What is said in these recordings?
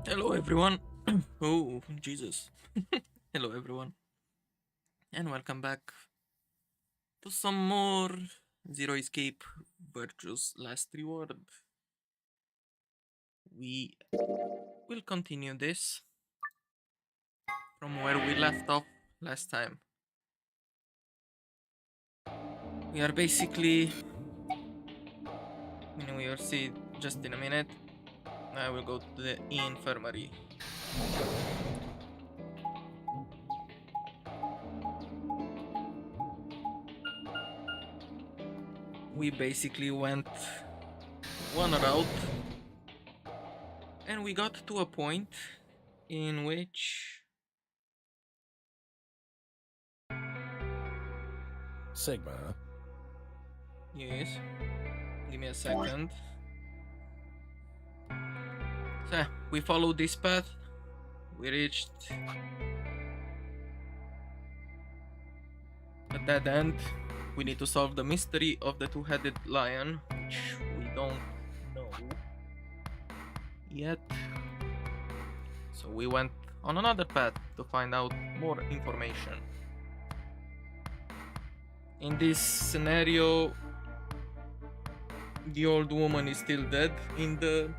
Hello everyone. Oh, Jesus. Hello everyone. And welcome back to some more Zero Escape Virtue's Last Reward. We will continue this from where we left off last time. We are basically... we will see just in a minute. I will go to the infirmary. We basically went one route and we got to a point in which Sigma, huh? yes, give me a second. So we followed this path. We reached a dead end. We need to solve the mystery of the two-headed lion, which we don't know yet. So we went on another path to find out more information. In this scenario, the old woman is still dead in the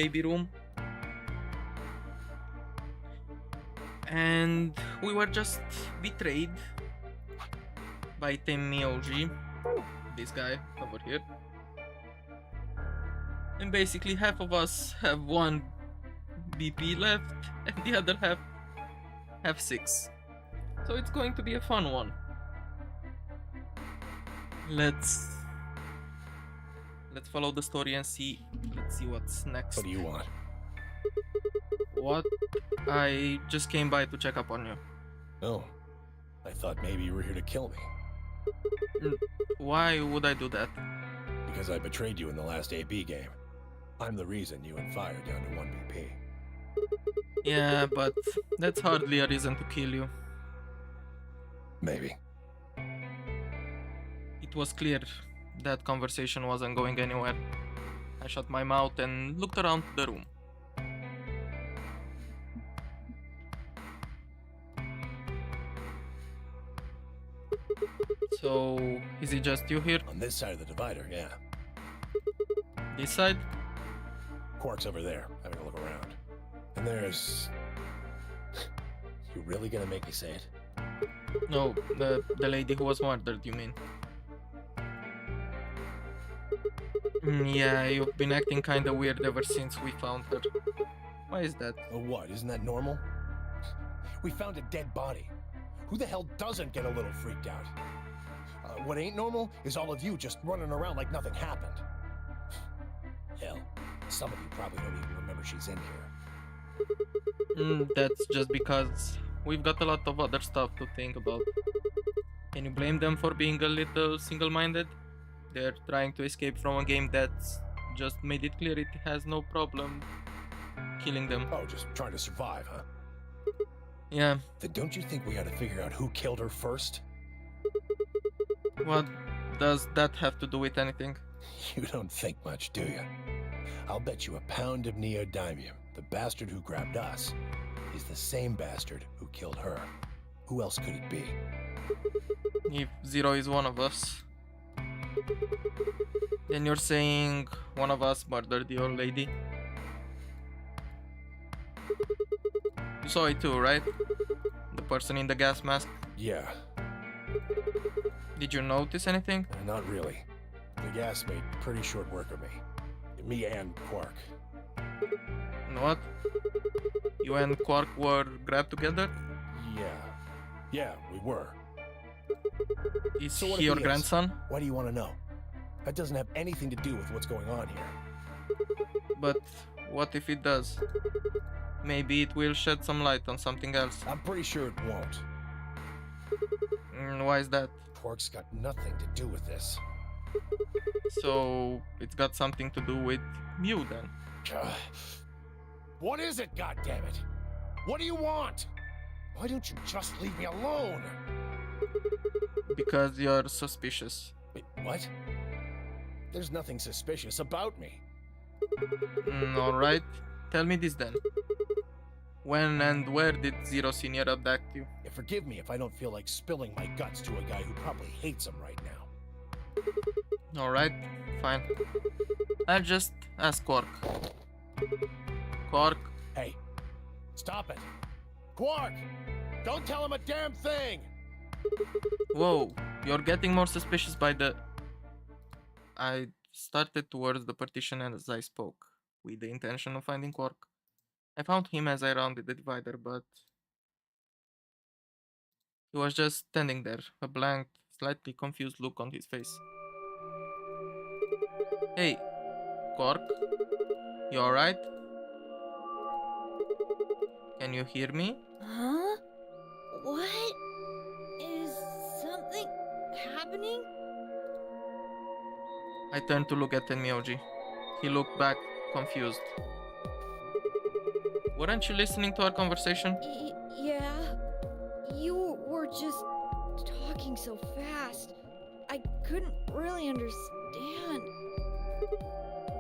AB room. And we were just betrayed by Temioji, this guy over here. And basically half of us have 1 BP left and the other half have 6. So it's going to be a fun one. Let's follow the story and see. Let's see what's next. What do you want? What? I just came by to check up on you. Oh, I thought maybe you were here to kill me. Why would I do that? Because I betrayed you in the last AB game. I'm the reason you and Fire down to 1 BP. Yeah, but that's hardly a reason to kill you. Maybe. It was clear that conversation wasn't going anywhere. I shut my mouth and looked around the room. So, is it just you here? On this side of the divider, yeah. This side? Quark's over there, having a look around. And there's... You really gonna make me say it? No, the lady who was murdered, you mean? Yeah, you've been acting kinda weird ever since we found her. Why is that? Oh, what? Isn't that normal? We found a dead body. Who the hell doesn't get a little freaked out? What ain't normal is all of you just running around like nothing happened. Hell, some of you probably don't even remember she's in here. That's just because we've got a lot of other stuff to think about. Can you blame them for being a little single-minded? They're trying to escape from a game that's just made it clear it has no problem killing them. Oh, just trying to survive, huh? Yeah. Then don't you think we ought to figure out who killed her first? What does that have to do with anything? You don't think much, do you? I'll bet you a pound of neodymium the bastard who grabbed us is the same bastard who killed her. Who else could it be? If Zero is one of us, then you're saying one of us murdered the old lady? You saw it too, right? The person in the gas mask? Yeah. Did you notice anything? Not really. The gas made pretty short work of me. Me and Quark. What? You and Quark were grabbed together? Yeah, we were. Is So what he if your he is? grandson? Why do you want to know? That doesn't have anything to do with what's going on here. But what if it does? Maybe it will shed some light on something else. I'm pretty sure it won't. Why is that? Quark's got nothing to do with this. So it's got something to do with you then? What is it, goddammit? What do you want? Why don't you just leave me alone? Because you're suspicious. Wait, what? There's nothing suspicious about me. Alright. tell me this then. When and where did Zero Senior abduct you? Yeah, forgive me if I don't feel like spilling my guts to a guy who probably hates him right now. Alright, fine. I'll just ask Quark. Quark, Hey, stop it. Quark! Don't tell him a damn thing! whoa, you're getting more suspicious by the... I started towards the partition as I spoke, with the intention of finding Quark. I found him as I rounded the divider, but he was just standing there, a blank, slightly confused look on his face. Hey, Quark, you alright? Can you hear me? Huh? What? Is something happening? I turned to look at Tenmyoji. He looked back, confused. Weren't you listening to our conversation? Yeah. You were just talking so fast. I couldn't really understand.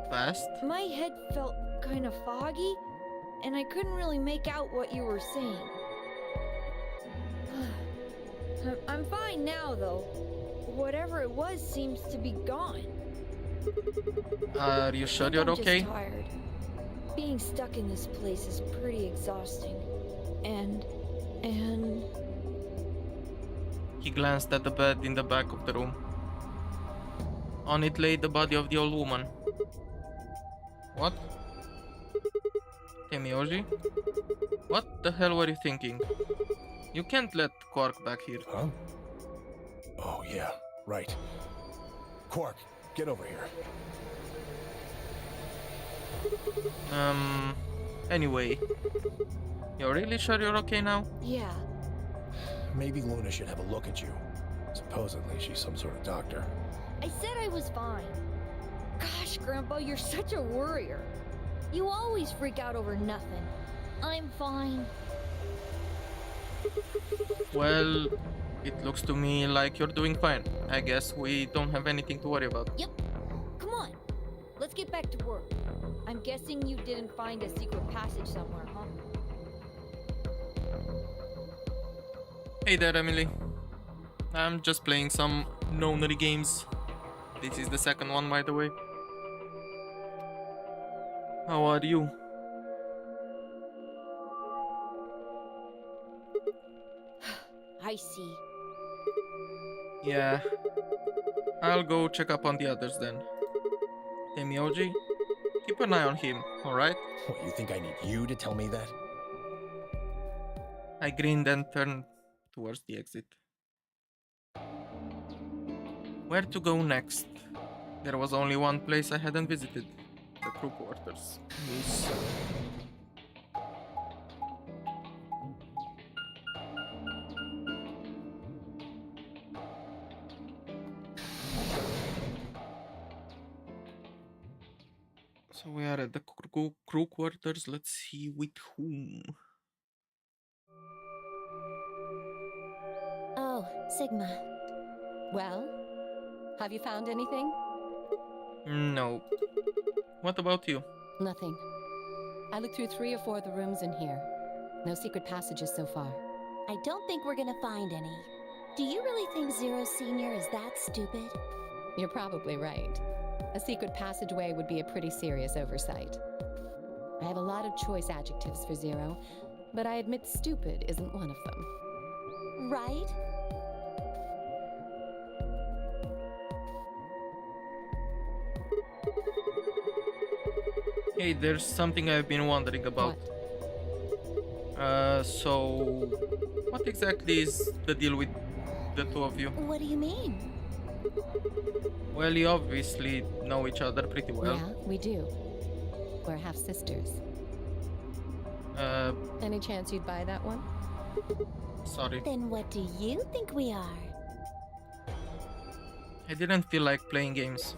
Fast? My head felt kind of foggy, and I couldn't really make out what you were saying. I'm fine now, though. Whatever it was seems to be gone. Are you sure you're okay? I'm just tired. Being stuck in this place is pretty exhausting. And... He glanced at the bed in the back of the room. On it lay the body of the old woman. What? Tenmyoji? What the hell were you thinking? You can't let Quark back here. Huh? Oh, yeah, right. Quark, get over here. Anyway. You're really sure you're okay now? yeah. Maybe Luna should have a look at you. Supposedly, she's some sort of doctor. I said I was fine. Gosh, Grandpa, you're such a worrier. You always freak out over nothing. I'm fine. Well, it looks to me like you're doing fine. I guess we don't have anything to worry about. Yep. Come on. Let's get back to work. I'm guessing you didn't find a secret passage somewhere, huh? Hey there, Emily. I'm just playing some nonary games. This is the second one, by the way. How are you? I see. Yeah. I'll go check up on the others then. Tenmyoji, keep an eye on him, alright? What, you think I need you to tell me that? I grinned and turned towards the exit. Where to go next? There was only one place I hadn't visited. The crew quarters. Yes. So we are at the crew quarters. Let's see with whom. Oh, Sigma. Well, have you found anything? No. What about you? Nothing. I looked through 3 or 4 of the rooms in here. No secret passages so far. I don't think we're gonna find any. Do you really think Zero Senior is that stupid? You're probably right. A secret passageway would be a pretty serious oversight. I have a lot of choice adjectives for Zero, but I admit stupid isn't one of them. Right? Hey, there's something I've been wondering about. So what exactly is the deal with the two of you? What do you mean? Well, you obviously know each other pretty well. Yeah, we do. We're half sisters. Any chance you'd buy that one? Sorry. Then what do you think we are? I didn't feel like playing games.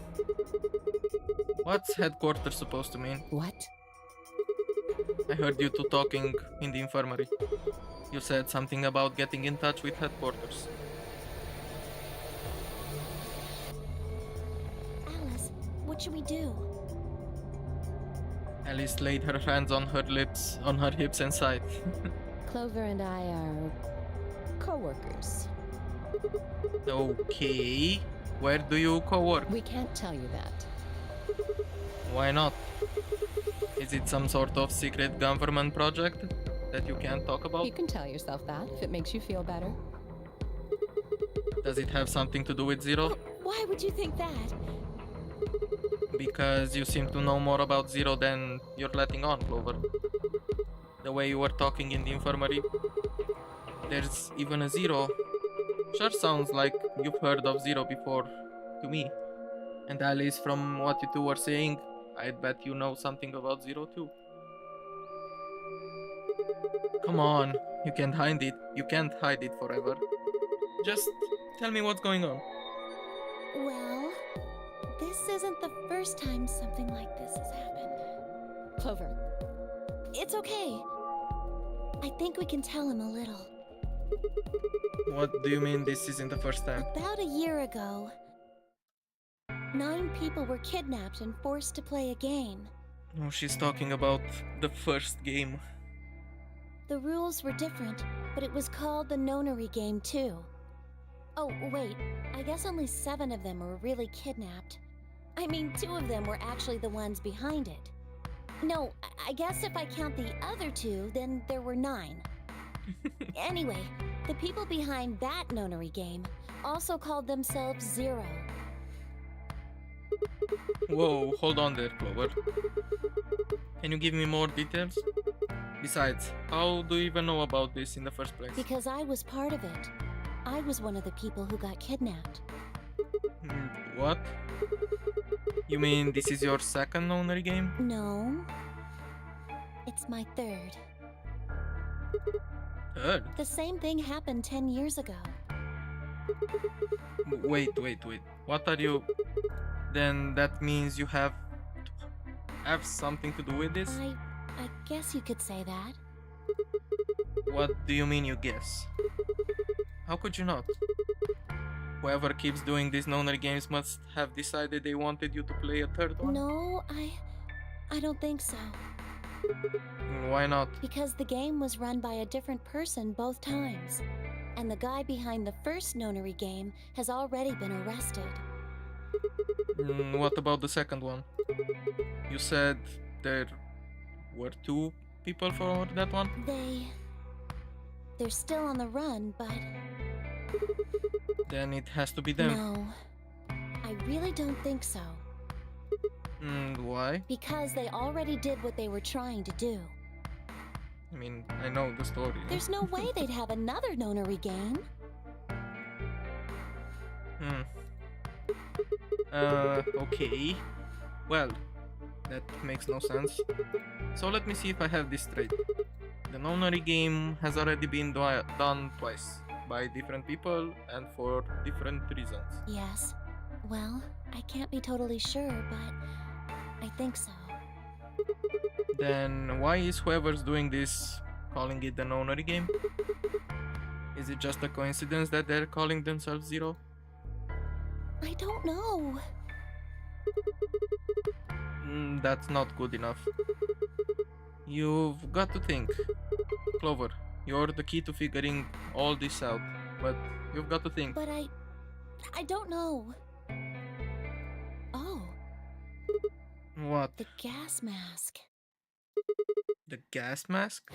What's headquarters supposed to mean? What? I heard you two talking in the infirmary. You said something about getting in touch with headquarters. Alice, what should we do? Alice laid her hands on her lips, on her hips and sighed. Clover and I are co-workers. Okay. Where do you co-work? We can't tell you that. Why not? Is it some sort of secret government project that you can't talk about? You can tell yourself that if it makes you feel better. Does it have something to do with Zero? Why would you think that? Because you seem to know more about Zero than you're letting on, Clover. The way you were talking in the infirmary. There's even a Zero. Sure sounds like you've heard of Zero before, to me. And Alice, from what you two were saying, I'd bet you know something about Zero too. Come on, you can't hide it. You can't hide it forever. Just tell me what's going on. Well, this isn't the first time something like this has happened. Clover, It's okay. I think we can tell him a little. What do you mean this isn't the first time? About a year ago, 9 people were kidnapped and forced to play a game. Oh, she's talking about the first game. The rules were different, but it was called the nonary game too. Oh, wait, I guess only 7 of them were really kidnapped. I mean, 2 of them were actually the ones behind it. No, I guess if I count the other 2, then there were 9. Anyway, the people behind that nonary game also called themselves Zero. Whoa, hold on there, Clover. Can you give me more details? Besides, how do you even know about this in the first place? Because I was part of it. I was one of the people who got kidnapped. What? You mean this is your second nonary game? No. It's my 3rd. Third? The same thing happened 10 years ago. Wait. What are you... Then that means you have something to do with this? I guess you could say that. What do you mean you guess? How could you not? Whoever keeps doing these nonary games must have decided they wanted you to play a third one? No, I don't think so. Why not? Because the game was run by a different person both times. And the guy behind the first nonary game has already been arrested. What about the second one? You said there were 2 people for that one? They're still on the run, but... Then it has to be them. No, I really don't think so. Why? Because they already did what they were trying to do. I mean, I know the story. There's no way they'd have another nonary game. Okay. Well, that makes no sense. So let me see if I have this straight. The nonary game has already been done twice, by different people and for different reasons. Yes. Well, I can't be totally sure, but I think so. Then why is whoever's doing this calling it the nonary game? Is it just a coincidence that they're calling themselves Zero? I don't know. That's not good enough. You've got to think. Clover, you're the key to figuring all this out, but you've got to think. But I don't know. Oh, What? the gas mask. The gas mask?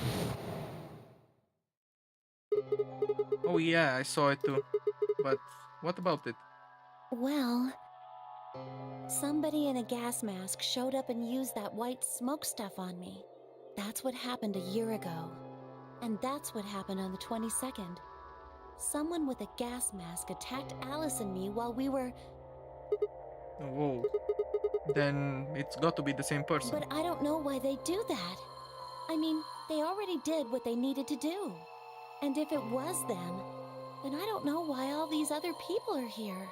Oh yeah, I saw it too. But what about it? Well, somebody in a gas mask showed up and used that white smoke stuff on me. That's what happened a year ago. And that's what happened on the 22nd. Someone with a gas mask attacked Alice and me while we were... Whoa. Then it's got to be the same person. But I don't know why they do that. I mean, they already did what they needed to do. And if it was them, then I don't know why all these other people are here.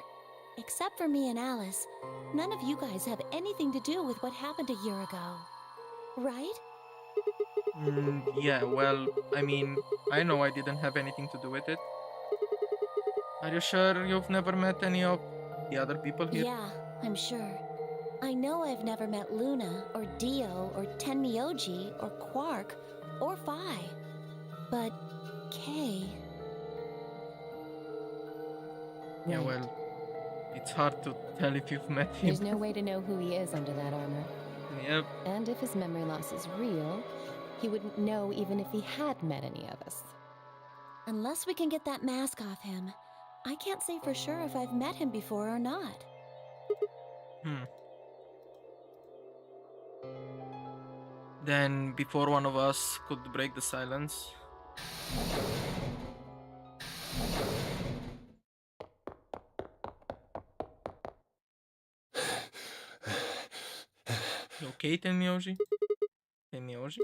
Except for me and Alice, none of you guys have anything to do with what happened a year ago. Right? Yeah, well, I mean, I know I didn't have anything to do with it. Are you sure you've never met any of the other people here? Yeah, I'm sure. I know I've never met Luna, or Dio, or Tenmyoji, or Quark, or Phi. But Kay... Yeah, Right. well, it's hard to tell if you've met him. There's no way to know who he is under that armor. Yep. And if his memory loss is real, he wouldn't know even if he had met any of us. Unless we can get that mask off him, I can't say for sure if I've met him before or not. Then, before one of us could break the silence... You okay, Tenmyoji? Tenmyoji?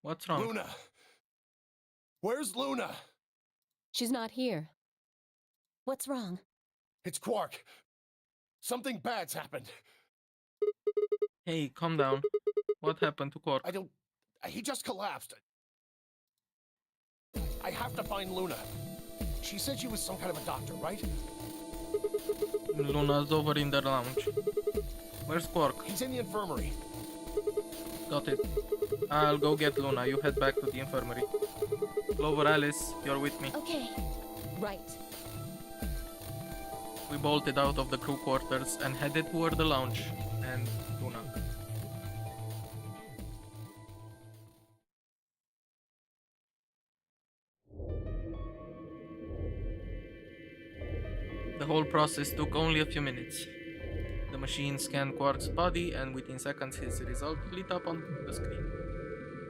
What's wrong? Luna! Where's Luna? She's not here. What's wrong? It's Quark. Something bad's happened. Hey, calm down. What happened to Quark? He just collapsed. I have to find Luna. She said she was some kind of a doctor, right? Luna's over in the lounge. Where's Quark? He's in the infirmary. Got it. I'll go get Luna. You head back to the infirmary. Clover, Alice, you're with me. Okay. Right. We bolted out of the crew quarters and headed toward the lounge and Luna. The whole process took only a few minutes. The machine scanned Quark's body, and within seconds his result lit up on the screen.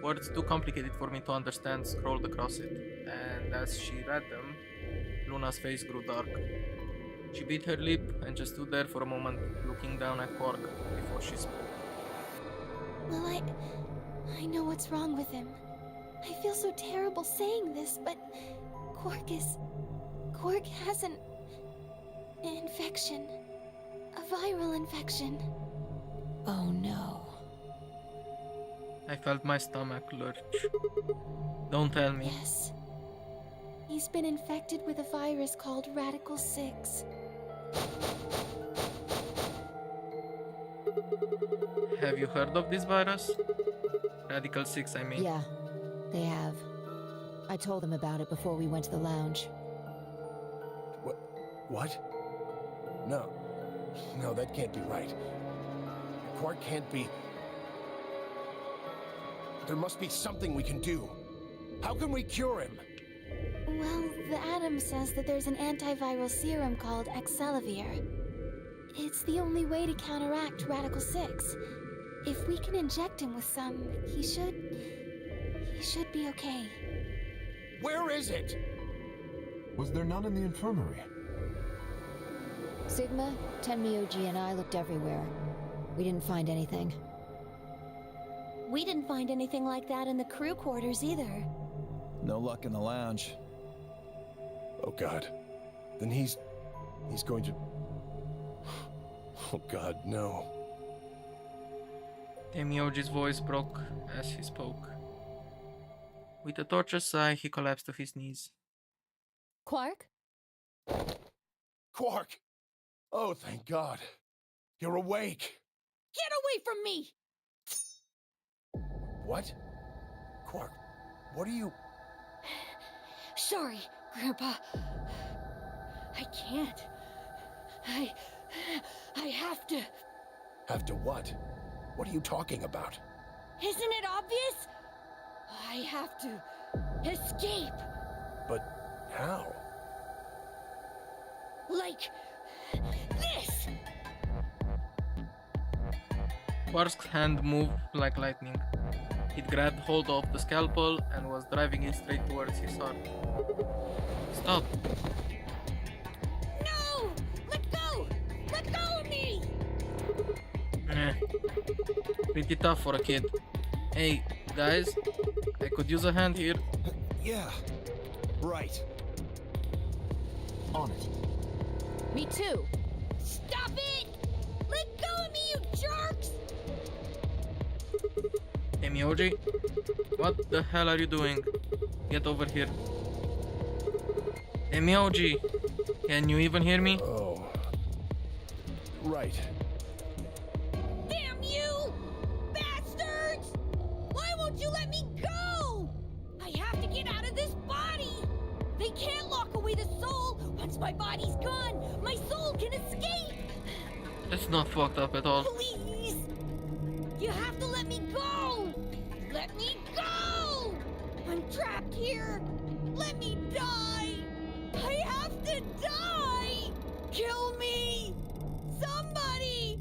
Words too complicated for me to understand scrolled across it, and as she read them, Luna's face grew dark. She bit her lip and just stood there for a moment, looking down at Quark before she spoke. Well, I know what's wrong with him. I feel so terrible saying this, but Quark has an infection. A viral infection. Oh no. I felt my stomach lurch. Don't tell me. Yes. He's been infected with a virus called Radical 6. Have you heard of this virus? Radical 6, I mean. Yeah, they have. I told them about it before we went to the lounge. What? No. No, that can't be right. Quark can't be... There must be something we can do. How can we cure him? Well, the Atom says that there's an antiviral serum called Excelavir. It's the only way to counteract Radical 6. If we can inject him with some, he should be okay. Where is it? Was there none in the infirmary? Sigma, Tenmyoji, and I looked everywhere. We didn't find anything. We didn't find anything like that in the crew quarters either. No luck in the lounge. Oh God. Then he's going to... Oh God, no. Tenmyoji's voice broke as he spoke. With a tortuous sigh, he collapsed to his knees. Quark? Quark! Oh, thank God. You're awake. Get away from me! What? Quark, what are you... Sorry, Grandpa. I can't. I have to. Have to what? What are you talking about? Isn't it obvious? I have to escape. But how? Like this! Quark's hand moved like lightning. He'd grabbed hold of the scalpel and was driving it straight towards his heart. Stop! No! Let go! Let go of me! Pretty tough for a kid. Hey, guys, I could use a hand here. Yeah. Right. On it. Me too. Stop it! Let go of me, you jerks! Tenmyoji, what the hell are you doing? Get over here. Tenmyoji, can you even hear me? Oh. Right. Once my body's gone, my soul can escape! That's not fucked up at all. Please! You have to let me go! Let me go! I'm trapped here! Let me die! I have to die! Kill me! Somebody!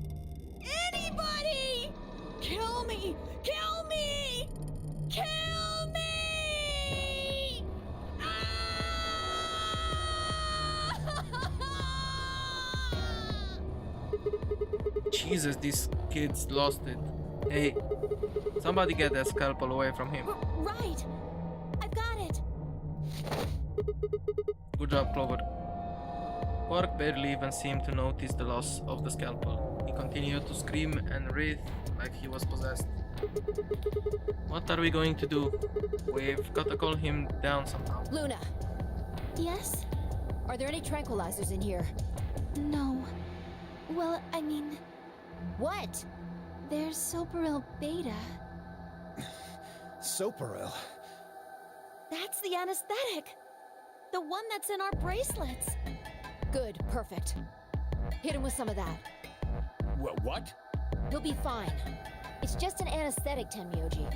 Anybody! Kill me! Kill me! Kill me! Jesus, these kids lost it. Hey, somebody get that scalpel away from him. Right! I've got it! Good job, Clover. Quark barely even seemed to notice the loss of the scalpel. He continued to scream and writhe like he was possessed. What are we going to do? We've got to calm him down somehow. Luna, Yes? are there any tranquilizers in here? No. Well, I mean, What? there's Soparil Beta. Soparil. That's the anesthetic! The one that's in our bracelets! Good, perfect. Hit him with some of that. What? He'll be fine. It's just an anesthetic, Tenmyoji.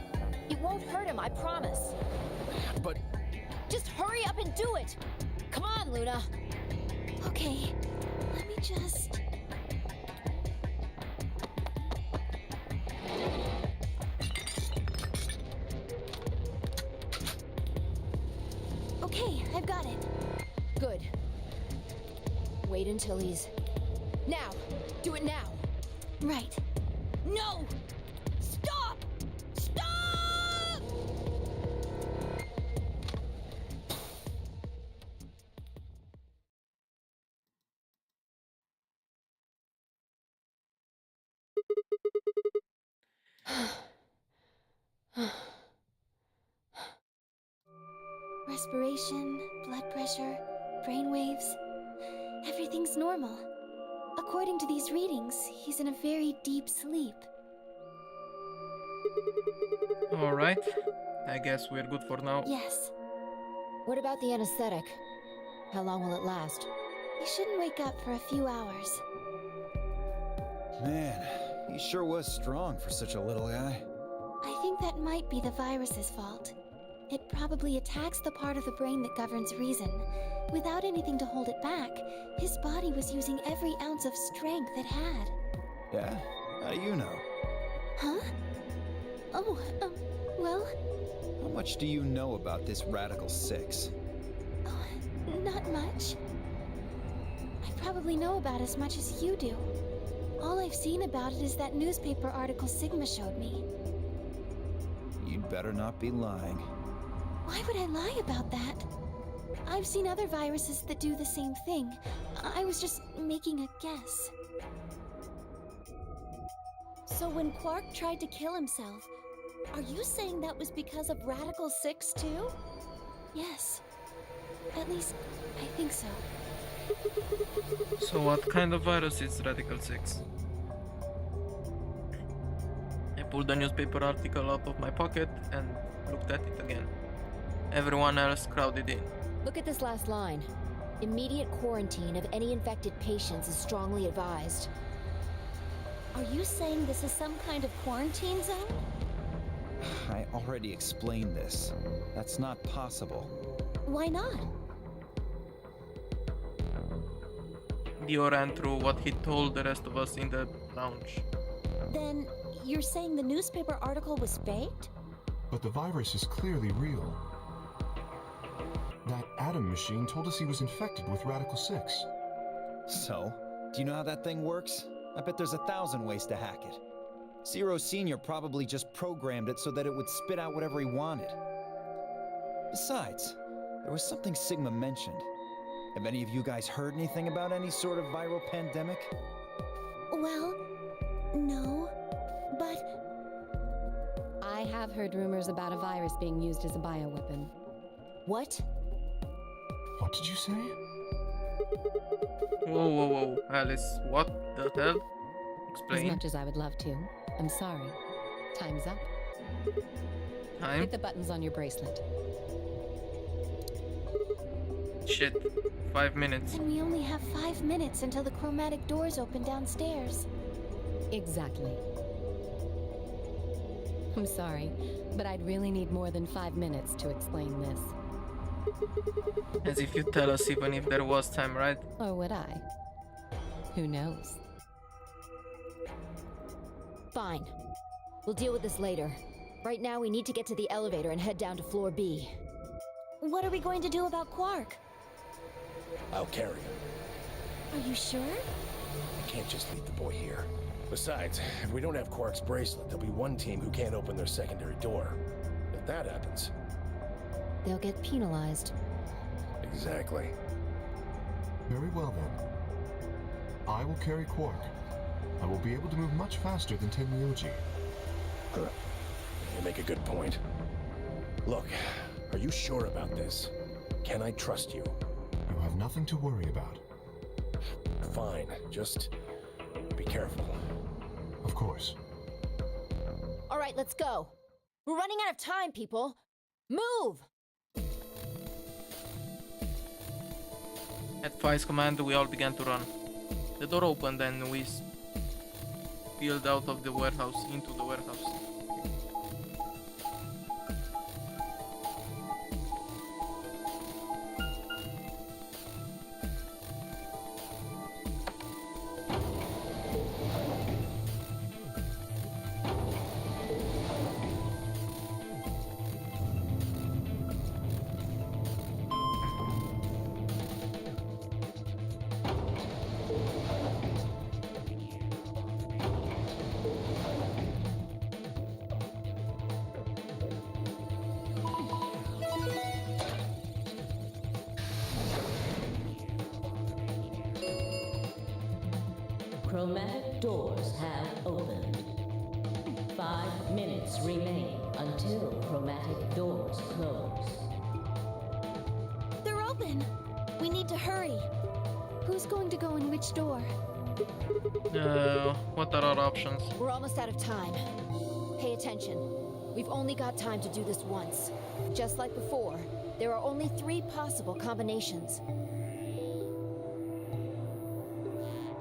It won't hurt him, I promise. But Just hurry up and do it! Come on, Luna! Okay, let me just... Okay, I've got it. Good. Wait until he's... Now! Do it now! Right. No! Stop! Stop! Respiration, blood pressure, brain waves. Everything's normal. According to these readings, he's in a very deep sleep. Alright, I guess we're good for now. Yes, What about the anesthetic? How long will it last? he shouldn't wake up for a few hours. man, he sure was strong for such a little guy. I think that might be the virus's fault. It probably attacks the part of the brain that governs reason. Without anything to hold it back, his body was using every ounce of strength it had. Yeah? How do you know? Huh? Oh, well, How much do you know about this Radical Six? oh, not much. I probably know about as much as you do. All I've seen about it is that newspaper article Sigma showed me. You'd better not be lying. Why would I lie about that? I've seen other viruses that do the same thing. I was just making a guess. So when Quark tried to kill himself, are you saying that was because of Radical 6 too? Yes. At least, I think so. So what kind of virus is Radical 6? I pulled the newspaper article out of my pocket and looked at it again. Everyone else crowded in. Look at this last line. Immediate quarantine of any infected patients is strongly advised. Are you saying this is some kind of quarantine zone? I already explained this. That's not possible. Why not? Dio ran through what he told the rest of us in the lounge. Then you're saying the newspaper article was faked? But the virus is clearly real. That Atom machine told us he was infected with Radical 6. So, do you know how that thing works? I bet there's 1,000 ways to hack it. Zero Senior probably just programmed it so that it would spit out whatever he wanted. Besides, there was something Sigma mentioned. Have any of you guys heard anything about any sort of viral pandemic? Well, no, but I have heard rumors about a virus being used as a bioweapon. What? What did you say? Whoa, Alice, what the hell? As Explain. much as I would love to. I'm sorry. Time's up. Time? Hit the buttons on your bracelet. Shit. 5 minutes. And we only have 5 minutes until the chromatic doors open downstairs. Exactly. I'm sorry, but I'd really need more than 5 minutes to explain this. As if you tell us even if there was time, right? Or would I? Who knows? Fine. We'll deal with this later. Right now, we need to get to the elevator and head down to floor B. What are we going to do about Quark? I'll carry him. Are you sure? I can't just leave the boy here. Besides, if we don't have Quark's bracelet, there'll be one team who can't open their secondary door. If that happens... They'll get penalized. Exactly. Very well then. I will carry Quark. I will be able to move much faster than Tenmyoji. You make a good point. Look, are you sure about this? Can I trust you? You have nothing to worry about. Fine, just be careful. Of course. All right, let's go. We're running out of time, people. Move! At Fi's command, we all began to run. The door opened and we spilled out of the warehouse into the warehouse. Chromatic doors have opened. 5 minutes remain until chromatic doors close. They're open! We need to hurry. Who's going to go in which door? What are our options? We're almost out of time. Pay attention. We've only got time to do this once. Just like before, there are only 3 possible combinations.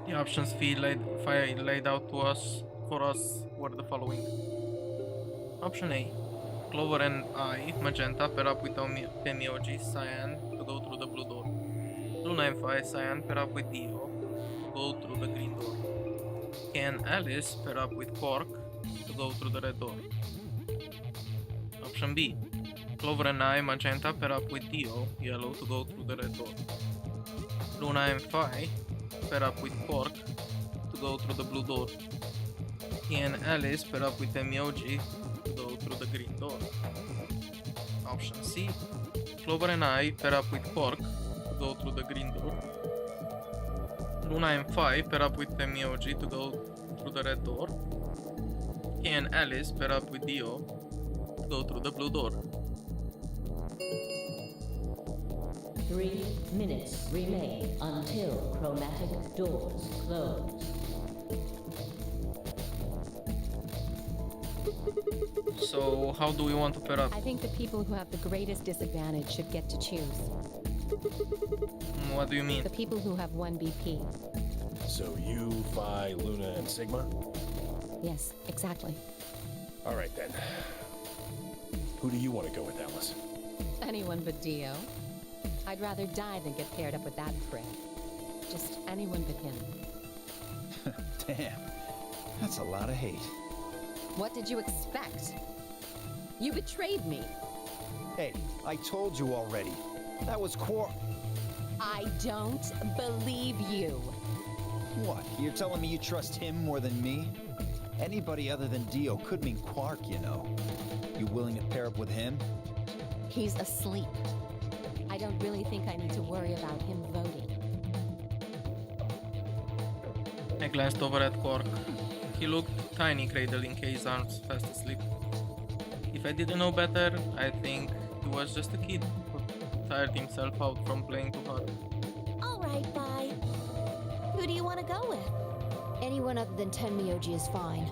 The options Fi laid out to us for us were the following. Option A. Clover and I, Magenta, pair up with Tenmyoji, Cyan, to go through the blue door. Luna and Fi, Cyan, pair up with Dio, to go through the green door. Kay and Alice, pair up with Quark, to go through the red door. Option B. Clover and I, Magenta, pair up with Dio, Yellow, to go through the red door. Luna and Fi, pair up with Quark to go through the blue door. Kay and Alice pair up with Tenmyoji to go through the green door. Option C. Clover and I pair up with Quark to go through the green door. Luna and Fi pair up with Tenmyoji to go through the red door. Kay and Alice pair up with Dio to go through the blue door. 3 minutes remain until chromatic doors close. So, how do we want to pair up? I think the people who have the greatest disadvantage should get to choose. What do you mean? The people who have 1 BP. So you, Phi, Luna, and Sigma? Yes, exactly. All right then. Who do you want to go with, Alice? Anyone but Dio. I'd rather die than get paired up with that prick. Just anyone but him. Damn. That's a lot of hate. What did you expect? You betrayed me. Hey, I told you already. That was Quark. I don't believe you. What? You're telling me you trust him more than me? Anybody other than Dio could mean Quark, you know. You willing to pair up with him? He's asleep. I don't really think I need to worry about him voting. I glanced over at Quark. He looked tiny cradling Kay's arms, fast asleep. If I didn't know better, I think he was just a kid who tired himself out from playing too hard. All right, bye. Who do you want to go with? Anyone other than Tenmyoji is fine.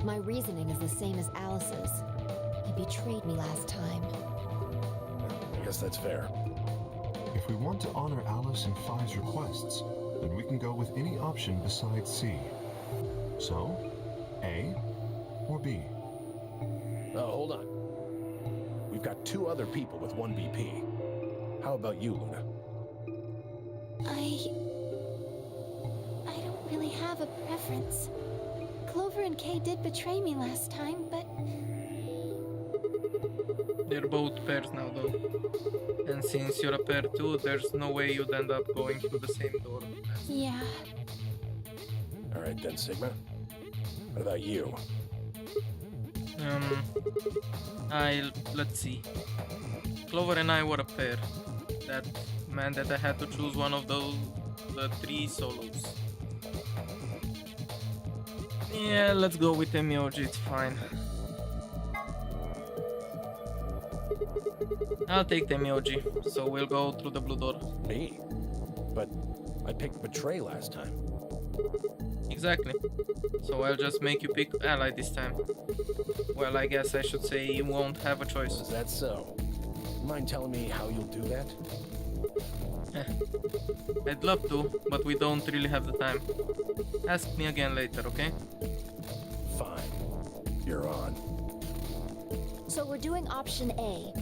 My reasoning is the same as Alice's. He betrayed me last time. I guess that's fair. If we want to honor Alice and Phi's requests, then we can go with any option besides C. So, A or B? Oh, hold on. We've got 2 other people with 1 BP. How about you, Luna? I don't really have a preference. Clover and Kay did betray me last time, but They're both pairs now though. And since you're a pair too, there's no way you'd end up going through the same door. yeah. All right then, Sigma. What about you? Let's see. Clover and I were a pair. That meant that I had to choose one of the 3 solos. Yeah, let's go with Emioji, it's fine. I'll take the Emioji, so we'll go through the blue door. Me? But I picked Betray last time. Exactly. So I'll just make you pick Ally this time. Well, I guess I should say you won't have a choice. Is that so? Mind telling me how you'll do that? I'd love to, but we don't really have the time. Ask me again later, okay? Fine. You're on. So we're doing option A.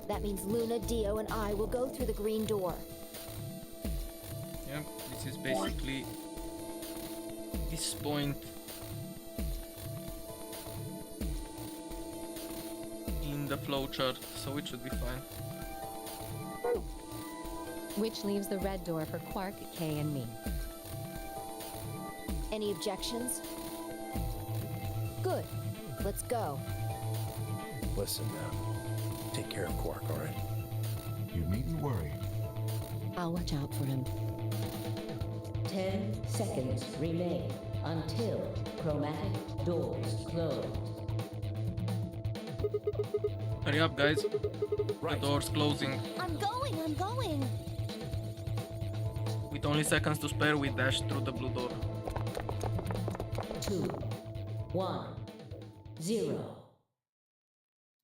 That means Luna, Dio, and I will go through the green door. Yep, this is basically this point in the flowchart, so it should be fine. Which leaves the red door for Quark, Kay, and me. Any objections? Good. Let's go. Listen now. Take care of Quark, all right? You needn't worry. I'll watch out for him. 10 seconds remain until chromatic doors close. Hurry up, guys. Right. The door's closing. I'm going. With only seconds to spare, we dash through the blue door. 2, 1, 0.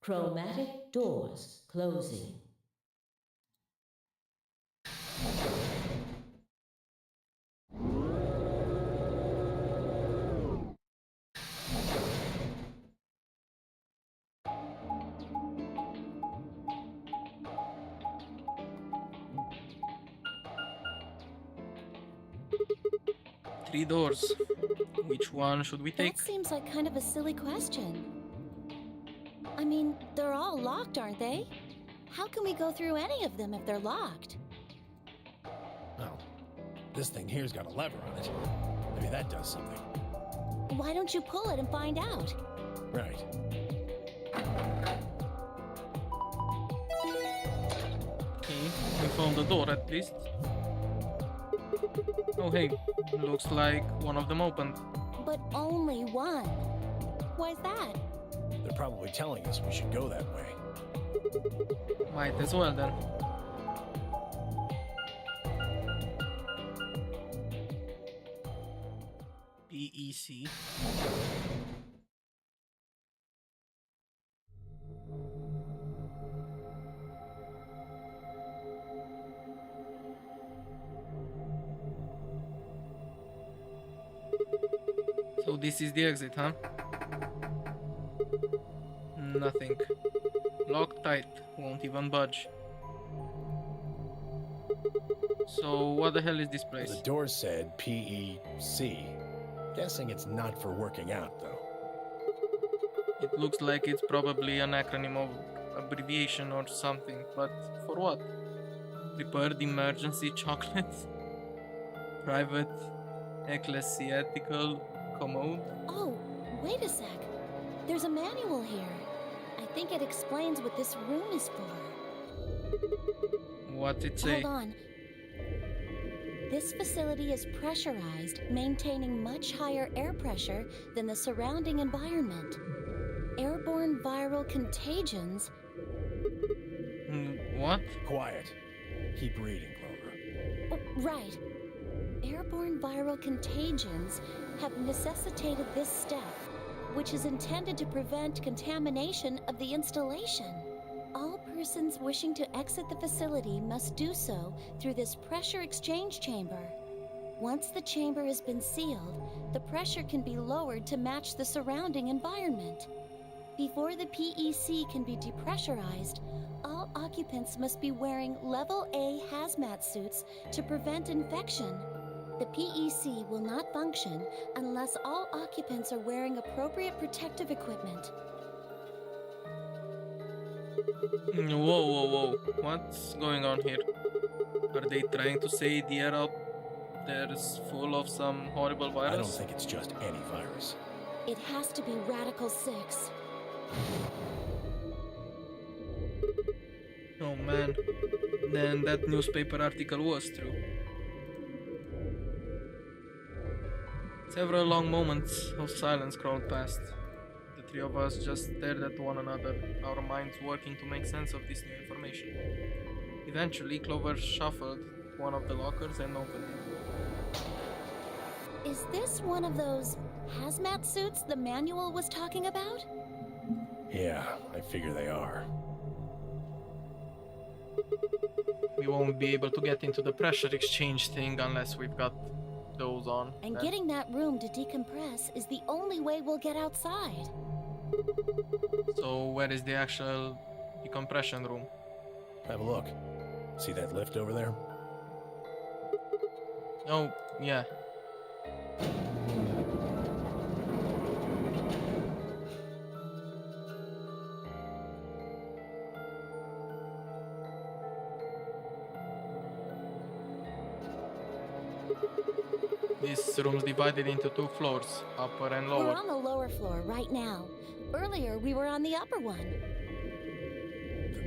Chromatic doors closing. Three doors. Which one should we take? That seems like kind of a silly question. I mean, they're all locked, aren't they? How can we go through any of them if they're locked? Well, this thing here's got a lever on it. Maybe that does something. Why don't you pull it and find out? Right. Okay, we found the door at least. Oh hey, looks like one of them opened. But only one. Why's that? They're probably telling us we should go that way. Might as well then. PEC. So this is the exit, huh? Nothing. Locked tight, won't even budge. So what the hell is this place? The door said PEC. Guessing it's not for working out, though. It looks like it's probably an acronym of abbreviation or something, but for what? Prepared emergency chocolate? Private ecclesiastical commode? Oh, wait a sec. There's a manual here. I think it explains what this room is for. What's it say? Hold on. This facility is pressurized, maintaining much higher air pressure than the surrounding environment. Airborne viral contagions. What? Quiet. Keep reading, Clover. Oh, right. Airborne viral contagions have necessitated this step, which is intended to prevent contamination of the installation. All persons wishing to exit the facility must do so through this pressure exchange chamber. Once the chamber has been sealed, the pressure can be lowered to match the surrounding environment. Before the PEC can be depressurized, all occupants must be wearing Level A hazmat suits to prevent infection. The PEC will not function unless all occupants are wearing appropriate protective equipment. Whoa. What's going on here? Are they trying to say the air out there is full of some horrible virus? I don't think it's just any virus. It has to be Radical 6. Oh man, then that newspaper article was true. Several long moments of silence crawled past. The three of us just stared at one another, our minds working to make sense of this new information. Eventually, Clover shuffled one of the lockers and opened it. Is this one of those hazmat suits the manual was talking about? Yeah, I figure they are. We won't be able to get into the pressure exchange thing unless we've got those on. And getting that room to decompress is the only way we'll get outside. So where is the actual decompression room? Have a look. See that lift over there? Oh, yeah. This room's divided into two floors, upper and lower. We're on the lower floor right now. Earlier, we were on the upper one.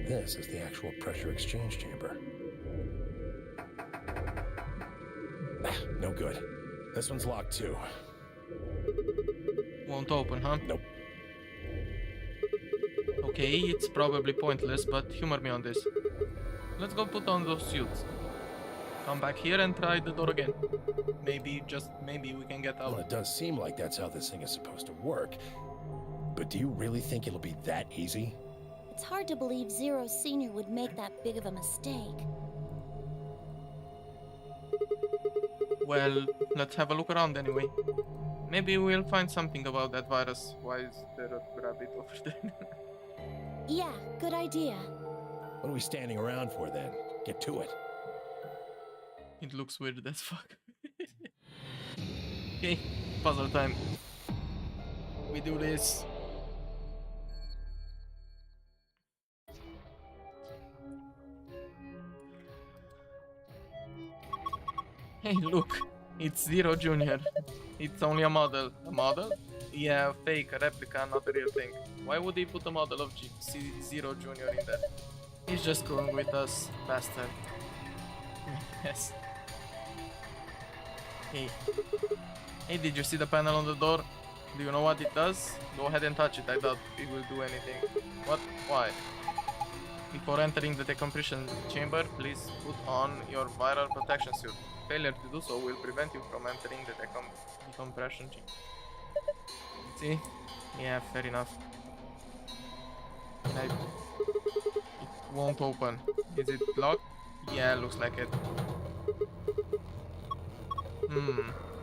Then this is the actual pressure exchange chamber. No good. This one's locked too. Won't open, huh? Nope. Okay, it's probably pointless, but humor me on this. Let's go put on those suits. Come back here and try the door again. Maybe, just maybe, we can get out. Well, it does seem like that's how this thing is supposed to work. But do you really think it'll be that easy? It's hard to believe Zero Senior would make that big of a mistake. Well, let's have a look around anyway. Maybe we'll find something about that virus. Why is there a rabbit over there? Yeah, good idea. What are we standing around for then? Get to it. It looks weird as fuck. Okay, puzzle time. We do this. Hey, look, it's Zero Junior. It's only a model. A model? Yeah, fake, a replica, not a real thing. Why would he put a model of Zero Junior in there? He's just screwing with us, bastard. Yes. Hey, did you see the panel on the door? Do you know what it does? Go ahead and touch it, I doubt it will do anything. What? Why? Before entering the decompression chamber, please put on your viral protection suit. Failure to do so will prevent you from entering the decompression chamber. See? Yeah, fair enough. It won't open. Is it locked? Yeah, looks like it.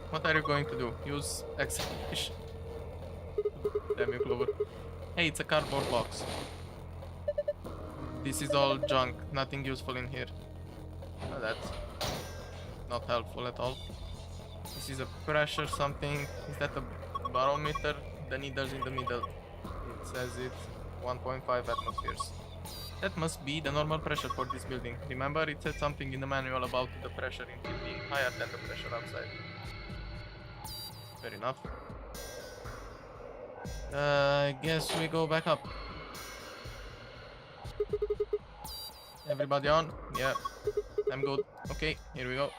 What are you going to do? Use acceleration. Damn you, Clover. Hey, it's a cardboard box. This is all junk. Nothing useful in here. Oh, that's not helpful at all. This is a pressure something. Is that a barometer? The needle's in the middle. It says it's 1.5 atmospheres. That must be the normal pressure for this building. Remember, it said something in the manual about the pressure in here being higher than the pressure outside. Fair enough. I guess we go back up. Everybody on? Yeah. I'm good. Okay, here we go.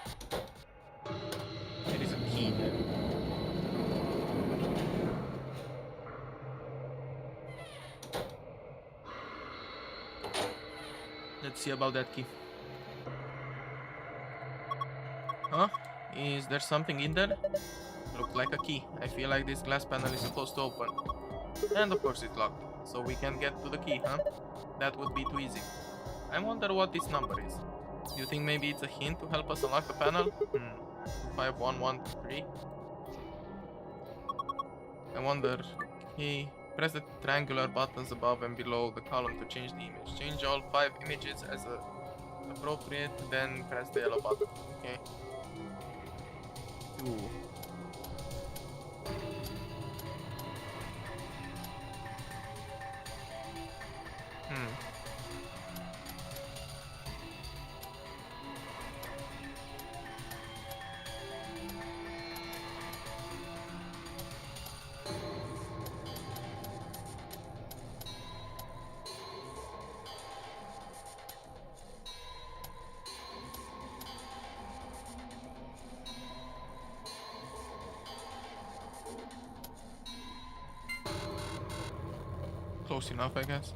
There is a key there. Let's see about that key. Huh? Is there something in there? Looks like a key. I feel like this glass panel is supposed to open. And of course it's locked. So we can get to the key, huh? That would be too easy. I wonder what this number is. Do you think maybe it's a hint to help us unlock the panel? 25113. I wonder. Okay. Press the triangular buttons above and below the column to change the image. Change all 5 images as appropriate, then press the yellow button. Okay. Ooh. Close enough, I guess.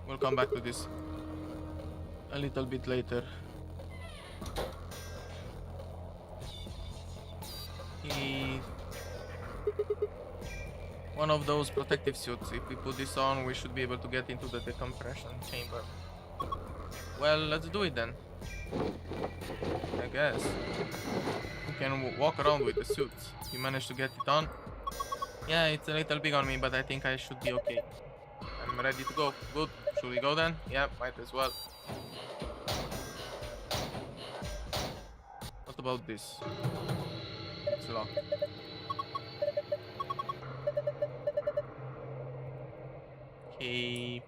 We'll come back to this a little bit later. One of those protective suits. If we put this on, we should be able to get into the decompression chamber. Well, let's do it then. I guess. You can walk around with the suits. You managed to get it on? Yeah, it's a little big on me, but I think I should be okay. I'm ready to go. Good. Should we go then? Yeah, might as well. What about this? It's locked. Okay.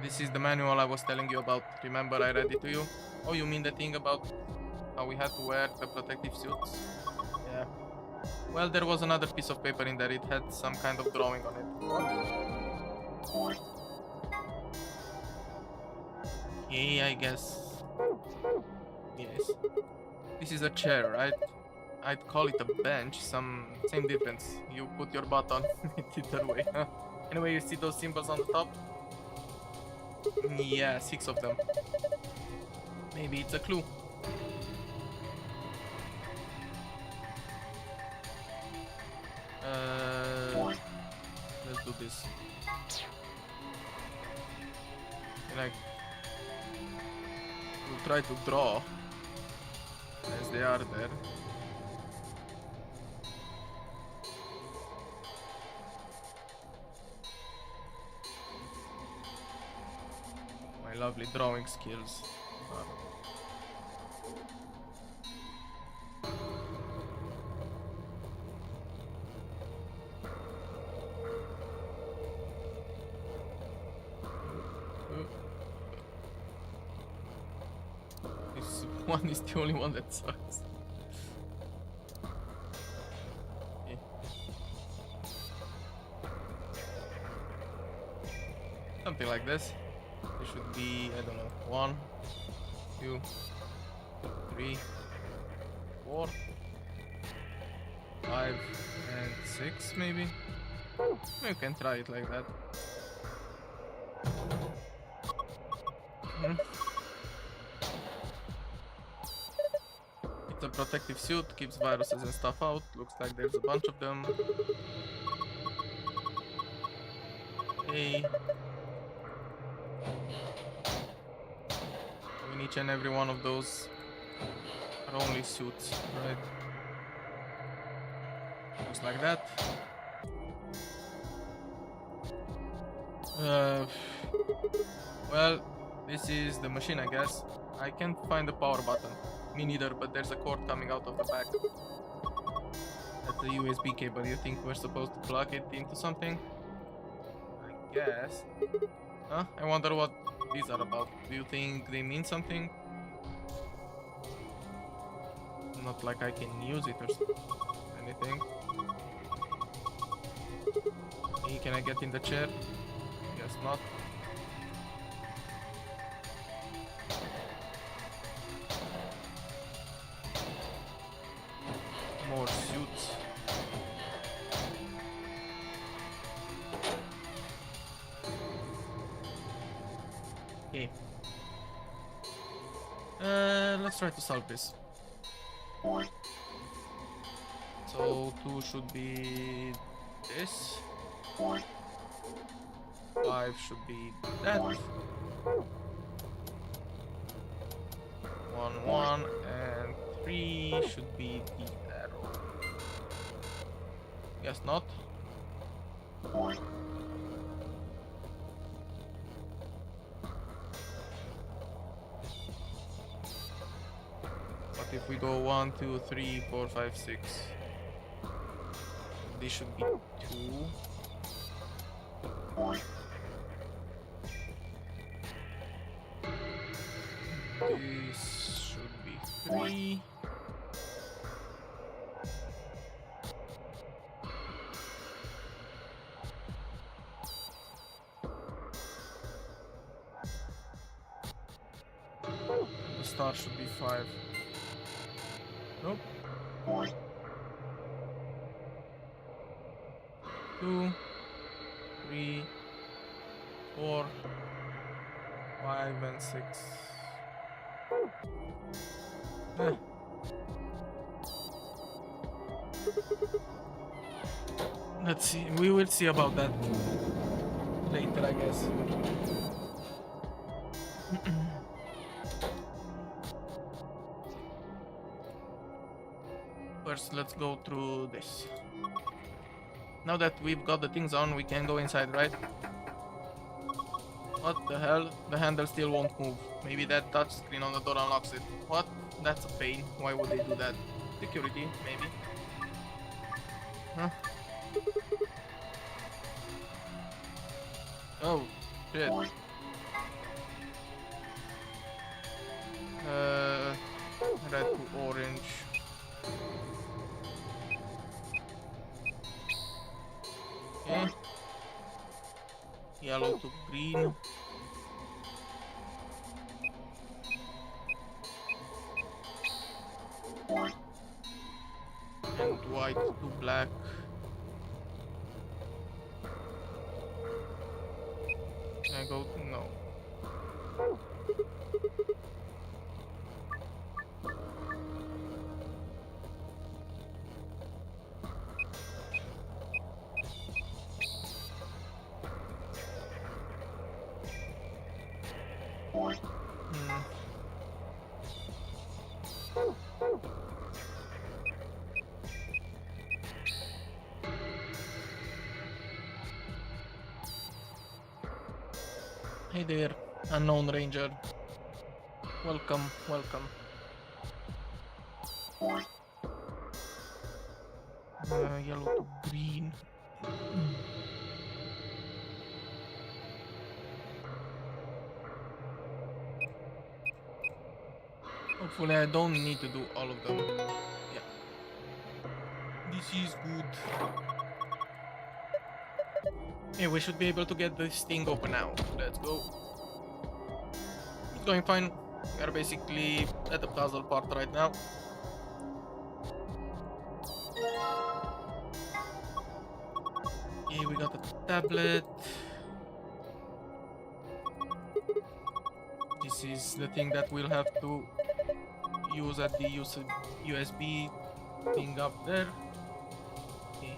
This is the manual I was telling you about. Remember I read it to you? Oh, you mean the thing about how we had to wear the protective suits? Yeah. Well, there was another piece of paper in there. It had some kind of drawing on it. What? Okay, I guess. Yes. This is a chair, right? I'd call it a bench. Same difference. You put your butt on it either way. Anyway, you see those symbols on the top? Yeah, 6 of them. Maybe it's a clue. Let's do this. And we'll try to draw as they are there. My lovely drawing skills. This one is the only one that sucks. Okay. Something like this. It should be, I don't know, 1, 2, 3, 4, 5, and 6 maybe. You can try it like that. It's a protective suit, keeps viruses and stuff out. Looks like there's a bunch of them. Okay. Each and every one of those are only suits, right? Looks like that. Well, this is the machine, I guess. I can't find the power button. Me neither, but there's a cord coming out of the back. That's a USB cable. You think we're supposed to plug it into something? I guess. Huh? I wonder what these are about. Do you think they mean something? Not like I can use it or anything. Hey, can I get in the chair? Guess not. More suits. Okay. let's try to solve this. So 2 should be this. 5 should be that. 1, 1, and 3 should be the arrow. Guess not. But if we go 1, 2, 3, 4, 5, 6, this should be 2. This should be 3. The star should be 5. Nope. 2, 3, 4, 5, and 6. Let's see. We will see about that later, I guess. First, let's go through this. Now that we've got the things on, we can go inside, right? What the hell? The handle still won't move. Maybe that touchscreen on the door unlocks it. What? That's a pain. Why would they do that? Security, maybe. Huh? Oh, shit. Red to orange. Okay. Yellow to green. And white to black. Can I go? No. Hey there, unknown ranger. Welcome, welcome. Yellow to green. Hopefully I don't need to do all of them. Yeah. This is good. Yeah, we should be able to get this thing open now. Let's go. It's going fine. We are basically at the puzzle part right now. Okay, we got a tablet. This is the thing that we'll have to use at the USB thing up there. Okay.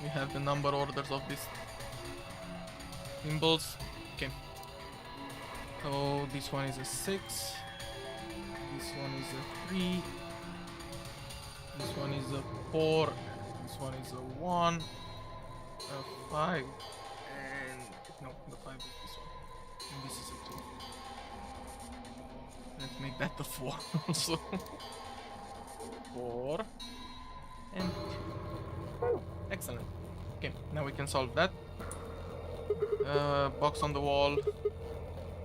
We have the number orders of these symbols. Okay. So this one is a 6. This one is a 3. This one is a 4. This one is a 1. A 5. And no, the 5 is this one. And this is a 2. Let's make that the 4 also. 4 and 2. Excellent. Okay, now we can solve that. Box on the wall.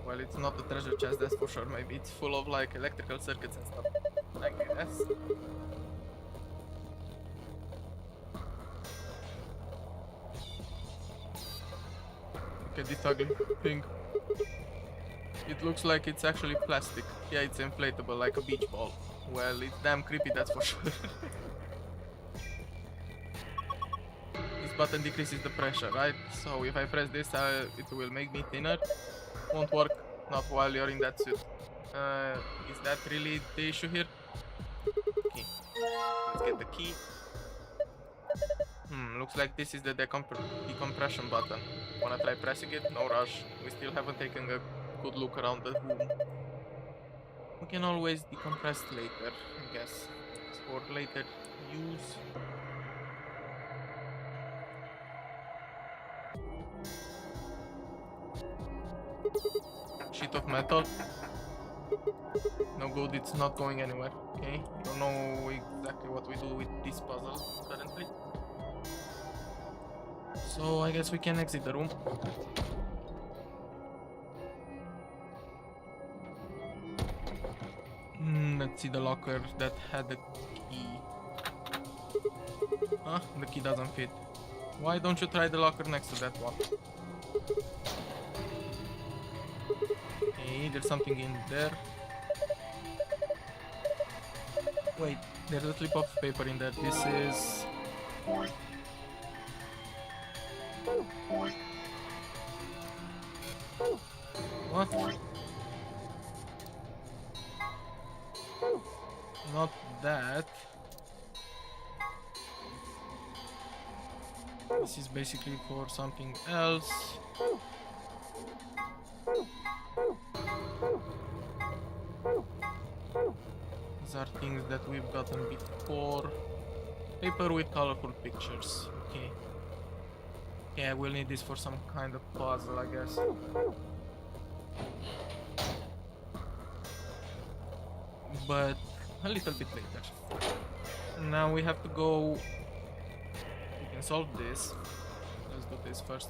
Well, it's not a treasure chest, that's for sure. Maybe it's full of like electrical circuits and stuff. I guess. Look at this ugly thing. It looks like it's actually plastic. Yeah, it's inflatable like a beach ball. Well, it's damn creepy, that's for sure. This button decreases the pressure, right? So if I press this, it will make me thinner. Won't work, not while you're in that suit. Is that really the issue here? Okay, let's get the key. Looks like this is the decompression button. Wanna try pressing it? No rush. We still haven't taken a good look around the room. We can always decompress later, I guess. It's for later use. Sheet of metal. No good, it's not going anywhere. Okay, don't know exactly what we do with this puzzle currently. So I guess we can exit the room. Let's see the locker that had the key. Huh? The key doesn't fit. Why don't you try the locker next to that one? Okay, there's something in there. Wait, there's a slip of paper in there. This is... What? Not that. This is basically for something else. These are things that we've gotten before. Paper with colorful pictures. Okay. Yeah, we'll need this for some kind of puzzle, I guess. But a little bit later. Now we have to go... We can solve this. Let's do this first.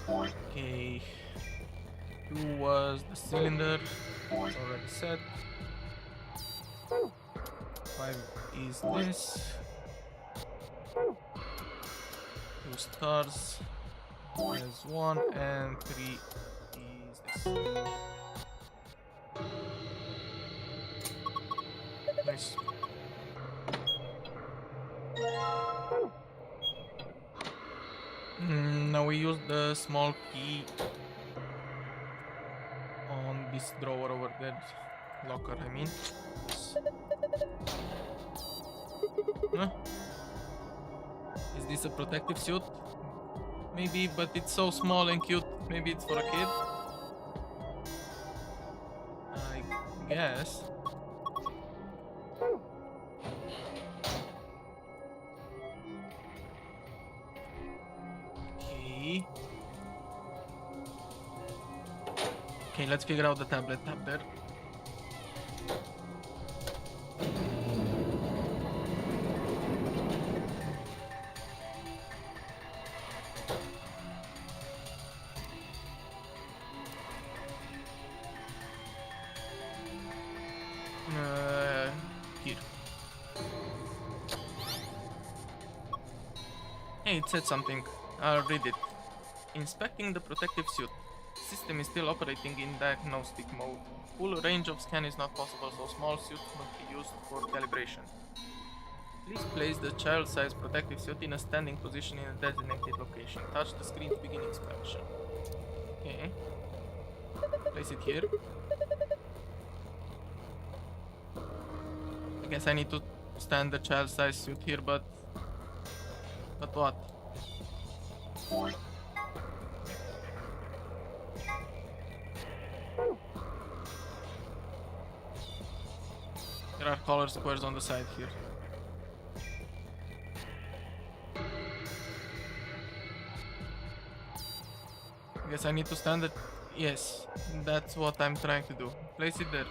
Okay. 2 was the cylinder. It's already set. 5 is this. 2 stars. There's 1 and 3 is this. Nice. Now we use the small key on this drawer over there. Locker, I mean. Huh? Is this a protective suit? Maybe, but it's so small and cute. Maybe it's for a kid? I guess. Okay. Okay, let's figure out the tablet tab there. Here. Hey, it said something. I'll read it. Inspecting the protective suit. System is still operating in diagnostic mode. Full range of scan is not possible, so small suits must be used for calibration. Please place the child-sized protective suit in a standing position in a designated location. Touch the screen to begin inspection. Okay. Place it here. I guess I need to stand the child-sized suit here, but what? There are color squares on the side here. I guess I need to stand it. Yes, that's what I'm trying to do. Place it there.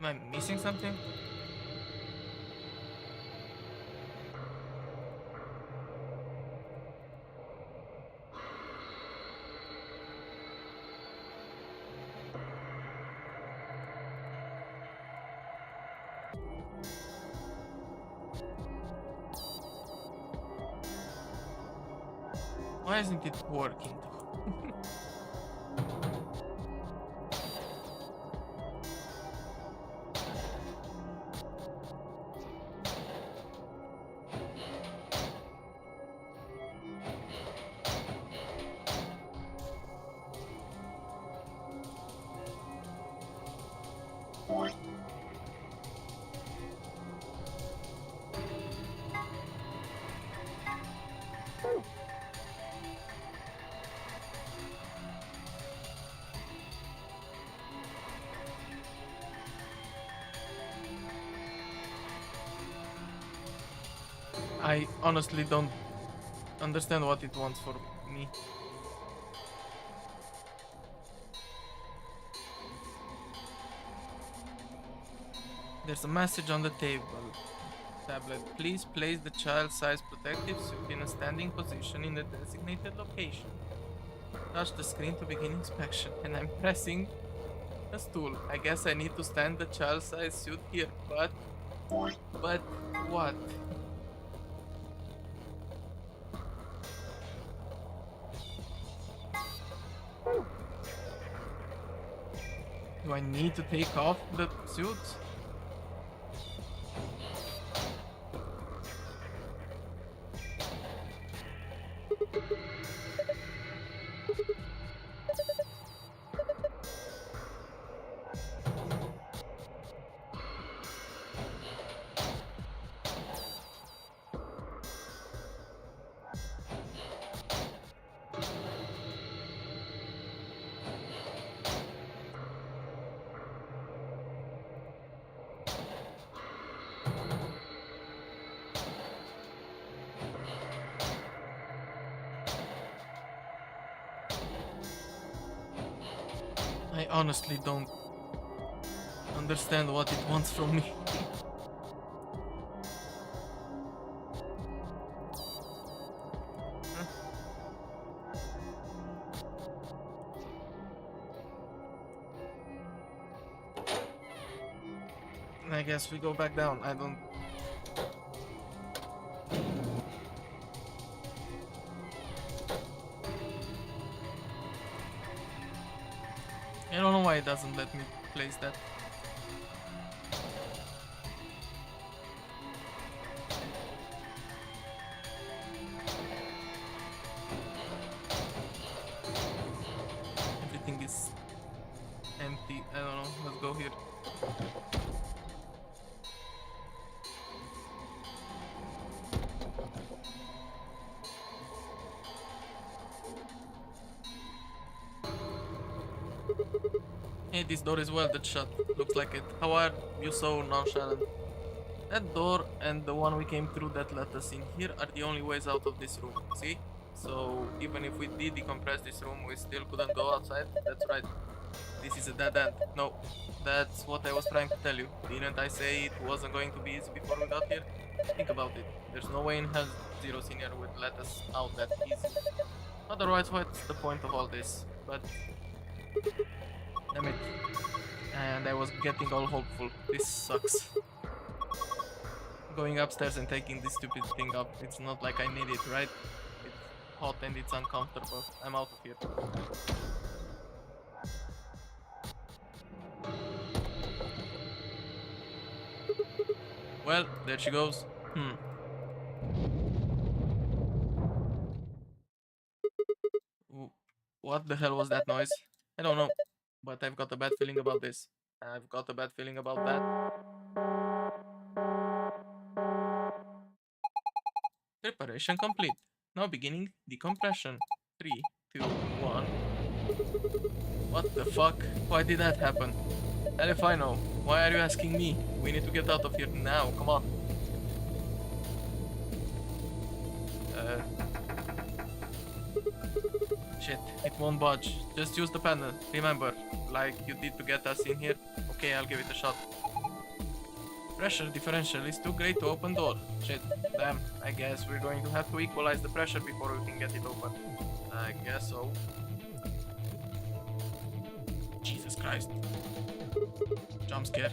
Am I missing something? Why isn't it working? I honestly don't understand what it wants for me. There's a message on the table. Tablet, please place the child-sized protective suit in a standing position in the designated location. Touch the screen to begin inspection, and I'm pressing a stool. I guess I need to stand the child-sized suit here, but what? Do I need to take off the suit? I honestly don't understand what it wants from me. I guess we go back down. I don't know why it doesn't let me place that. Everything is empty. I don't know. Let's go here. Hey, this door is welded shut. Looks like it. How are you so nonchalant? That door and the one we came through that let us in here are the only ways out of this room. See? So even if we did decompress this room, we still couldn't go outside. That's right. This is a dead end. No, that's what I was trying to tell you. Didn't I say it wasn't going to be easy before we got here? Think about it. There's no way in hell Zero Senior would let us out that easy. Otherwise, what's the point of all this? But damn it. And I was getting all hopeful. This sucks. Going upstairs and taking this stupid thing up. It's not like I need it, right? It's hot and it's uncomfortable. I'm out of here. Well, there she goes. What the hell was that noise? I don't know. But I've got a bad feeling about this. I've got a bad feeling about that. Preparation complete. Now beginning decompression. 3, 2, 1. What the fuck? Why did that happen? Hell if I know. Why are you asking me? We need to get out of here now. Come on. Shit, it won't budge. Just use the panel. Remember, like you did to get us in here. Okay, I'll give it a shot. Pressure differential is too great to open door. Shit, damn. I guess we're going to have to equalize the pressure before we can get it open. I guess so. Jesus Christ. Jump scare.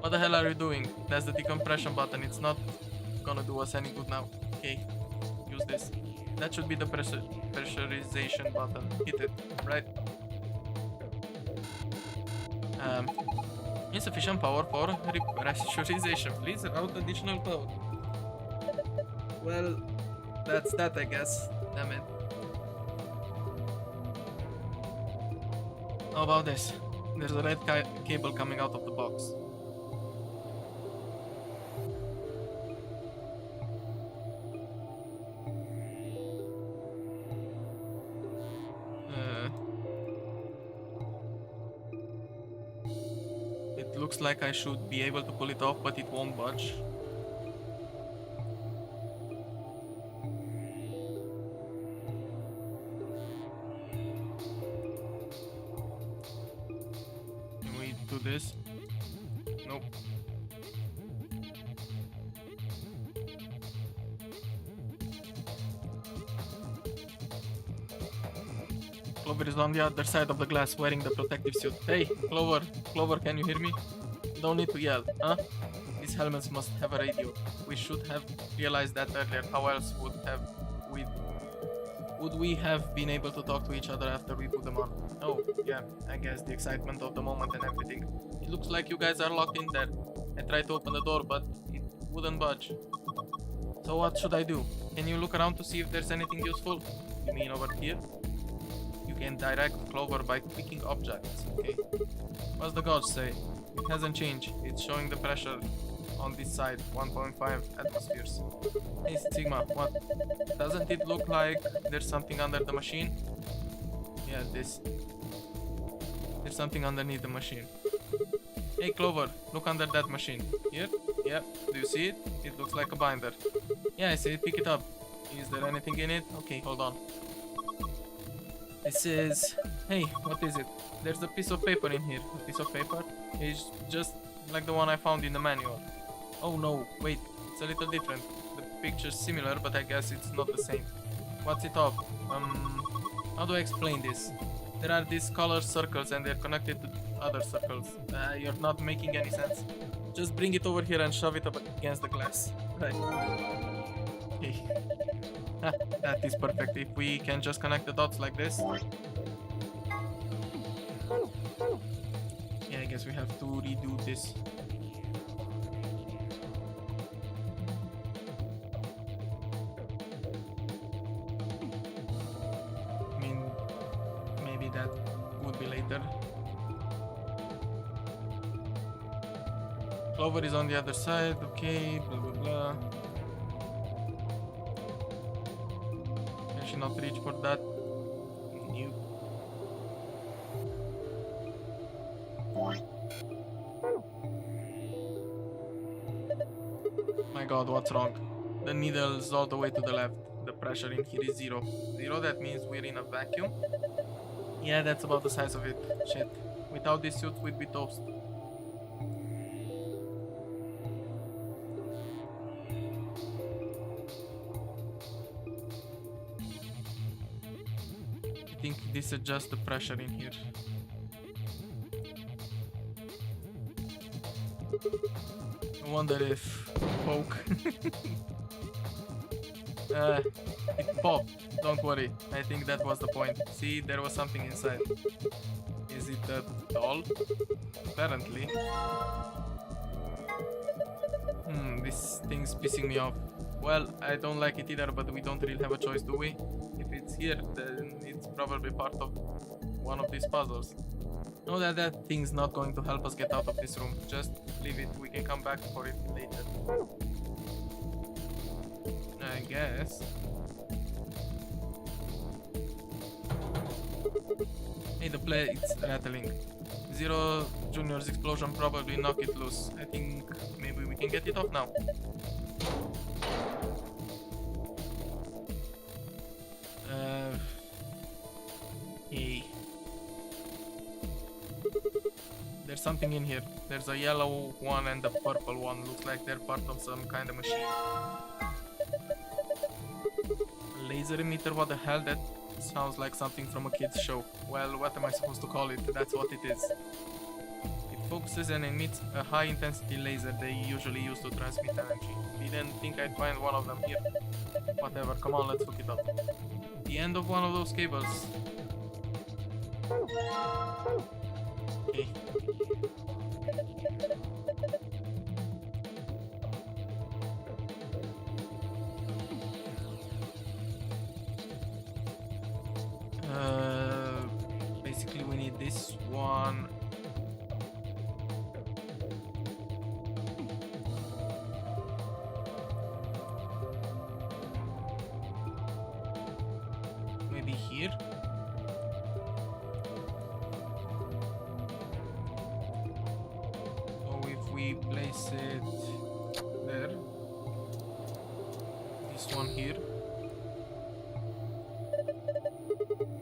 What the hell are you doing? That's the decompression button. It's not gonna do us any good now. Okay, use this. That should be the pressurization button. Hit it, right? Insufficient power for pressurization. Please route additional power. Well, that's that, I guess. Damn it. How about this? There's a red cable coming out of the box. It looks like I should be able to pull it off, but it won't budge. Can we do this? Nope. Clover is on the other side of the glass wearing the protective suit. Hey, Clover! Clover, can you hear me? Don't need to yell, huh? These helmets must have a radio. We should have realized that earlier. How else would we have been able to talk to each other after we put them on? Oh, yeah, I guess the excitement of the moment and everything. It looks like you guys are locked in there. I tried to open the door, but it wouldn't budge. So what should I do? Can you look around to see if there's anything useful? You mean over here? You can direct Clover by picking objects, okay? What's the gauge say? It hasn't changed. It's showing the pressure on this side, 1.5 atmospheres. Hey Sigma, what? Doesn't it look like there's something under the machine? Yeah, this. There's something underneath the machine. Hey Clover, look under that machine. Here? Yeah, do you see it? It looks like a binder. Yeah, I see it, pick it up. Is there anything in it? Okay, hold on. This is... Hey, what is it? There's a piece of paper in here. A piece of paper? It's just like the one I found in the manual. Oh no, wait, it's a little different. The picture's similar, but I guess it's not the same. What's it of? How do I explain this? There are these colored circles and they're connected to other circles. You're not making any sense. Just bring it over here and shove it up against the glass. Right. Okay. That is perfect. If we can just connect the dots like this. Yeah, I guess we have to redo this. I mean, maybe that would be later. Clover is on the other side, okay, blah blah blah. Can she not reach for that? Nope. My god, what's wrong? The needle's all the way to the left. The pressure in here is 0. 0, that means we're in a vacuum? Yeah, that's about the size of it. Shit. Without these suits, we'd be toast. I think this adjusts the pressure in here. I wonder if poke. It popped. Don't worry. I think that was the point. See, there was something inside. Is it a doll? Apparently. This thing's pissing me off. Well, I don't like it either, but we don't really have a choice, do we? If it's here, then it's probably part of one of these puzzles. Know that that thing's not going to help us get out of this room. Just leave it. We can come back for it later. I guess. Hey, the plate's rattling. Zero Junior's explosion probably knocked it loose. I think maybe we can get it off now. Hey. There's something in here. There's a yellow one and a purple one. Looks like they're part of some kind of machine. Laser emitter? What the hell? That sounds like something from a kid's show. Well, what am I supposed to call it? That's what it is. It focuses and emits a high intensity laser they usually use to transmit energy. Didn't think I'd find one of them here. Whatever, come on, let's hook it up. The end of one of those cables. Okay. Basically we need this one. Maybe here. we place it there, this one here,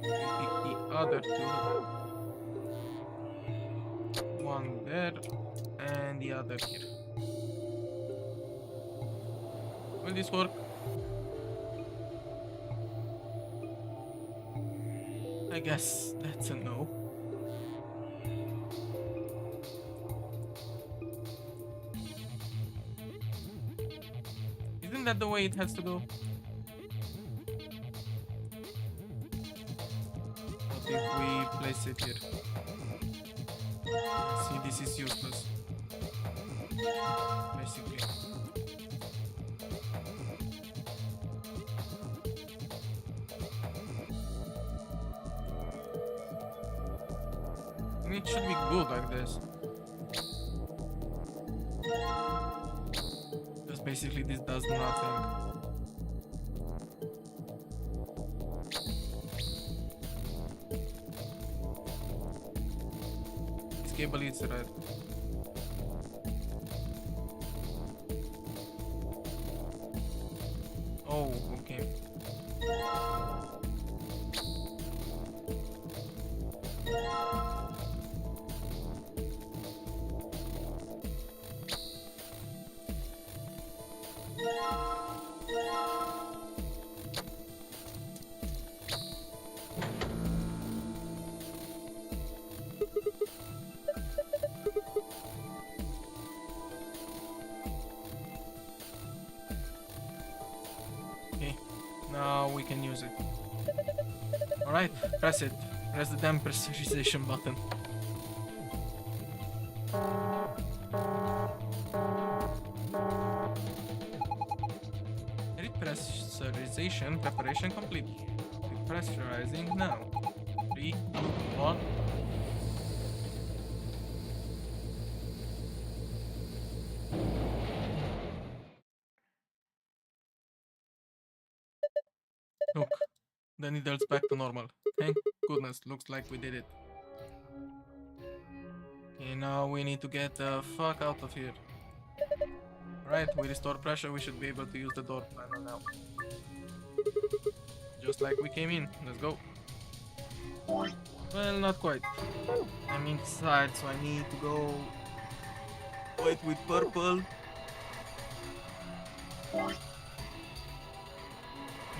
we pick the other two, one there and the other here. Will this work? I guess that's a no. Isn't that the way it has to go? What if we place it here? See, this is useless. Basically. It should be good like this. Because basically this does nothing. This cable is red. Oh, okay. Okay, now we can use it. Alright, press it. Press the damn pressurization button. Repressurization preparation complete. Repressurizing now. 3, 2, 1. Look, the needle's back to normal. Thank goodness, looks like we did it. Okay, now we need to get the fuck out of here. Right, we restore pressure, we should be able to use the door planner now. Just like we came in, let's go. Well, not quite. I'm inside, so I need to go white with purple,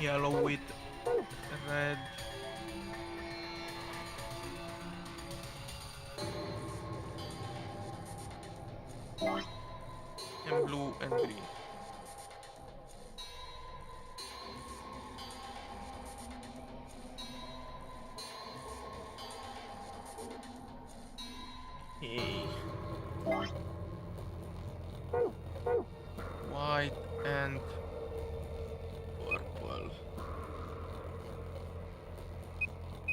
yellow with red, and blue and green. Okay. White and purple.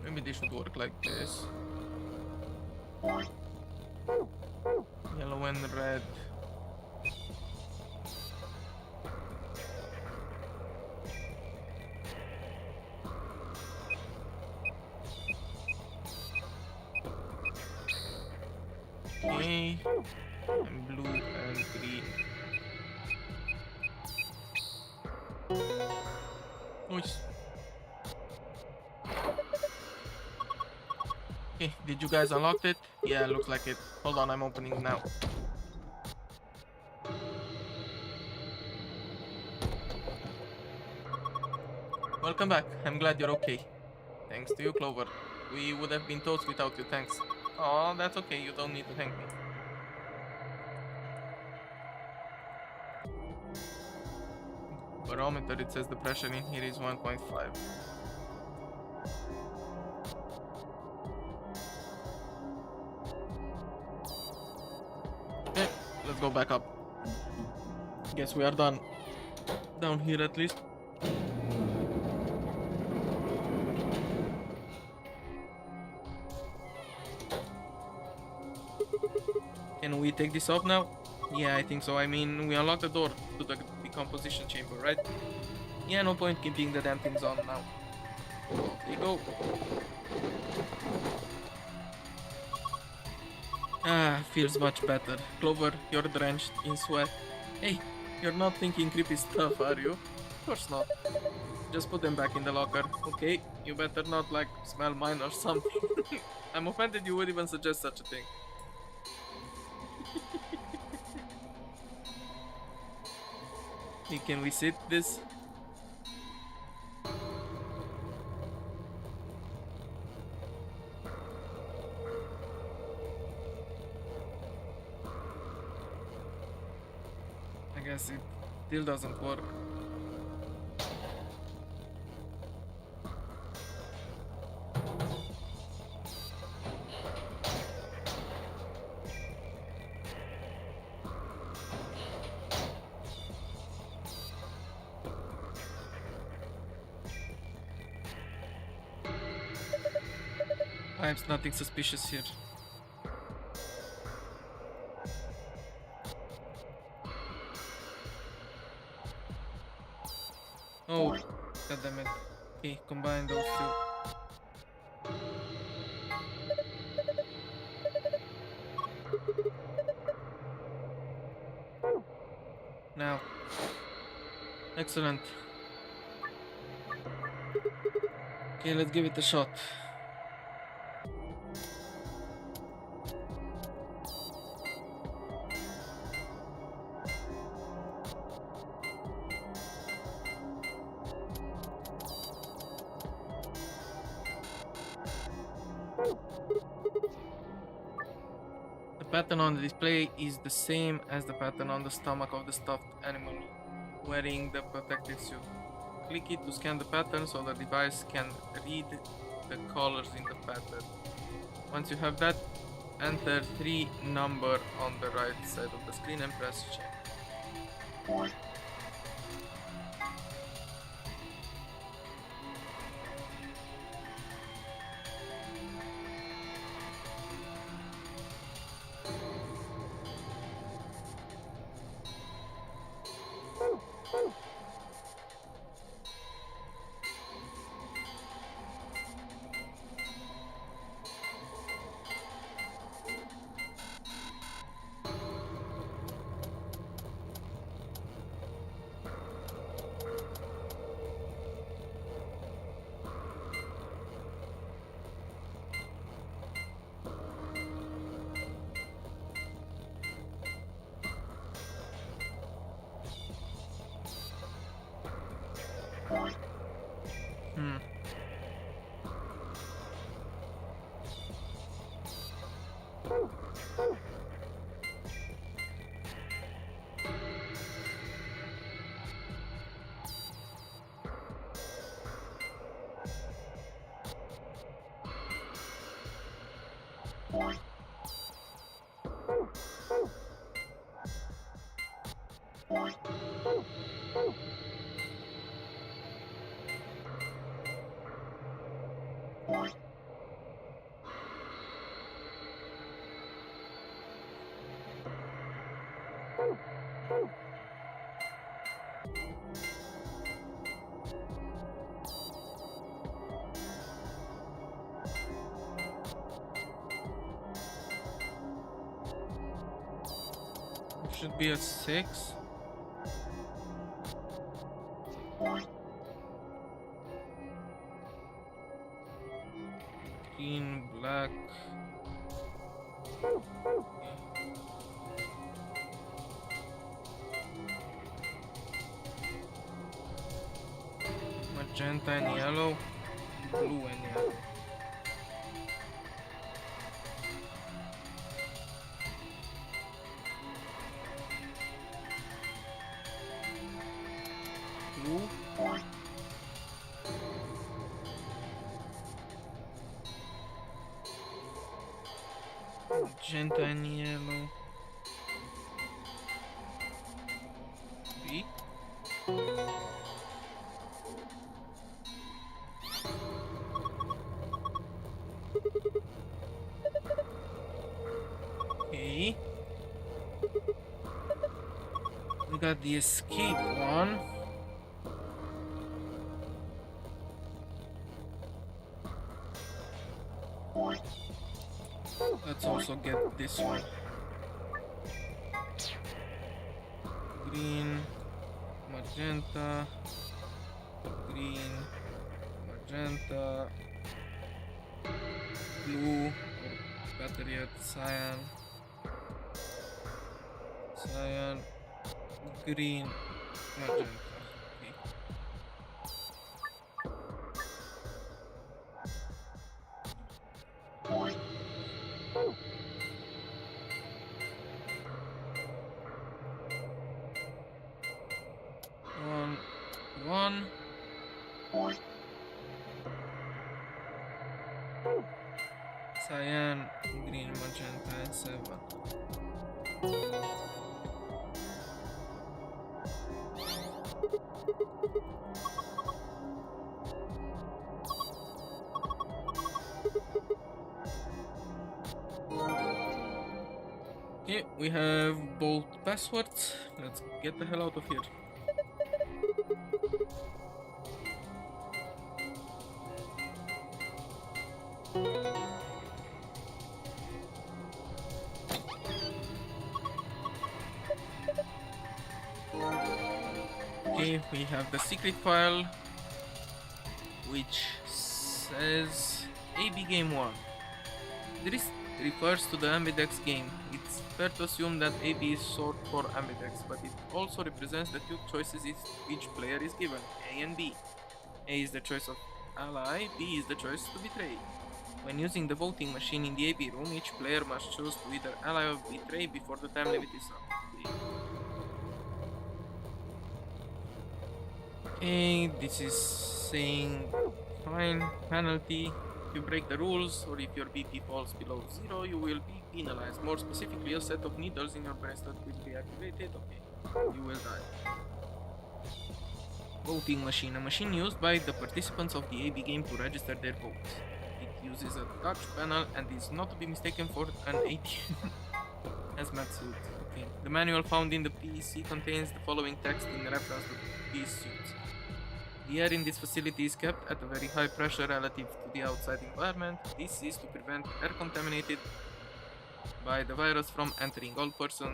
Maybe they should work like this. Yellow and red. Okay, and blue and green. Nice. Okay, did you guys unlock it? Yeah, looks like it. Hold on, I'm opening now. Welcome back. I'm glad you're okay. Thanks to you, Clover. We would have been toast without you, thanks. Oh, that's okay, you don't need to thank me. Barometer, it says the pressure in here is 1.5. Okay, let's go back up. Guess we are done. Down here at least. Can we take this off now? Yeah, I think so. I mean, we unlocked the door to the decomposition chamber, right? Yeah, no point keeping the damn things on now. There you go. Ah, feels much better. Clover, you're drenched in sweat. Hey, you're not thinking creepy stuff, are you? Of course not. Just put them back in the locker, okay? You better not, like, smell mine or something. I'm offended you would even suggest such a thing. Hey, can we sit this? I guess it still doesn't work. Perhaps nothing suspicious here. Oh, goddammit. Okay, combine those two. Now. Excellent. Okay, let's give it a shot. The pattern on the display is the same as the pattern on the stomach of the stuffed animal wearing the protective suit. Click it to scan the pattern so the device can read the colors in the pattern. Once you have that, enter 3 number on the right side of the screen and press check. Should be a 6. Green, black. Magenta and yellow. Blue and yellow. Blue. Magenta and yellow. 3. Okay. We got the escape one. Let's Let's also get this one. Green, magenta, green, magenta, blue, or better yet, cyan, cyan, green, magenta. Okay. One. Cyan, green, magenta, and 7. Okay, we have both passwords. Let's get the hell out of here. Okay, we have the secret file, which says AB Game 1. This refers to the Ambidex game. It's fair to assume that AB is short for Ambidex, but it also represents the two choices each player is given, A and B. A is the choice of ally, B is the choice to betray. When using the voting machine in the AB room, each player must choose to either ally or betray before the time limit is up. Okay, this is saying fine, penalty. If you break the rules or if your BP falls below 0, you will be penalized. More specifically, a set of needles in your bracelet will be activated. Okay, you will die. Voting machine, a machine used by the participants of the AB game to register their votes. It uses a touch panel and is not to be mistaken for an ATM hazmat suit. Okay. The manual found in the PEC contains the following text in reference to these suits. The air in this facility is kept at a very high pressure relative to the outside environment. This is to prevent air contaminated by the virus from entering. All persons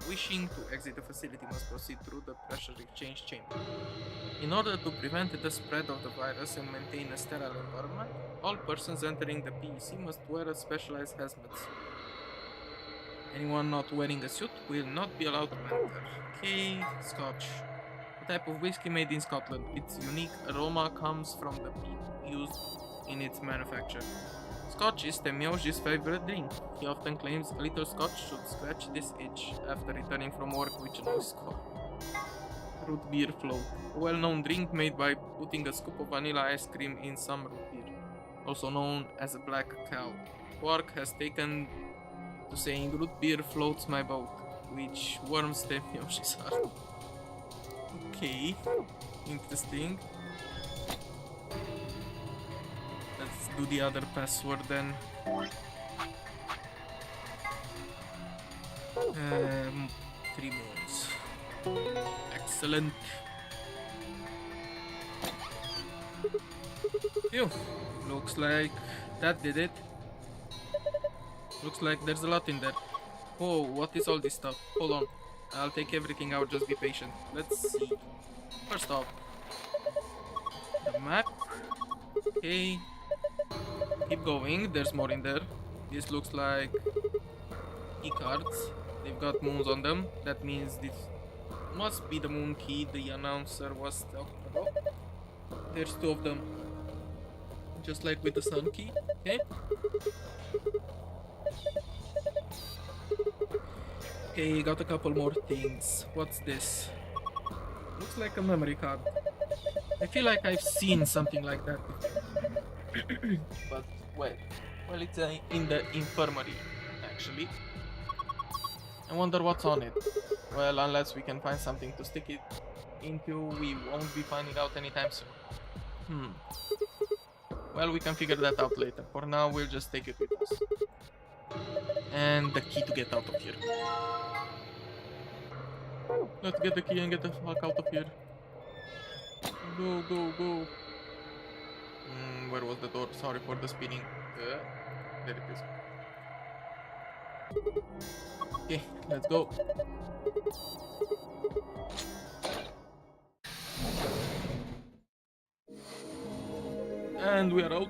wishing to exit the facility must proceed through the pressure exchange chamber. In order to prevent the spread of the virus and maintain a sterile environment, all persons entering the PEC must wear a specialized hazmat suit. Anyone not wearing a suit will not be allowed to enter. Okay, Scotch. A type of whiskey made in Scotland. Its unique aroma comes from the peat used in its manufacture. Scotch is Temioji's favorite drink. He often claims a little scotch should scratch this itch after returning from work with a no score. Root beer float. A well-known drink made by putting a scoop of vanilla ice cream in some root beer, also known as a black cow. Quark has taken to saying root beer floats my boat, which warms Temioji's heart. Okay, interesting. Let's do the other password then. 3 moons. Excellent. Phew. Looks like that did it. Looks like there's a lot in there. Whoa, what is all this stuff? Hold on. I'll take everything out, just be patient. Let's see. First off, the map. Okay. Keep going, there's more in there. This looks like key cards. They've got moons on them. That means this must be the moon key the announcer was talking about. There's 2 of them. Just like with the sun key. Okay. Okay, got a couple more things. What's this? Looks like a memory card. I feel like I've seen something like that before. But where? Well, it's in the infirmary, actually. I wonder what's on it. Well, unless we can find something to stick it into, we won't be finding out anytime soon. Well, we can figure that out later. For now, we'll just take it with us. And the key to get out of here. Let's get the key and get the fuck out of here. Go, go, go. Where was the door? Sorry for the spinning. There it is. Okay, let's go. And we are out.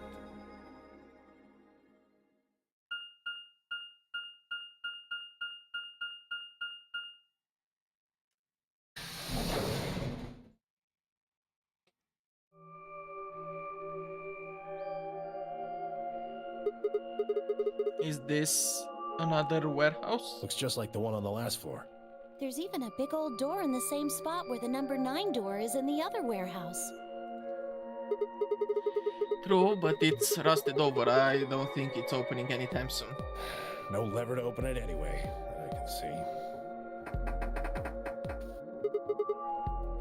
Is this another warehouse? Looks just like the one on the last floor. There's even a big old door in the same spot where the number 9 door is in the other warehouse. True, but it's rusted over. I don't think it's opening anytime soon. No lever to open it anyway, that I can see.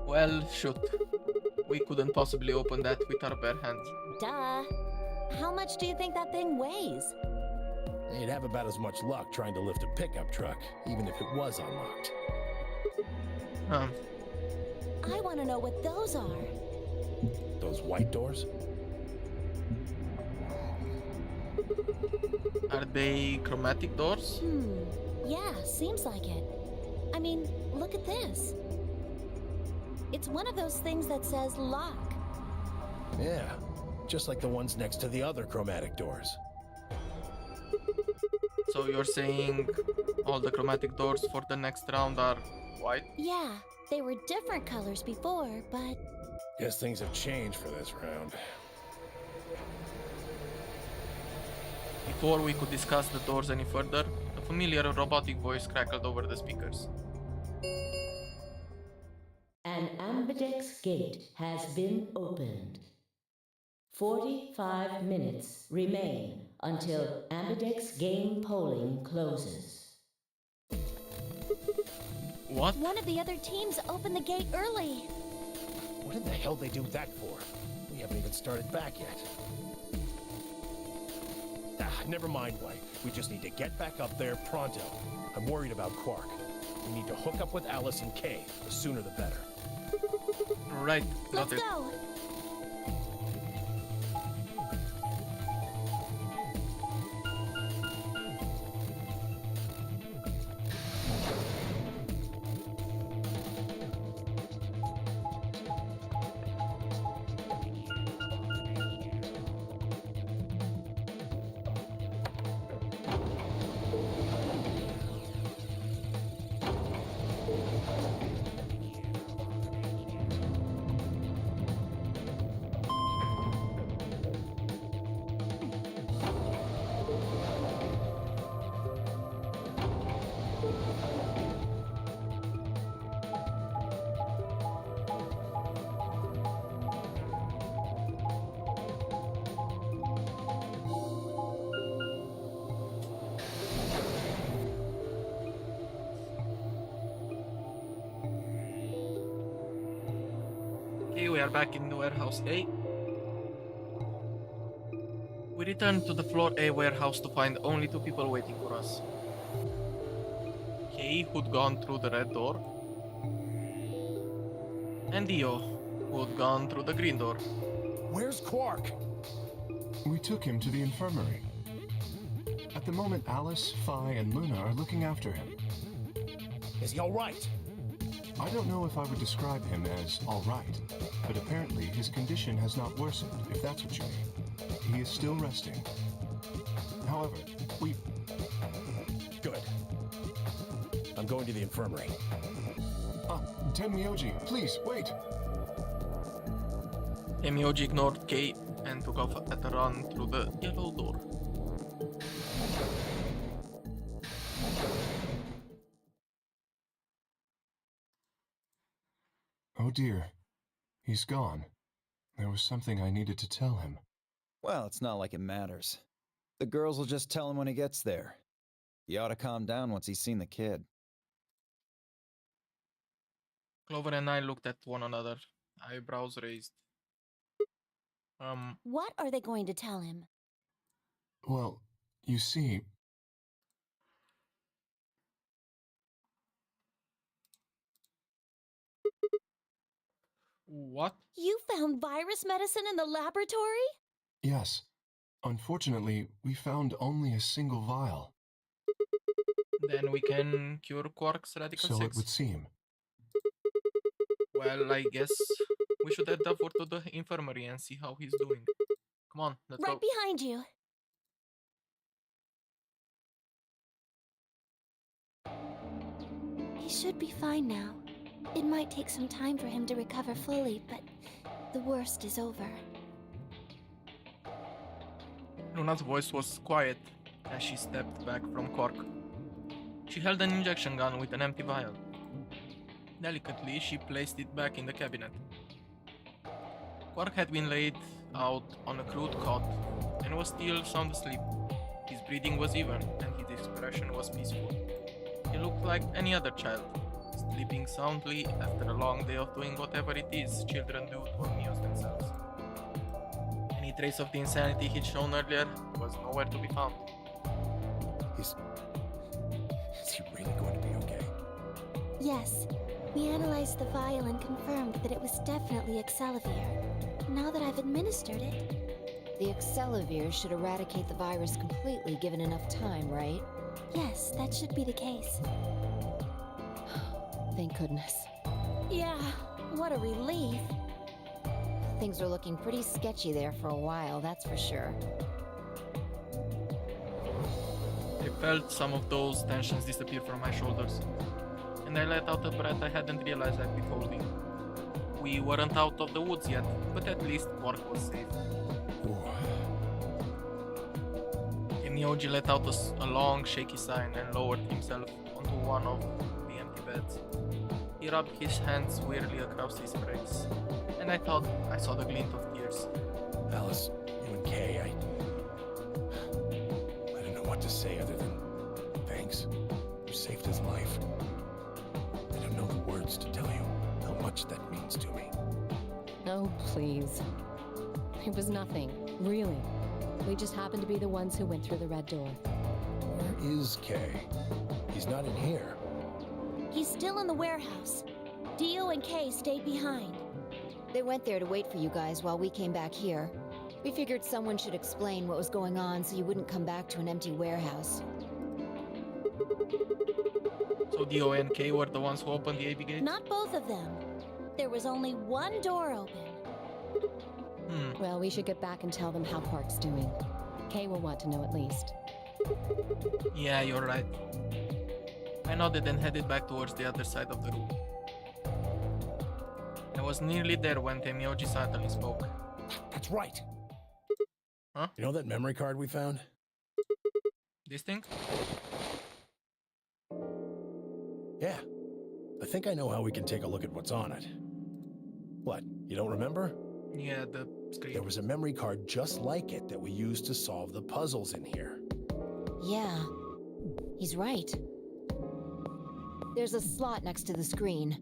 Well, shoot. We couldn't possibly open that with our bare hands. Duh. How much do you think that thing weighs? You'd have about as much luck trying to lift a pickup truck, even if it was unlocked. I want to know what those are. Those white doors? Are they chromatic doors? Yeah, seems like it. I mean, look at this. It's one of those things that says lock. Yeah, just like the ones next to the other chromatic doors. So you're saying all the chromatic doors for the next round are white? Yeah, they were different colors before, but... Guess things have changed for this round. Before we could discuss the doors any further, a familiar robotic voice crackled over the speakers. An ambidex gate has been opened. 45 minutes remain until ambidex game polling closes. What? One of the other teams opened the gate early. What in the hell they do that for? We haven't even started back yet. Never mind, White. We just need to get back up there pronto. I'm worried about Quark. We need to hook up with Alice and Kay. The sooner the better. Right, got Let's it. go. Okay, we are back in the warehouse A. We return to the floor A warehouse to find only 2 people waiting for us. Kay, who'd gone through the red door, and Dio, who'd gone through the green door. Where's Quark? We took him to the infirmary. At the moment, Alice, Phi, and Luna are looking after him. Is he all right? I don't know if I would describe him as all right, but apparently his condition has not worsened, if that's what you mean. He is still resting. However, we... Good. I'm going to the infirmary. Tenmyoji, please, wait! Tenmyoji ignored Kay and took off at a run through the yellow door. Oh dear. He's gone. There was something I needed to tell him. Well, it's not like it matters. The girls will just tell him when he gets there. He ought to calm down once he's seen the kid. Clover and I looked at one another, eyebrows raised. What are they going to tell him? Well, you see... What? You found virus medicine in the laboratory? Yes. Unfortunately, we found only a single vial. Then we can cure Quark's Radical So it 6. would seem. Well, I guess we should head over to the infirmary and see how he's doing. Come on, let's Right go. behind you. He should be fine now. It might take some time for him to recover fully, but the worst is over. Luna's voice was quiet as she stepped back from Quark. She held an injection gun with an empty vial. Delicately, she placed it back in the cabinet. Quark had been laid out on a crude cot and was still sound asleep. His breathing was even and his expression was peaceful. He looked like any other child, sleeping soundly after a long day of doing whatever it is children do to amuse themselves. Any trace of the insanity he'd shown earlier was nowhere to be found. Is he really going to be okay? Yes, we analyzed the vial and confirmed that it was definitely Excelivir. Now that I've administered it, The Excelivir should eradicate the virus completely given enough time, right? yes, that should be the case. Thank goodness. Yeah, what a relief. Things were looking pretty sketchy there for a while, that's for sure. I felt some of those tensions disappear from my shoulders, and I let out a breath I hadn't realized I'd be holding. We weren't out of the woods yet, but at least Quark was safe. Myoji let out a long, shaky sigh and lowered himself onto one of the empty beds. He rubbed his hands wearily across his face, and I thought I saw the glint of tears. Alice, you and Kay, I don't know what to say other than thanks. You saved his life. I don't know the words to tell you how much that means to me. Oh, please. It was nothing, really. We just happened to be the ones who went through the red door. Where is Kay? He's not in here. He's still in the warehouse. Dio and Kay stayed behind. They went there to wait for you guys while we came back here. We figured someone should explain what was going on so you wouldn't come back to an empty warehouse. So Dio and Kay were the ones who opened the AB gate? Not both of them. There was only one door open. Well, we should get back and tell them how Quark's doing. Kay will want to know at least. Yeah, you're right. I nodded and headed back towards the other side of the room. I was nearly there when Temyoji suddenly spoke. That's right. Huh? You know that memory card we found? This thing? Yeah. I think I know how we can take a look at what's on it. What, you don't remember? Yeah, the screen. There was a memory card just like it that we used to solve the puzzles in here. Yeah, he's right. There's a slot next to the screen.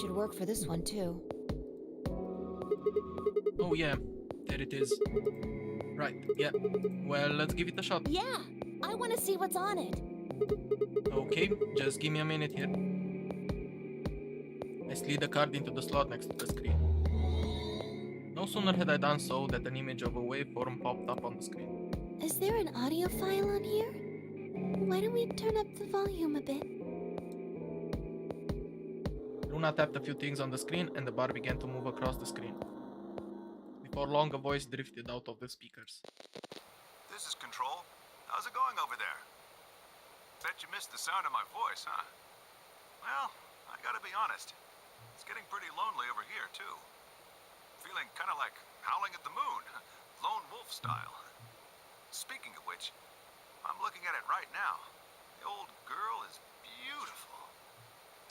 Should work for this one, too. Oh yeah, there it is. Right, yeah. Well, let's give it a shot. Yeah, I want to see what's on it. Okay, just give me a minute here. I slid the card into the slot next to the screen. No sooner had I done so that an image of a waveform popped up on the screen. Is there an audio file on here? Why don't we turn up the volume a bit? Luna tapped a few things on the screen and the bar began to move across the screen. Before long, a voice drifted out of the speakers. This is Control. How's it going over there? Bet you missed the sound of my voice, huh? Well, I gotta be honest. It's getting pretty lonely over here, too. Feeling kind of like howling at the moon, lone wolf style. Speaking of which, I'm looking at it right now. The old girl is beautiful.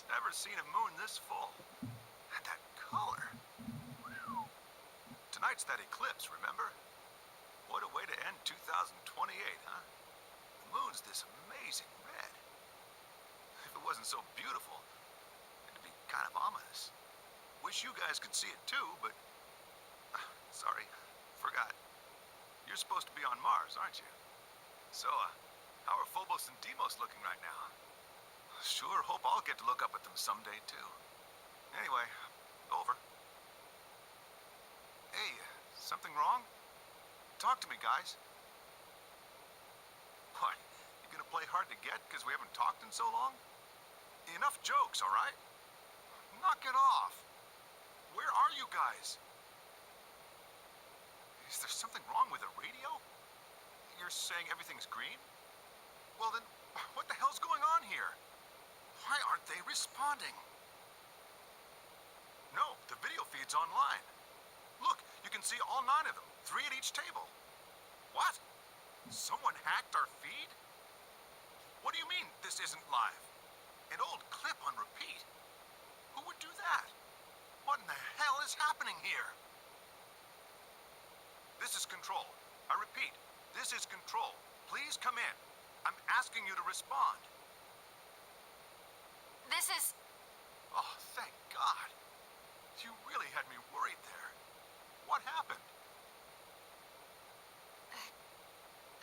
Never seen a moon this full. And that color. Tonight's that eclipse, remember? What a way to end 2028, huh? The moon's this amazing red. If it wasn't so beautiful, it'd be kind of ominous. Wish you guys could see it too, but... sorry, forgot. You're supposed to be on Mars, aren't you? So, how are Phobos and Deimos looking right now? Sure hope I'll get to look up at them someday, too. Anyway, over. Hey, something wrong? Talk to me, guys. What? You gonna play hard to get because we haven't talked in so long? Enough jokes, all right? Knock it off. Where are you guys? Is there something wrong with the radio? You're saying everything's green? Well then, what the hell's going on here? Why aren't they responding? No, the video feed's online. Look, you can see all 9 of them, 3 at each table. What? Someone hacked our feed? What do you mean this isn't live? An old clip on repeat? Who would do that? What in the hell is happening here? This is Control. I repeat, this is Control. Please come in. I'm asking you to respond. This is... Oh, thank God. You really had me worried there. What happened?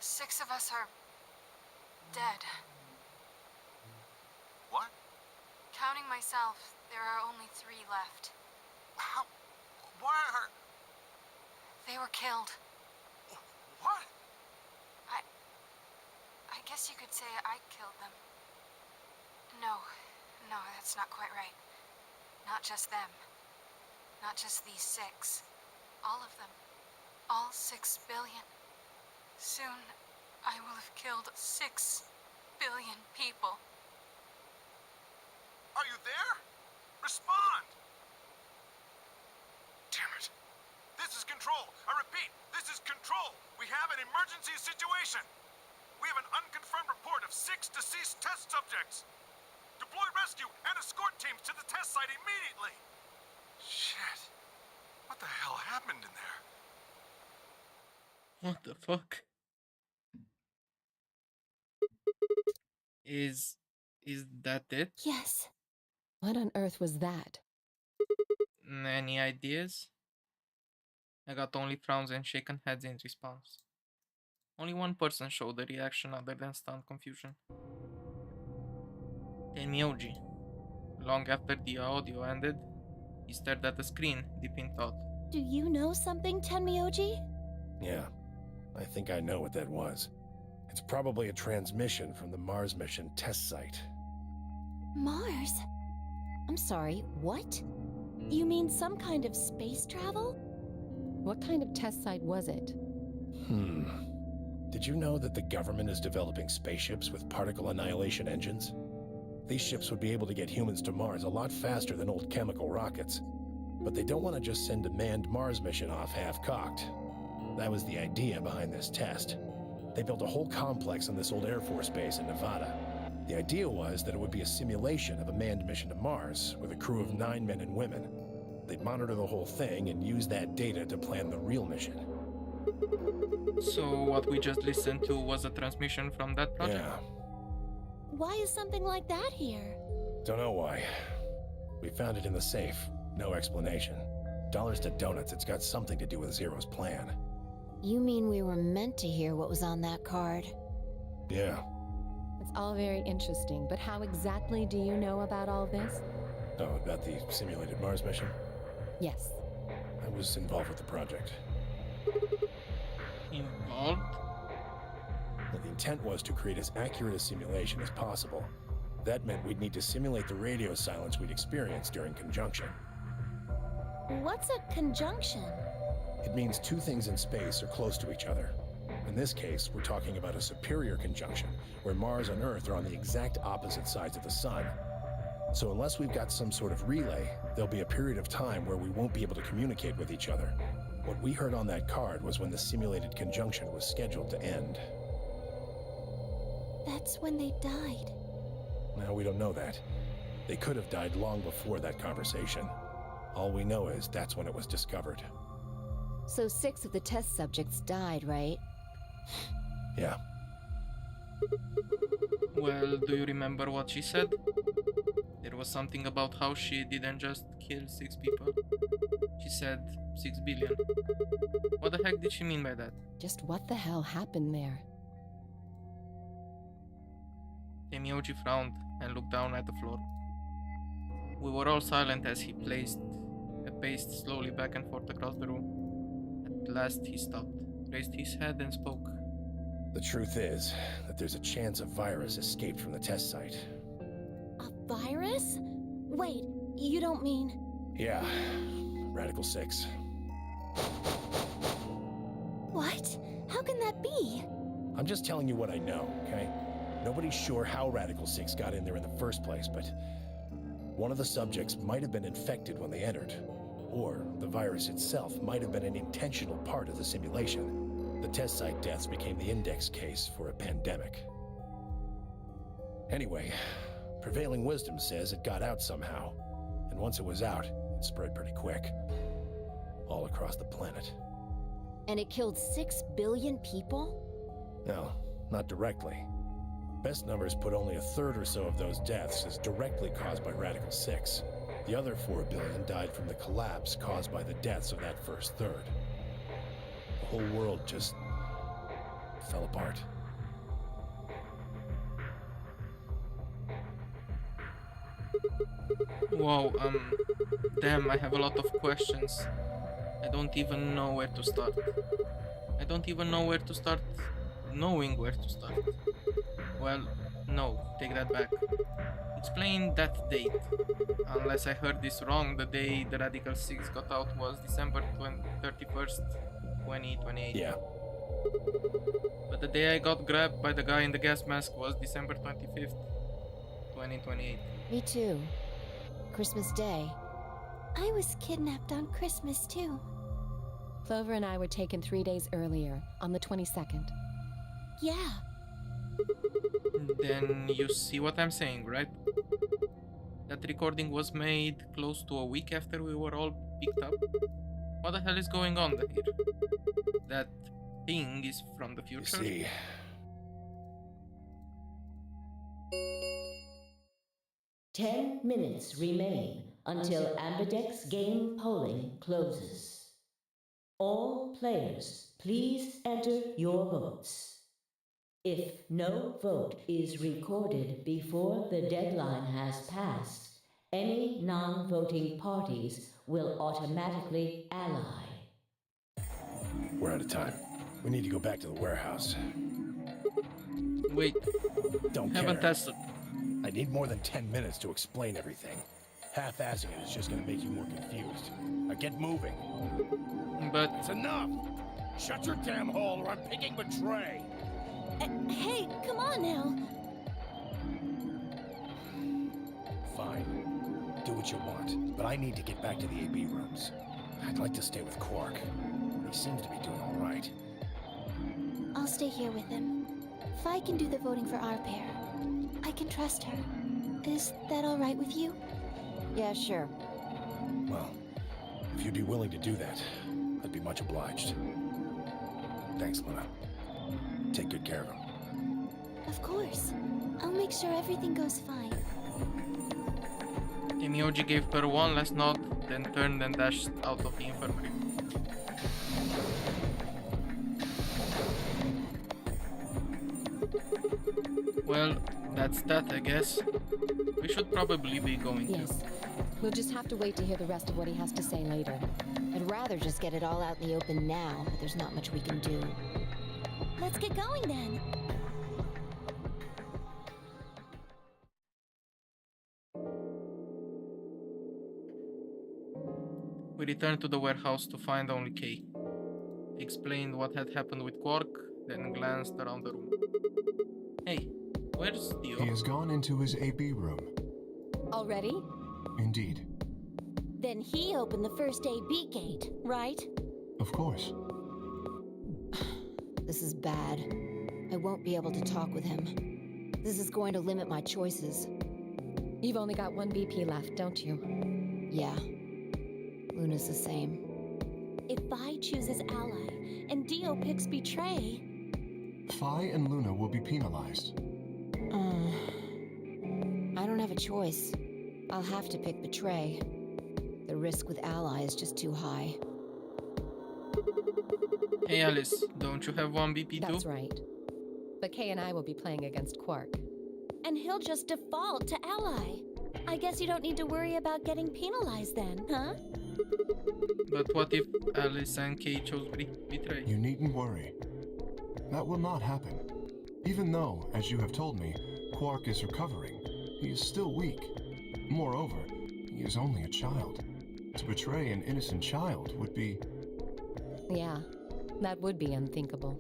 6 of us are... dead. What? Counting myself, there are only 3 left. How? Why are... They were killed. What? I guess you could say I killed them. No, that's not quite right. Not just them. Not just these 6. All of them. All 6 billion. Soon, I will have killed 6 billion people. Are you there? Respond! Damn it. This is Control. I repeat, this is Control. We have an emergency situation. We have an unconfirmed report of 6 deceased test subjects. Deploy rescue and escort teams to the test site immediately. Shit. What the hell happened in there? What the fuck? Is that it? Yes. What on earth was that? Any ideas? I got only frowns and shaken heads in response. Only one person showed a reaction other than stunned confusion. Tenmyoji. Long after the audio ended, he stared at the screen, deep in thought. Do you know something, Tenmyoji? Yeah, I think I know what that was. It's probably a transmission from the Mars mission test site. Mars? I'm sorry, what? You mean some kind of space travel? What kind of test site was it? Did you know that the government is developing spaceships with particle annihilation engines? These ships would be able to get humans to Mars a lot faster than old chemical rockets. But they don't want to just send a manned Mars mission off half-cocked. That was the idea behind this test. They built a whole complex on this old Air Force base in Nevada. The idea was that it would be a simulation of a manned mission to Mars with a crew of 9 men and women. They'd monitor the whole thing and use that data to plan the real mission. So what we just listened to was a transmission from that project? Yeah. Why is something like that here? Don't know why. We found it in the safe. No explanation. Dollars to donuts, it's got something to do with Zero's plan. You mean we were meant to hear what was on that card? Yeah. It's all very interesting, but how exactly do you know about all this? Oh, about the simulated Mars mission? Yes. I was involved with the project. Involved? Well, the intent was to create as accurate a simulation as possible. That meant we'd need to simulate the radio silence we'd experienced during conjunction. What's a conjunction? It means 2 things in space are close to each other. In this case, we're talking about a superior conjunction, where Mars and Earth are on the exact opposite sides of the Sun. So unless we've got some sort of relay, there'll be a period of time where we won't be able to communicate with each other. What we heard on that card was when the simulated conjunction was scheduled to end. That's when they died. Now, we don't know that. They could have died long before that conversation. All we know is that's when it was discovered. So 6 of the test subjects died, right? Yeah. Well, do you remember what she said? There was something about how she didn't just kill 6 people. She said 6 billion. What the heck did she mean by that? Just what the hell happened there? Tenmyoji frowned and looked down at the floor. We were all silent as he paced slowly back and forth across the room. At last he stopped, raised his head and spoke. The truth is that there's a chance a virus escaped from the test site. A virus? Wait, you don't mean... Yeah, Radical 6. What? How can that be? I'm just telling you what I know, okay? Nobody's sure how Radical 6 got in there in the first place, but one of the subjects might have been infected when they entered. Or the virus itself might have been an intentional part of the simulation. The test site deaths became the index case for a pandemic. Anyway, prevailing wisdom says it got out somehow. And once it was out, it spread pretty quick. All across the planet. And it killed 6 billion people? No, not directly. Best numbers put only a third or so of those deaths as directly caused by Radical 6. The other 4 billion died from the collapse caused by the deaths of that first third. The whole world just fell apart. Wow, damn, I have a lot of questions. I don't even know where to start. I don't even know where to start knowing where to start. Well, no, take that back. Explain that date. Unless I heard this wrong, the day the Radical 6 got out was December 31st, 2028. Yeah. But the day I got grabbed by the guy in the gas mask was December 25th, 2028. Me too. Christmas Day. I was kidnapped on Christmas, too. Clover and I were taken 3 days earlier, on the 22nd. Yeah. Then you see what I'm saying, right? That recording was made close to a week after we were all picked up. What the hell is going on here? That thing is from the future? You see... Ten minutes remain until Ambidex game polling closes. All players, please enter your votes. If no vote is recorded before the deadline has passed, any non-voting parties will automatically ally. We're out of time. We need to go back to the warehouse. Wait, Don't haven't care. tested. I need more than 10 minutes to explain everything. Half-assing it is just gonna make you more confused. Now get moving. But It's enough! Shut your damn hole or I'm picking Betray! Hey, come on now. Fine. Do what you want, but I need to get back to the AB rooms. I'd like to stay with Quark. He seems to be doing all right. I'll stay here with him. Fi can do the voting for our pair. I can trust her. Is that all right with you? Yeah, sure. Well, if you'd be willing to do that, I'd be much obliged. Thanks, Luna. Take good care of him. Of course. I'll make sure everything goes fine. Temioji gave her one last nod, then turned and dashed out of the infirmary. Well, that's that, I guess. We should probably be going Yes. to. We'll just have to wait to hear the rest of what he has to say later. I'd rather just get it all out in the open now, but there's not much we can do. Let's get going then. We returned to the warehouse to find only Kay. He explained what had happened with Quark, then glanced around the room. Hey, where's Dio? He has gone into his AB room. Already? Indeed. Then he opened the first AB gate, right? Of course. This is bad. I won't be able to talk with him. This is going to limit my choices. You've only got one BP left, don't you? Yeah. Luna's the same. If Vi chooses ally and Dio picks betray... Phi and Luna will be penalized. I don't have a choice. I'll have to pick betray. The risk with ally is just too high. Hey Alice, don't you have one BP too? That's right. But Kay and I will be playing against Quark. And he'll just default to ally. I guess you don't need to worry about getting penalized then, huh? But what if Alice and Kay chose betray? You needn't worry. That will not happen. Even though, as you have told me, Quark is recovering, he is still weak. Moreover, he is only a child. To betray an innocent child would be... Yeah, that would be unthinkable.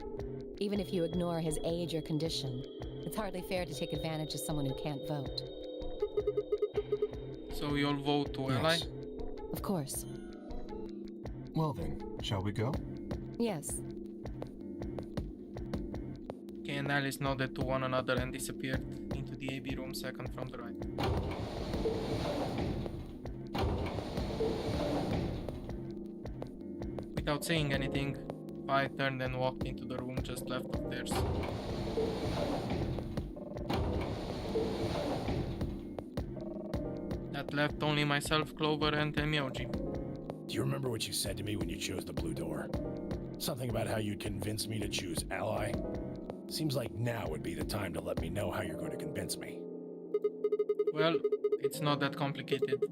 Even if you ignore his age or condition, it's hardly fair to take advantage of someone who can't vote. So we all vote to ally? Yes. Of course. Well then, shall we go? Yes. Kay and Alice nodded to one another and disappeared into the AB room second from the right. Without saying anything, I turned and walked into the room just left of theirs. That left only myself, Clover, and Temyoji. Do you remember what you said to me when you chose the blue door? Something about how you'd convince me to choose ally? Seems like now would be the time to let me know how you're going to convince me. Well, it's not that complicated.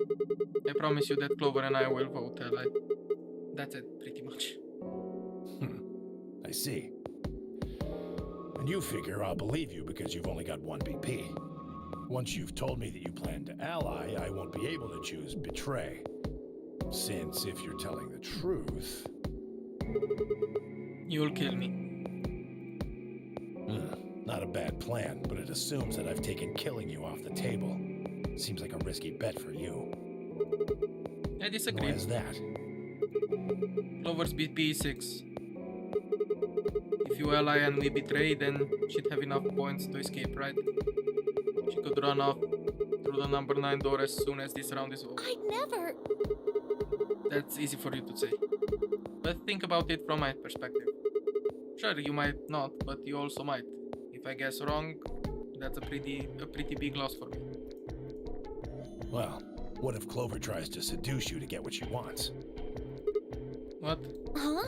I promise you that Clover and I will vote ally. That's it, pretty much. I see. And you figure I'll believe you because you've only got one BP. Once you've told me that you plan to ally, I won't be able to choose betray. Since if you're telling the truth... You'll kill me. Not a bad plan, but it assumes that I've taken killing you off the table. Seems like a risky bet for you. I disagree. Why is that? Clover's BP is 6. If you ally and we betray, then she'd have enough points to escape, right? She could run off through the number 9 door as soon as this round is over. I'd never... That's easy for you to say. But think about it from my perspective. Sure, you might not, but you also might. If I guess wrong, that's a pretty big loss for me. Well, what if Clover tries to seduce you to get what she wants? What? Huh?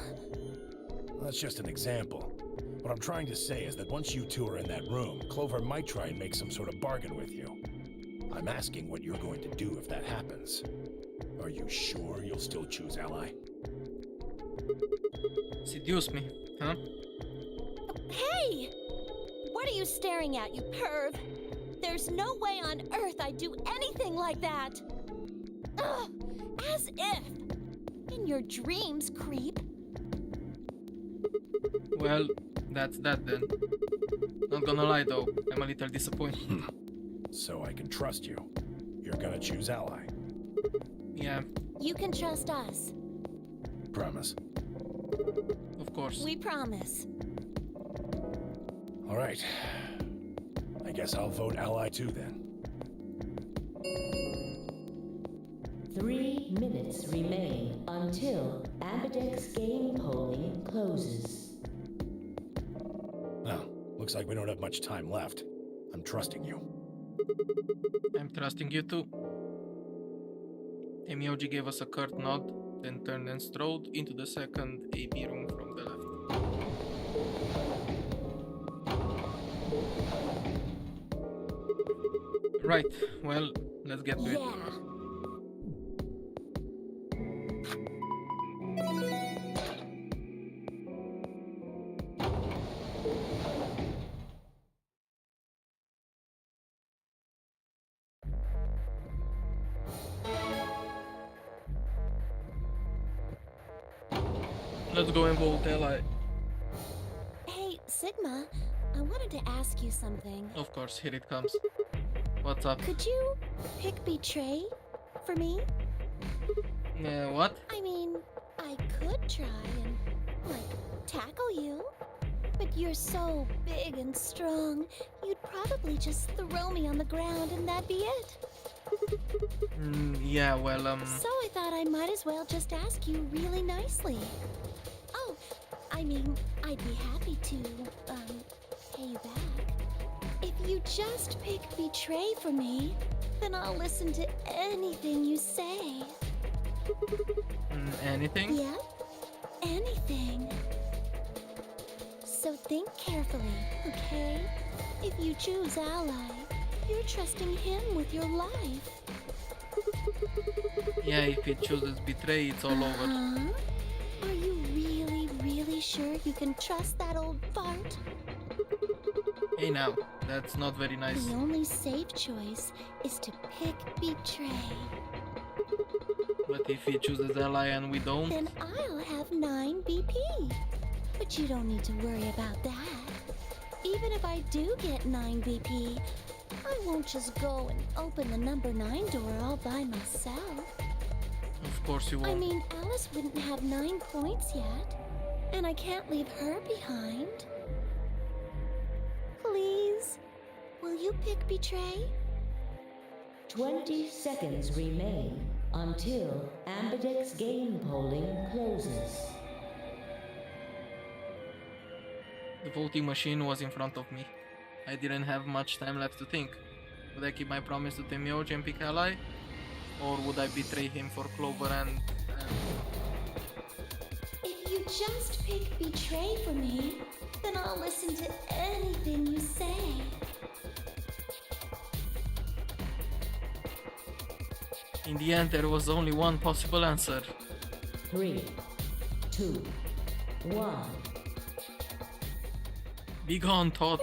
That's just an example. What I'm trying to say is that once you two are in that room, Clover might try and make some sort of bargain with you. I'm asking what you're going to do if that happens. Are you sure you'll still choose ally? Seduce me, huh? Hey! What are you staring at, you perv? There's no way on earth I'd do anything like that! Ugh! As if! In your dreams, creep. Well, that's that then. Not gonna lie though, I'm a little disappointed. So I can trust you. You're gonna choose ally. Yeah, You can trust us. Promise. of course. We promise. All right. I guess I'll vote ally too then. 3 minutes remain until Ambidex game polling closes. Well, looks like we don't have much time left. I'm trusting you. I'm trusting you too. Temyoji gave us a curt nod, then turned and strode into the second AB room from the left. Right, well, let's get to it. Yeah. Let's go and vote ally. Hey, Sigma, I wanted to ask you something. Of course, here it comes. What's up? Could you pick betray for me? What? I mean, I could try and, like, tackle you. But you're so big and strong, you'd probably just throw me on the ground and that'd be it. Yeah, well, So I thought I might as well just ask you really nicely. Oh, I mean, I'd be happy to, pay you back. If you just pick betray for me, then I'll listen to anything you say. Anything? Yep, anything. So think carefully, okay? If you choose ally, you're trusting him with your life. Yeah, if he chooses betray, it's all over. Are you really, really sure you can trust that old fart? Hey now, that's not very nice. The only safe choice is to pick Betray. But if he chooses ally and we don't, Then I'll have 9 BP. But you don't need to worry about that. Even if I do get 9 BP, I won't just go and open the number 9 door all by myself. of course you I won't. mean, Alice wouldn't have 9 points yet. And I can't leave her behind. Please, will you pick Betray? 20 seconds remain until Ambidex game polling closes. The voting machine was in front of me. I didn't have much time left to think. Would I keep my promise to Temioji and pick ally? Or would I betray him for Clover and... If you just pick Betray for me, then I'll listen to anything you say. In the end, there was only one possible answer. 3, 2, 1. Be gone, Todd.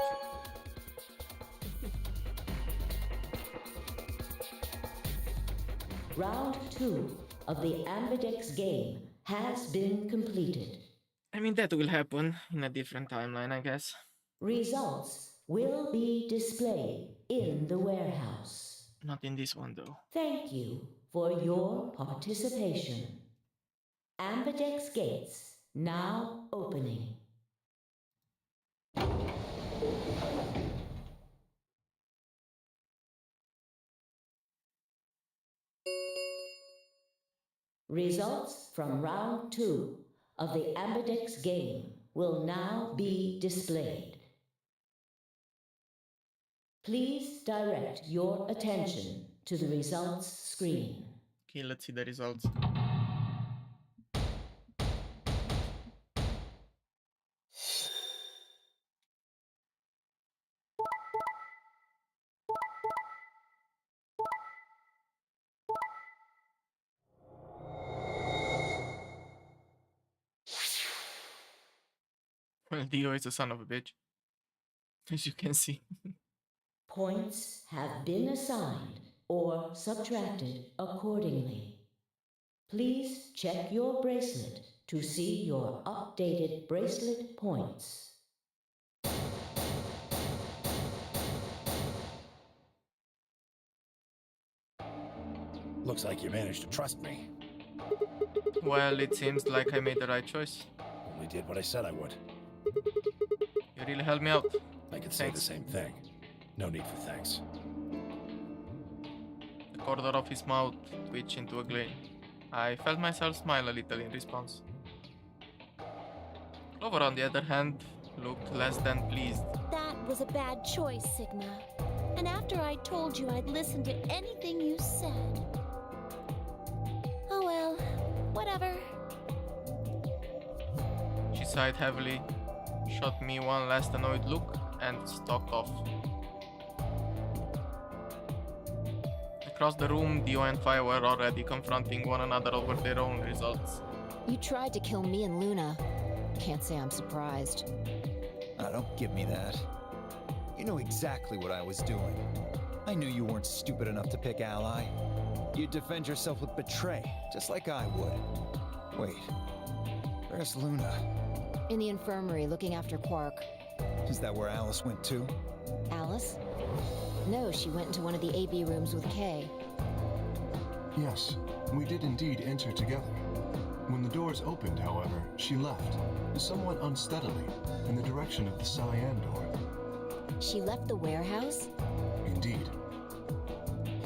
Round 2 of the Ambidex game has been completed. I mean, that will happen in a different timeline, I guess. Results will be displayed in the warehouse. Not in this one, though. Thank you for your participation. Ambidex gates now opening. Results from round 2 of the Ambidex game will now be displayed. Please direct your attention to the results screen. Okay, let's see the results. Well, Dio is a son of a bitch, as you can see. Points have been assigned or subtracted accordingly. Please check your bracelet to see your updated bracelet points. Looks like you managed to trust me. Well, it seems like I made the right choice. Only did what I said I would. You really helped me out. I could say Thanks. the same thing. No need for thanks. The corner of his mouth twitched into a grin. I felt myself smile a little in response. Clover, on the other hand, looked less than pleased. That was a bad choice, Sigma. And after I told you I'd listen to anything you said. Oh well, whatever. She sighed heavily, shot me one last annoyed look, and stalked off. Across the room, Dio and Fire were already confronting one another over their own results. You tried to kill me and Luna. Can't say I'm surprised. Don't give me that. You know exactly what I was doing. I knew you weren't stupid enough to pick Ally. You'd defend yourself with Betray, just like I would. Wait, where's Luna? In the infirmary, looking after Quark. Is that where Alice went too? Alice? No, she went into one of the AB rooms with Kay. Yes, we did indeed enter together. When the doors opened, however, she left, somewhat unsteadily, in the direction of the cyan door. She left the warehouse? Indeed.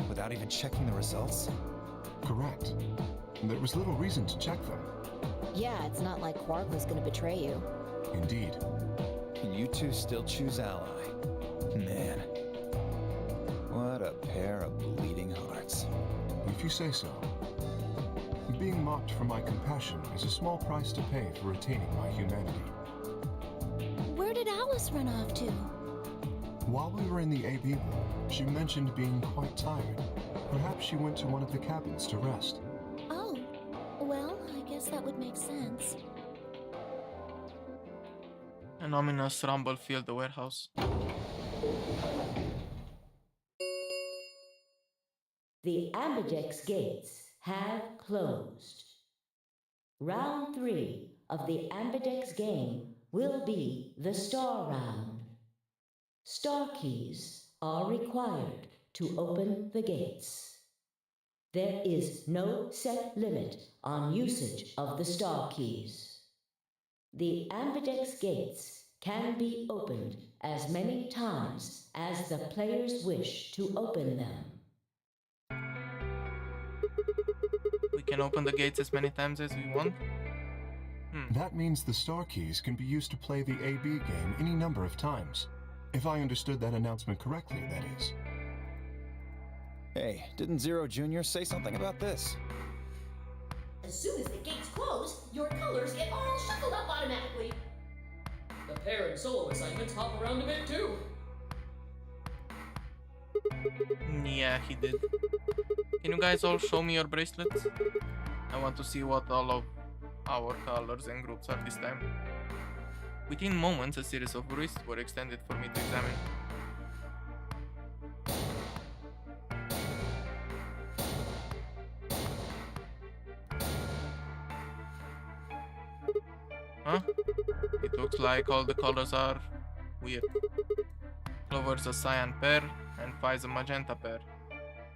Without even checking the results? Correct. There was little reason to check them. Yeah, it's not like Quark was gonna betray you. Indeed. And you two still choose Ally. Man. What a pair of bleeding hearts. If you say so. Being mocked for my compassion is a small price to pay for retaining my humanity. Where did Alice run off to? While we were in the AB room, she mentioned being quite tired. Perhaps she went to one of the cabins to rest. Oh, well, I guess that would make sense. An ominous rumble filled the warehouse. The Ambidex gates have closed. Round 3 of the Ambidex game will be the Star Round. Star keys are required to open the gates. There is no set limit on usage of the Star keys. The Ambidex gates can be opened as many times as the players wish to open them. We can open the gates as many times as we want. That means the star keys can be used to play the AB game any number of times. If I understood that announcement correctly, that is. Hey, didn't Zero Jr. say something about this? As soon as the gates close, your colors get all shuffled up automatically. The pair and solo assignments hop around a bit too. Yeah, he did. Can you guys all show me your bracelets? I want to see what all of our colors and groups are this time. Within moments, a series of wrists were extended for me to examine. Huh? It looks like all the colors are weird. Clover's a cyan pair, and Phi's a magenta pair.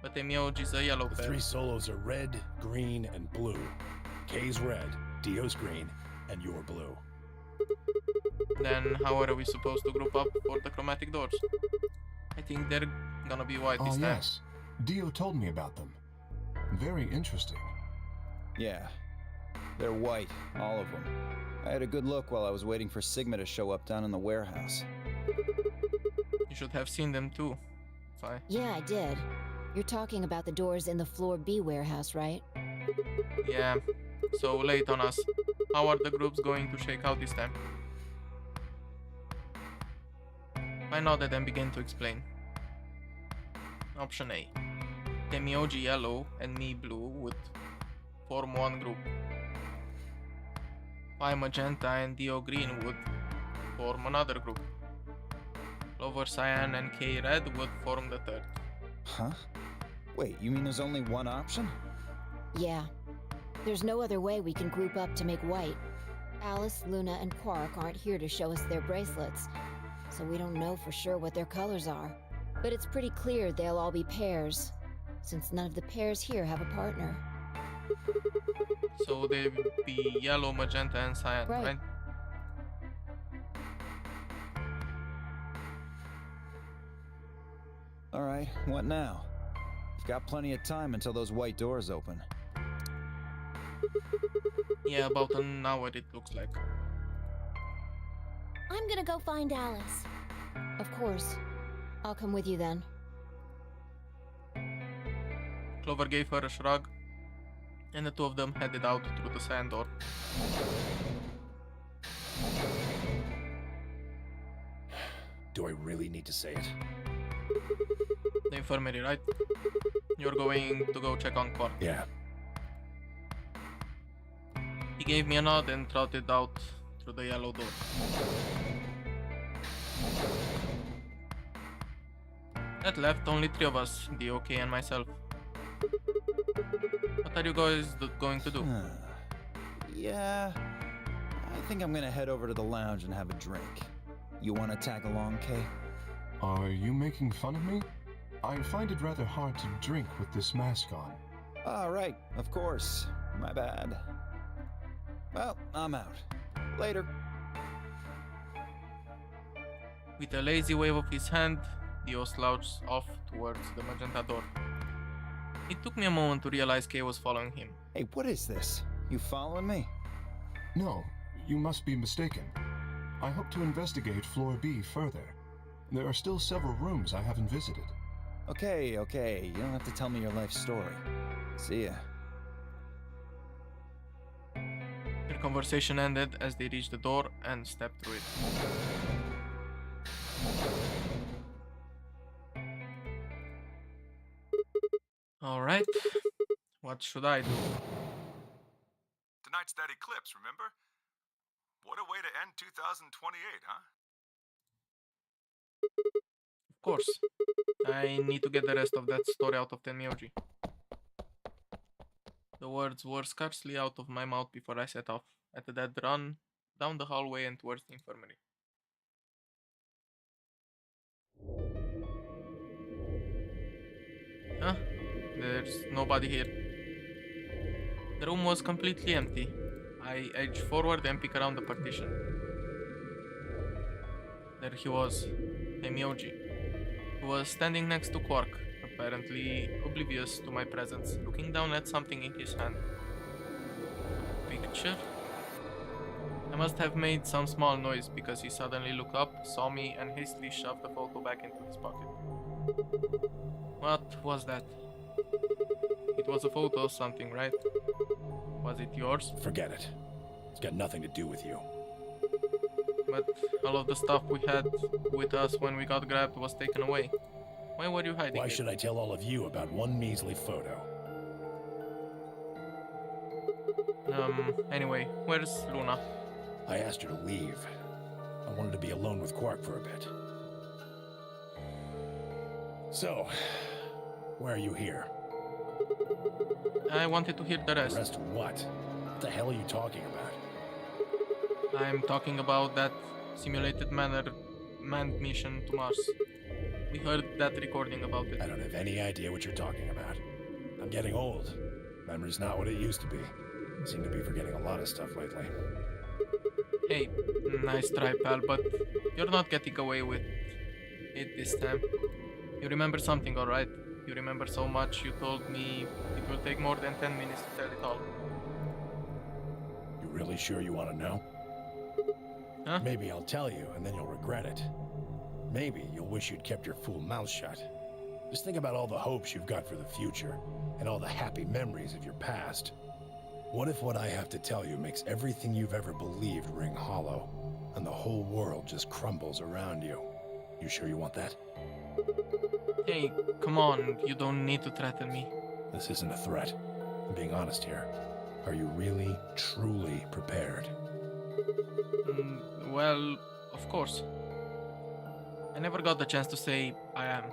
But Emioji's a yellow The pair. 3 solos are red, green, and blue. K's red, Dio's green, and you're blue. Then how are we supposed to group up for the chromatic doors? I think they're gonna be white this Oh, time. yes. Dio told me about them. Very interesting. Yeah. They're white, all of them. I had a good look while I was waiting for Sigma to show up down in the warehouse. You should have seen them too, Phi. Yeah, I did. You're talking about the doors in the floor B warehouse, right? Yeah, so late on us. How are the groups going to shake out this time? I nodded and began to explain. Option A. Temioji yellow and me blue would form one group. Phi magenta and Dio green would form another group. Clover cyan and K red would form the third. Huh? Wait, you mean there's only one option? Yeah. There's no other way we can group up to make white. Alice, Luna, and Quark aren't here to show us their bracelets, so we don't know for sure what their colors are. But it's pretty clear they'll all be pairs, since none of the pairs here have a partner. So they would be yellow, magenta, and cyan, right? Alright, what now? We've got plenty of time until those white doors open. Yeah, about an hour it looks like. I'm gonna go find Alice. Of course. I'll come with you then. Clover gave her a shrug, and the two of them headed out through the cyan door. Do I really need to say it? The infirmary, right? You're going to go check on Quark. Yeah. He gave me a nod and trotted out through the yellow door. That left only 3 of us, the OK and myself. What are you guys going to do? Yeah, I think I'm gonna head over to the lounge and have a drink. You wanna tag along, Kay? Are you making fun of me? I find it rather hard to drink with this mask on. All right, of course. My bad. Well, I'm out. Later. With a lazy wave of his hand, Dio slouched off towards the magenta door. It took me a moment to realize Kay was following him. Hey, what is this? You following me? No, you must be mistaken. I hope to investigate floor B further. There are still several rooms I haven't visited. Okay, you don't have to tell me your life story. See ya. Their conversation ended as they reached the door and stepped through it. Alright, what should I do? Tonight's that eclipse, remember? What a way to end 2028, huh? course. I need to get the rest of that story out of Tenmyoji. The words were scarcely out of my mouth before I set off at a dead run down the hallway and towards the infirmary. Huh? There's nobody here. The room was completely empty. I edged forward and peeked around the partition. There he was, Tenmyoji. He was standing next to Quark, apparently oblivious to my presence, looking down at something in his hand. A picture? I must have made some small noise because he suddenly looked up, saw me, and hastily shoved the photo back into his pocket. What was that? It was a photo of something, right? Was it yours? Forget it. It's got nothing to do with you. But all of the stuff we had with us when we got grabbed was taken away. Why were you hiding Why it? should I tell all of you about one measly photo? Anyway, where's Luna? I asked her to leave. I wanted to be alone with Quark for a bit. So, why are you here? I wanted to hear the rest. The rest of what? What the hell are you talking about? I'm talking about that simulated manned mission to Mars. We heard that recording about it. I don't have any idea what you're talking about. I'm getting old. Memory's not what it used to be. Seem to be forgetting a lot of stuff lately. Hey, nice try, pal, but you're not getting away with it this time. You remember something, alright? You remember so much you told me it will take more than 10 minutes to tell it all. You really sure you want to know? Huh? Maybe I'll tell you, and then you'll regret it. Maybe you'll wish you'd kept your fool mouth shut. Just think about all the hopes you've got for the future, and all the happy memories of your past. What if what I have to tell you makes everything you've ever believed ring hollow, and the whole world just crumbles around you? You sure you want that? Hey, come on, you don't need to threaten me. This isn't a threat. I'm being honest here. Are you really, truly prepared? Well, of course. I never got the chance to say I am.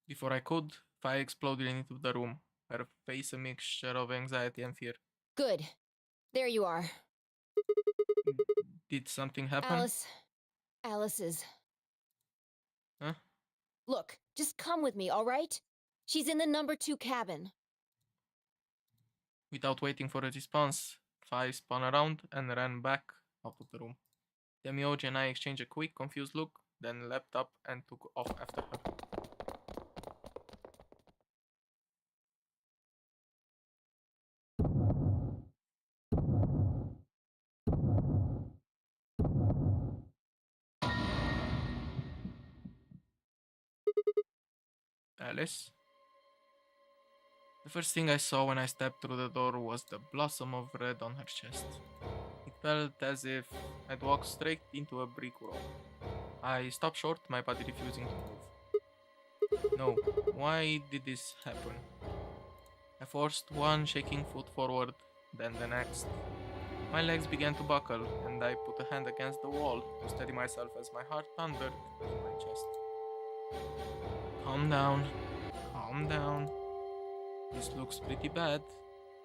Before I could, fire exploded into the room, her face a mixture of anxiety and fear. Good. There you are. Did something happen? Alice is... Huh? Look, just come with me, all right? She's in the number 2 cabin. Without waiting for a response, Fi spun around and ran back out of the room. Tenmyoji and I exchanged a quick, confused look, then leapt up and took off after her. Alice? The first thing I saw when I stepped through the door was the blossom of red on her chest. It felt as if I'd walked straight into a brick wall. I stopped short, my body refusing to move. No, why did this happen? I forced one shaking foot forward, then the next. My legs began to buckle, and I put a hand against the wall to steady myself as my heart thundered in my chest. Calm down. Calm down. This looks pretty bad,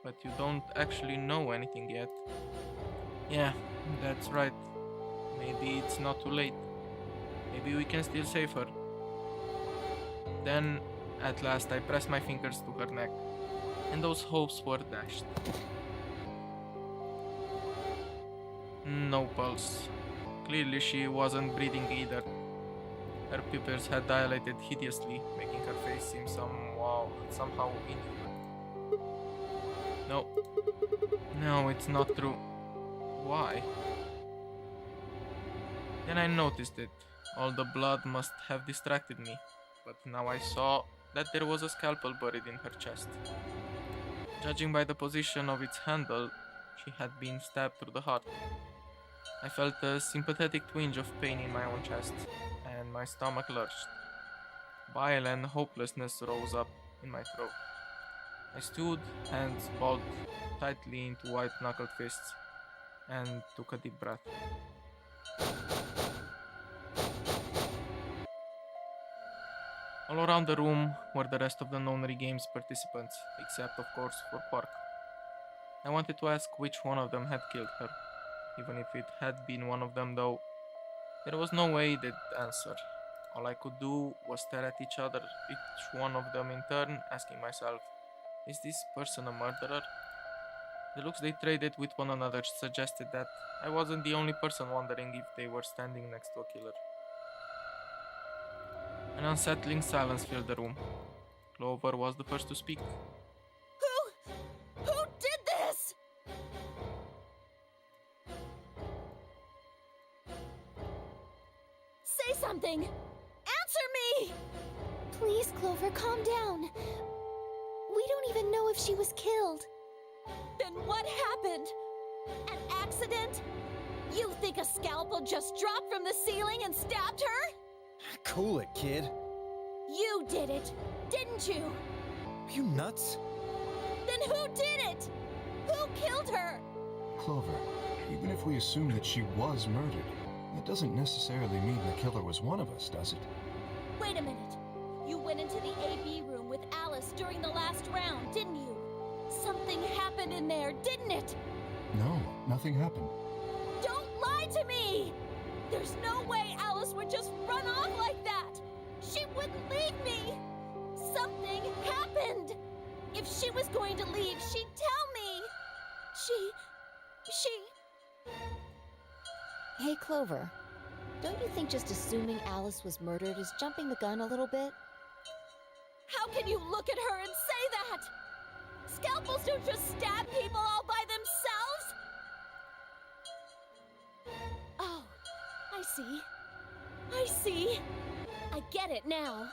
but you don't actually know anything yet. Yeah, that's right. Maybe it's not too late. Maybe we can still save her. Then, at last, I pressed my fingers to her neck, and those hopes were dashed. No pulse. Clearly she wasn't breathing either. Her pupils had dilated hideously, making her face seem somehow inhuman. No, it's not true. Why? Then I noticed it. All the blood must have distracted me, but now I saw that there was a scalpel buried in her chest. Judging by the position of its handle, she had been stabbed through the heart. I felt a sympathetic twinge of pain in my own chest, and my stomach lurched. Bile and hopelessness rose up in my throat. I stood, hands balled tightly into white-knuckled fists, and took a deep breath. All around the room were the rest of the Nonary Games participants, except of course for Quark. I wanted to ask which one of them had killed her. Even if it had been one of them though, there was no way they'd answer. All I could do was stare at each one of them in turn, asking myself, is this person a murderer? The looks they traded with one another suggested that I wasn't the only person wondering if they were standing next to a killer. An unsettling silence filled the room. Clover was the first to speak. Who did this? Say something! Answer me! Please, Clover, calm down. We don't even know if she was killed. Then what happened? An accident? You think a scalpel just dropped from the ceiling and stabbed her? Cool it, kid. You did it, didn't you? Are you nuts? Then who did it? Who killed her? Clover, even if we assume that she was murdered, that doesn't necessarily mean the killer was one of us, does it? Wait a minute. You went into the AB room with Alice during the last round, didn't you? Something happened in there, didn't it? No, nothing happened. Don't lie to me! There's no way Alice would just run off like that! She wouldn't leave me! Something happened! If she was going to leave, she'd tell me! Hey, Clover. Don't you think just assuming Alice was murdered is jumping the gun a little bit? How can you look at her and say that? Scalpels don't just stab people all by themselves! Oh, I see. I get it now.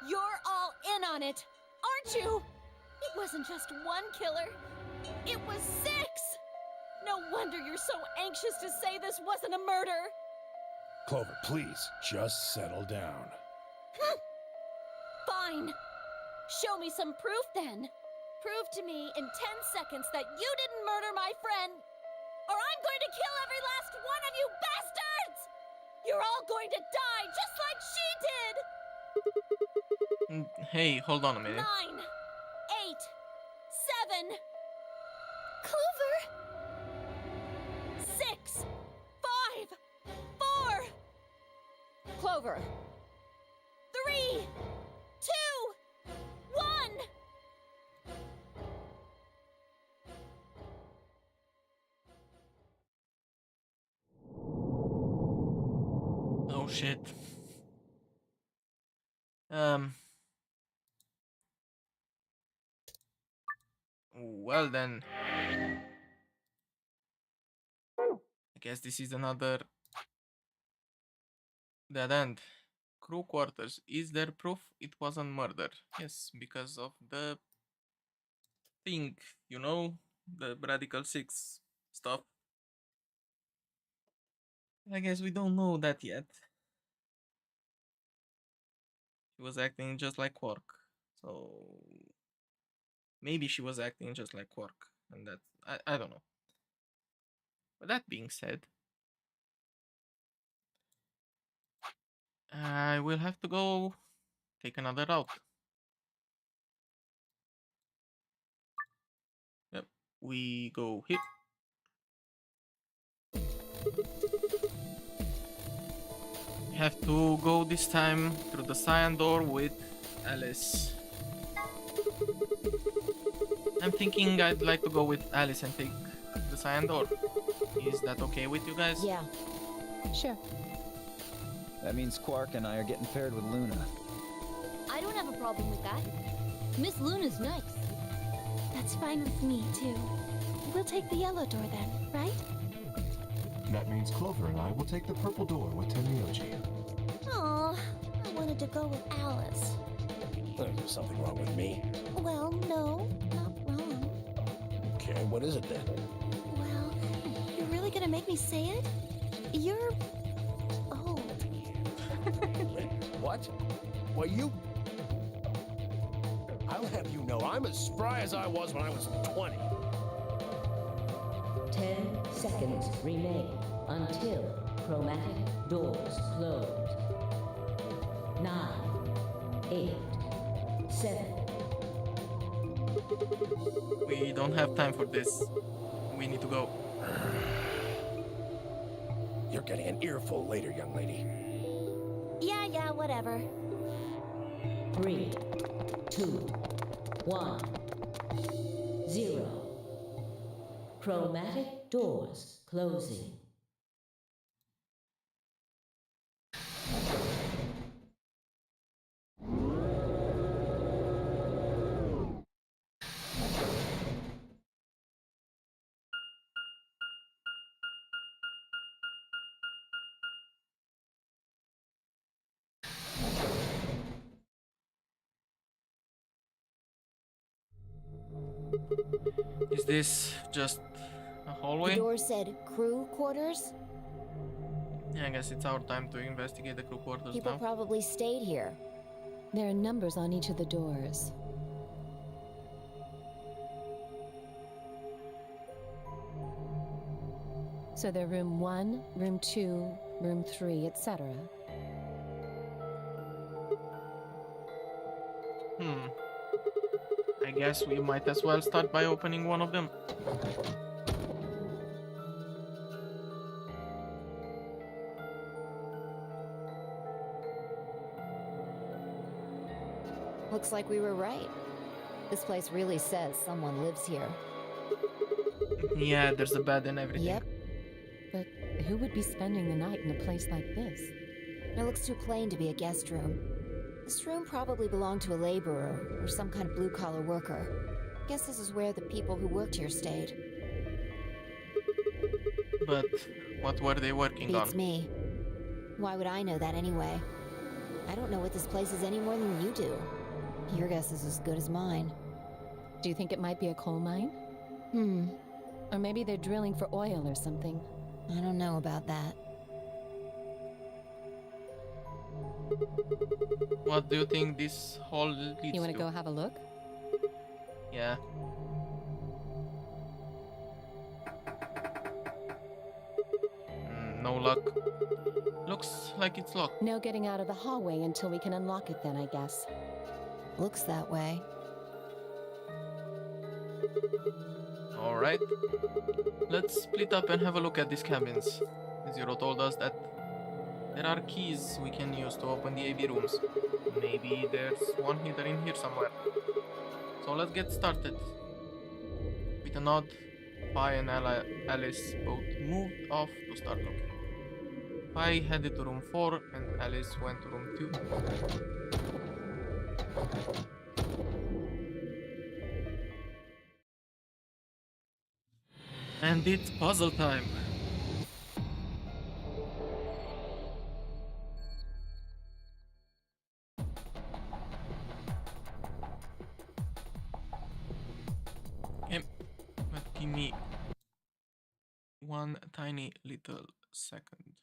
You're all in on it, aren't you? It wasn't just one killer. It was 6! No wonder you're so anxious to say this wasn't a murder. Clover, please, just settle down. Fine. Show me some proof then. Prove to me in 10 seconds that you didn't murder my friend, or I'm going to kill every last one of you bastards! You're all going to die just like she did! Hey, hold on a minute. 9, 8, 7... Clover! 6, 5, 4... Clover! 3, 2, 1... Oh shit. Well then. I guess this is another dead end. Crew quarters. Is there proof it wasn't murder? Yes, because of the thing, you know? The Radical 6 stuff. I guess we don't know that yet. She was acting just like Quark. So maybe she was acting just like Quark. And that I don't know. But that being said, I will have to go take another route. Yep, we go here. We have to go this time through the cyan door with Alice. I'm thinking I'd like to go with Alice and take the cyan door. Is that okay with you guys? Yeah. Sure. That means Quark and I are getting paired with Luna. I don't have a problem with that. Miss Luna's nice. That's fine with me, too. We'll take the yellow door then, right? That means Clover and I will take the purple door with Tenryoji. Aw, I wanted to go with Alice. There's something wrong with me. Well, no, not wrong. Okay, what is it then? Well, you're really gonna make me say it? You're... old. Wait, what? Why, you... I'll have you know, I'm as spry as I was when I was 20. 10 seconds remain until Chromatic doors closed. 9, 8, 7. We don't have time for this. We need to go. You're getting an earful later, young lady. Yeah, whatever. 3, 2, 1, 0. Chromatic doors closing. Is this just a hallway? The door said crew quarters? Yeah, I guess it's our time to investigate the crew quarters People now. probably stayed here. There are numbers on each of the doors. So they're room 1, room 2, room 3, etc. I guess we might as well start by opening one of them. Looks like we were right. This place really says someone lives here. Yeah, there's a bed and everything. Yep. But who would be spending the night in a place like this? It looks too plain to be a guest room. This room probably belonged to a laborer or some kind of blue-collar worker. Guess this is where the people who worked here stayed. But what were they working Beats on? me. Why would I know that anyway? I don't know what this place is any more than you do. Your guess is as good as mine. Do you think it might be a coal mine? Or maybe they're drilling for oil or something. I don't know about that. What do you think this hall leads to? You want to go have a look? Yeah. No luck. Looks like it's locked. No getting out of the hallway until we can unlock it then, I guess. Looks that way. Alright. Let's split up and have a look at these cabins. Zero told us that there are keys we can use to open the AV rooms. Maybe there's one hidden in here somewhere. So let's get started. With a nod, Pi and Alice both moved off to start looking. Pi headed to room 4 and Alice went to room 2. And it's puzzle time. Okay, but give me one tiny little second.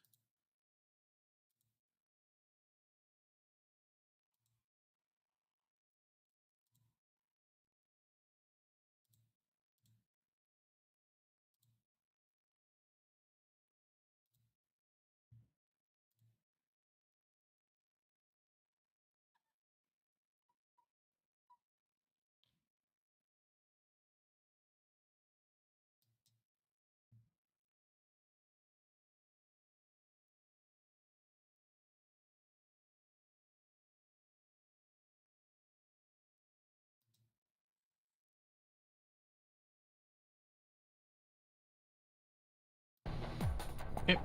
Okay,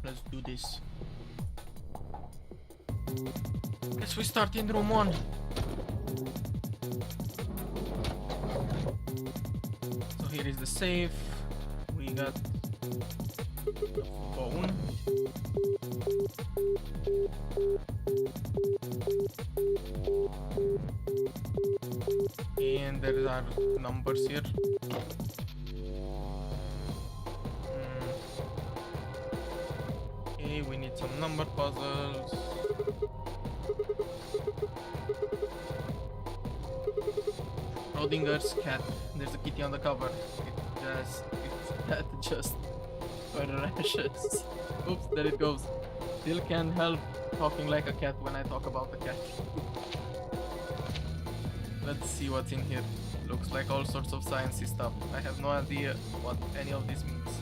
let's do this. Guess we start in room 1. So here is the safe. We got the phone. And there are numbers here. Okay, we need some number puzzles. Schrodinger's cat. There's a kitty on the cover. It's that just precious. Oops, there it goes. Still can't help talking like a cat when I talk about a cat. Let's see what's in here. Looks like all sorts of sciencey stuff. I have no idea what any of this means.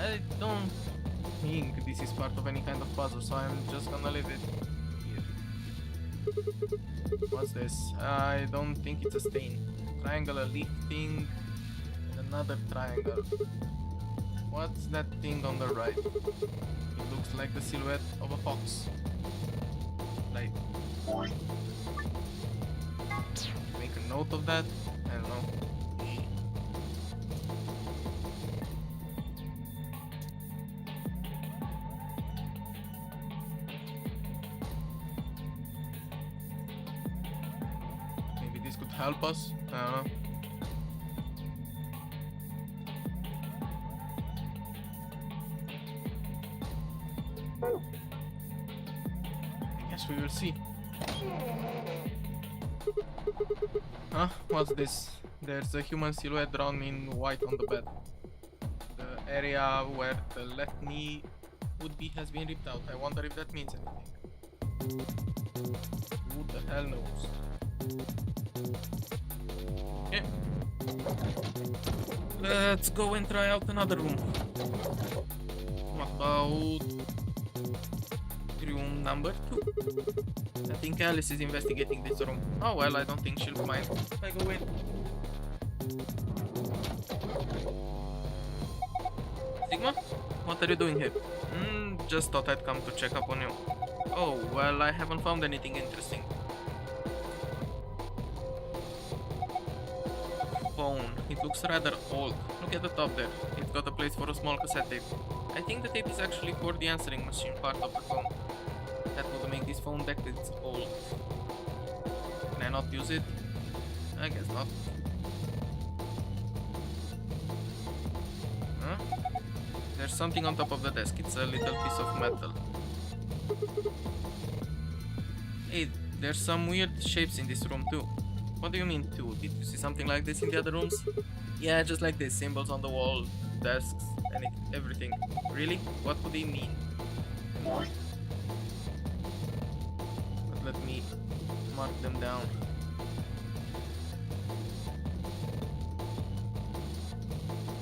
I don't think this is part of any kind of puzzle, so I'm just gonna leave it here. What's this? I don't think it's a stain. Triangle, a leaf thing, and another triangle. What's that thing on the right? It looks like the silhouette of a fox. Like, make a note of that? I don't know. Maybe this could help us? I don't know. I guess we will see. Huh? What's this? There's a human silhouette drawn in white on the bed. The area where the left knee would be has been ripped out. I wonder if that means anything. Who the hell knows? Okay. Let's go and try out another room. What about room number 2? I think Alice is investigating this room. Oh well, I don't think she'll mind. I go in. Sigma? What are you doing here? Just thought I'd come to check up on you. Oh, well, I haven't found anything interesting. Phone. It looks rather old. Look at the top there. It's got a place for a small cassette tape. I think the tape is actually for the answering machine part of the phone. That would make this phone decades old. Can I not use it? I guess not. Huh? There's something on top of the desk. It's a little piece of metal. Hey, there's some weird shapes in this room too. What do you mean too? Did you see something like this in the other rooms? Yeah, just like this. Symbols on the wall, desks, and everything. Really? What would they mean? But let me mark them down.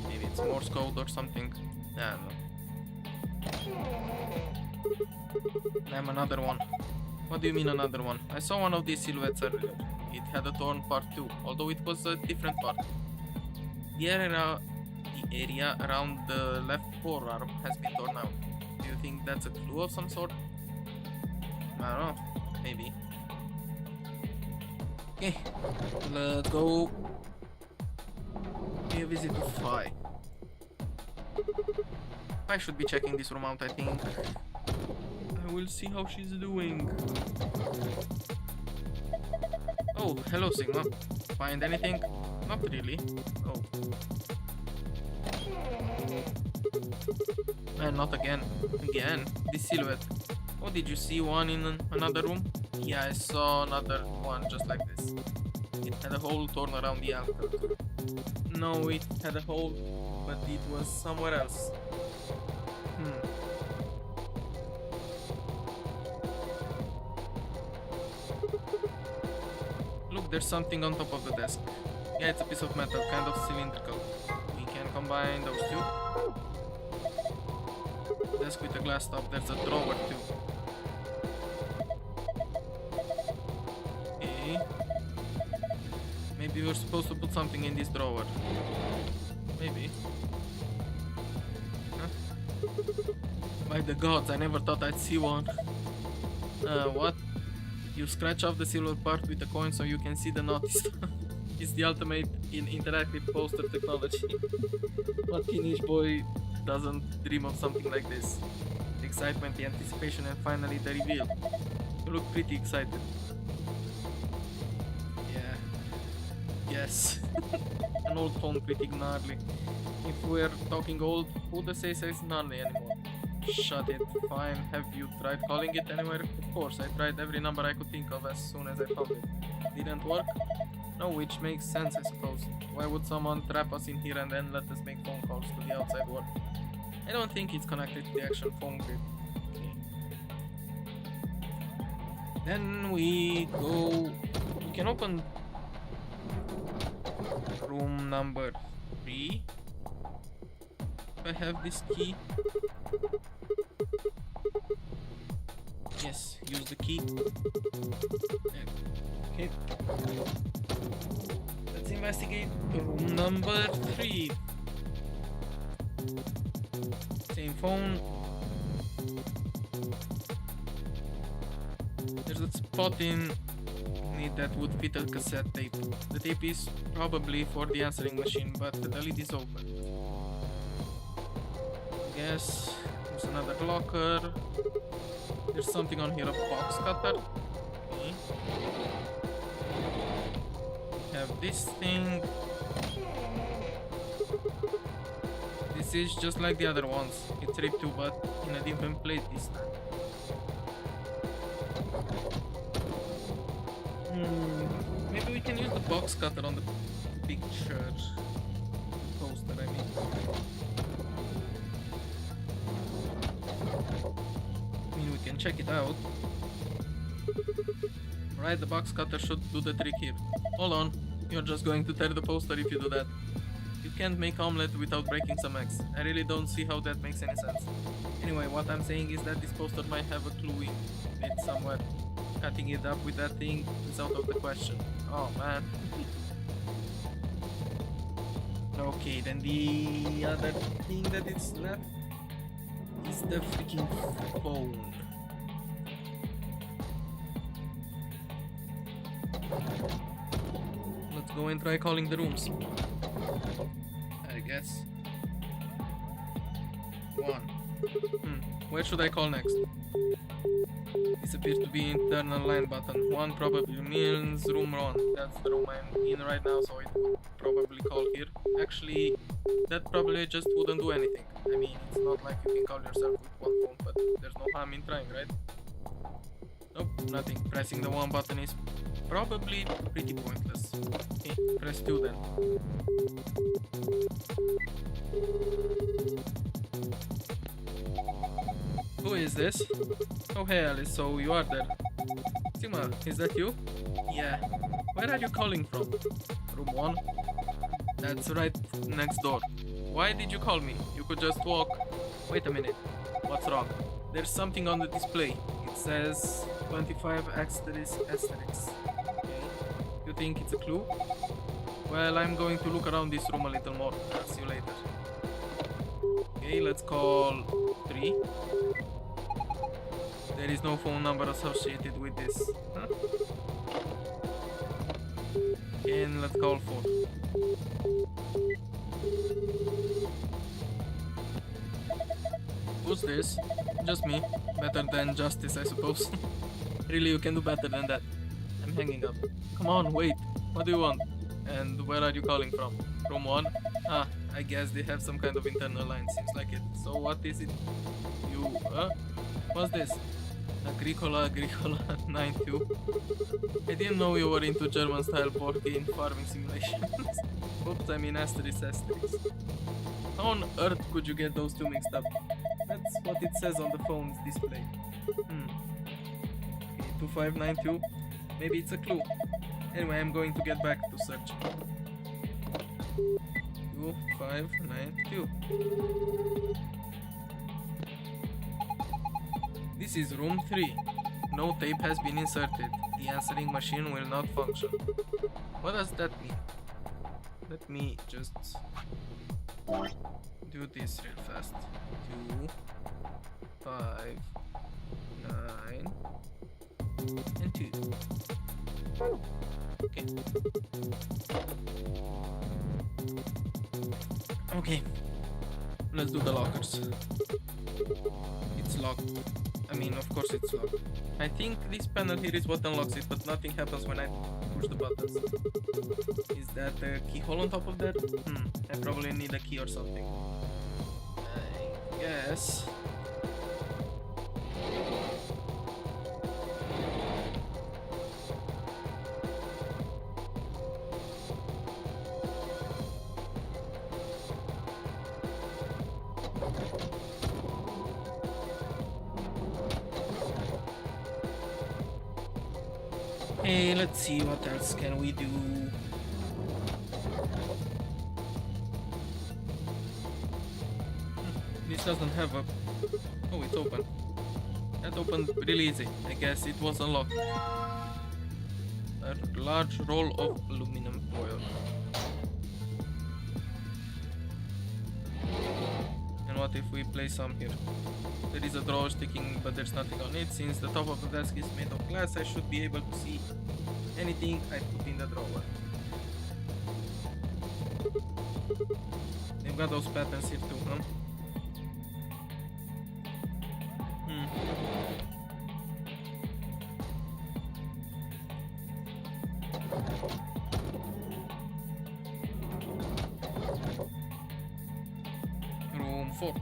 Maybe it's Morse code or something. I don't know. Damn, another one. What do you mean another one? I saw one of these silhouettes earlier. It had a torn part too, although it was a different part. The area around the left forearm has been torn out. Do you think that's a clue of some sort? I don't know. Maybe. Okay, let's go pay a visit to Phi. I should be checking this room out, I think. I will see how she's doing. Oh, hello Sigma. Find anything? Not really. Oh. And not again. Again? This silhouette. Oh, did you see one in another room? Yeah, I saw another one just like this. It had a hole torn around the ankle. No, it had a hole, but it was somewhere else. Look, there's something on top of the desk. Yeah, it's a piece of metal, kind of cylindrical. We can combine those two. Desk with a glass top, there's a drawer too. Okay. Maybe we're supposed to put something in this drawer. Maybe. Huh? By the gods, I never thought I'd see one. What? You scratch off the silver part with a coin so you can see the notice. It's the ultimate in interactive poster technology. What teenage boy doesn't dream of something like this? The excitement, the anticipation, and finally the reveal. You look pretty excited. Yeah. Yes. An old phone, pretty gnarly. If we're talking old, who the say says gnarly anymore? Shut it. Fine. Have you tried calling it anywhere? Of course, I tried every number I could think of as soon as I found it. Didn't work? No, which makes sense, I suppose. Why would someone trap us in here and then let us make phone calls to the outside world? I don't think it's connected to the actual phone grid. Okay. Then we go. We can open room number 3. I have this key. Yes, use the key. Okay. Let's investigate room number 3. Same phone. There's a spot in it that would fit a cassette tape. The tape is probably for the answering machine, but the lid is open. Yes, there's another locker. There's something on here, a box cutter. Okay. We have this thing. This is just like the other ones. It's ripped too, but in a different plate this time. Maybe we can use the box cutter on the picture. Poster, I mean. We can check it out. Right, the box cutter should do the trick here. Hold on, you're just going to tear the poster if you do that. You can't make omelette without breaking some eggs. I really don't see how that makes any sense. Anyway, what I'm saying is that this poster might have a clue in it somewhere. Cutting it up with that thing is out of the question. Oh man. Okay, then the other thing that is left is the freaking phone. Let's go and try calling the rooms. I guess. 1. Where should I call next? This appears to be internal line button. 1 probably means room 1. That's the room I'm in right now, so it would probably call here. Actually, that probably just wouldn't do anything. I mean, it's not like you can call yourself with one phone, but there's no harm in trying, right? Nope, nothing. Pressing the 1 button is probably pretty pointless. Okay, press 2 then. Who is this? Oh hey Alice, so you are there. Sigma, is that you? Yeah. Where are you calling from? Room 1? That's right next door. Why did you call me? You could just walk. Wait a minute. What's wrong? There's something on the display. It says 25 asterisk. Okay. You think it's a clue? Well, I'm going to look around this room a little more. I'll see you later. Okay, let's call 3. There is no phone number associated with this. Huh? And let's call 4. Who's this? Just me. Better than Justice, I suppose. Really, you can do better than that. I'm hanging up. Come on, wait. What do you want? And where are you calling from? Room 1? Ah, I guess they have some kind of internal line. Seems like it. So what is it? You, what's this? Agricola 92. I didn't know you were into German-style board game farming simulations. Oops, I mean asterisk. How on earth could you get those two mixed up? That's what it says on the phone's display. Okay, 2592. Maybe it's a clue. Anyway, I'm going to get back to searching. 2592. This is room 3. No tape has been inserted. The answering machine will not function. What does that mean? Let me just do this real fast. 2, 5, 9, and 2. Okay. Okay. Let's do the lockers. It's locked. I mean, of course it's locked. I think this panel here is what unlocks it, but nothing happens when I push the buttons. Is that a keyhole on top of that? I probably need a key or something. I guess. Hey, let's see what else can we do. This doesn't have a... Oh, it's open. That opened really easy. I guess it was unlocked. A large roll of aluminum foil. And what if we place some here? There is a drawer sticking, but there's nothing on it. Since the top of the desk is made of glass, I should be able to see anything I put in the drawer. They've got those patterns here too, huh? Room 4.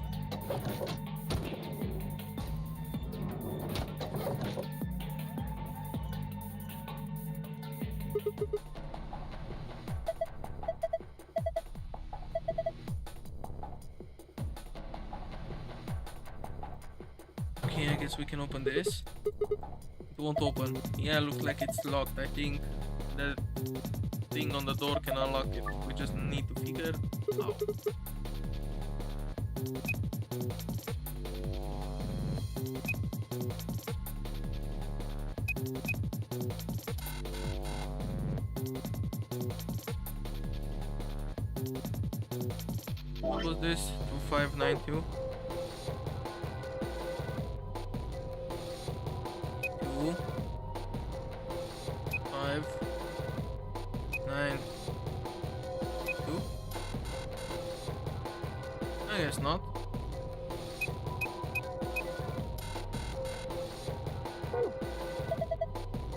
Okay, I guess we can open this. It won't open. Yeah, looks like it's locked. I think the thing on the door can unlock it. We just need to figure out. What was this? 2592? 2 5 9 2? I guess not.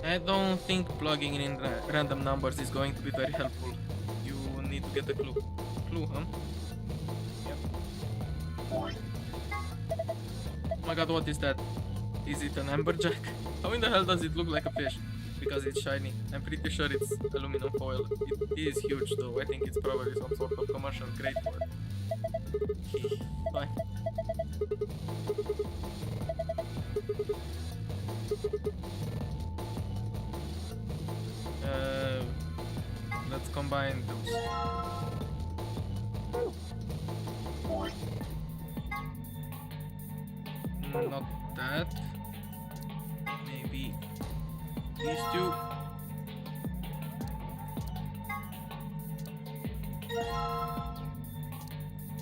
I don't think plugging in random numbers is going to be very helpful. You need to get a clue. Clue, huh? Yep. Oh my god, what is that? Is it an amberjack? How in the hell does it look like a fish? Because it's shiny. I'm pretty sure it's aluminum foil. It is huge though. I think it's probably some sort of commercial grade for it. Okay, fine. Let's combine those. Not that. Maybe these two.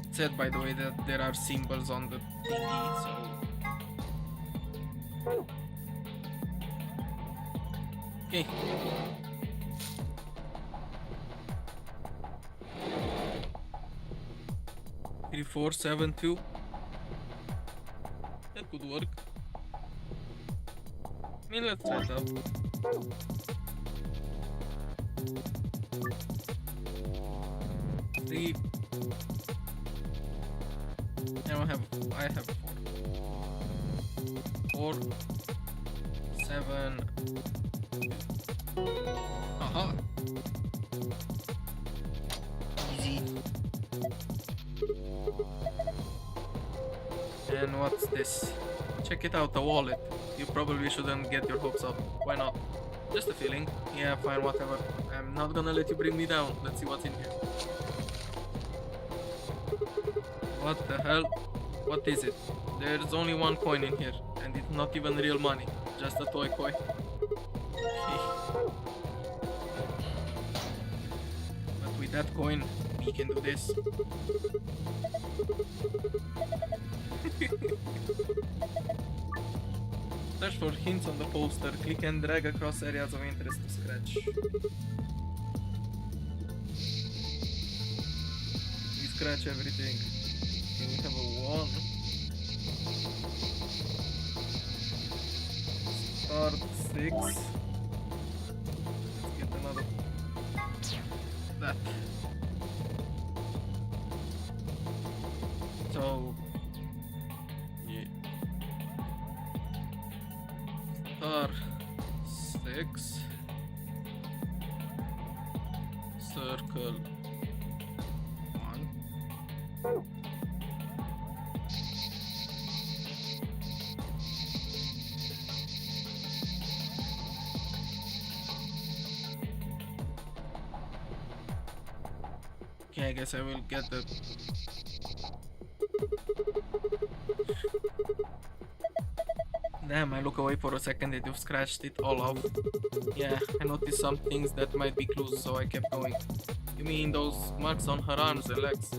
It said, by the way, that there are symbols on the thingy, so... Okay. Three, 4, 7, 2. That could work. I mean, let's try it out. Three. I have 4. 4, 7. Aha. Easy. And what's this? Check it out, a wallet. You probably shouldn't get your hopes up. Why not? Just a feeling. Yeah, fine, whatever. I'm not gonna let you bring me down. Let's see what's in here. What the hell? What is it? There's only one coin in here, and it's not even real money. Just a toy coin. Okay. But with that coin, we can do this. Search for hints on the poster. Click and drag across areas of interest to scratch. We scratch everything. Okay, we have a 1. Start 6. Let's get another. That. So. Yeah. Star 6. Circle 1. Okay, I guess I will get the... Damn, I look away for a second and you've scratched it all off. Yeah, I noticed some things that might be clues, so I kept going. You mean those marks on her arms and legs?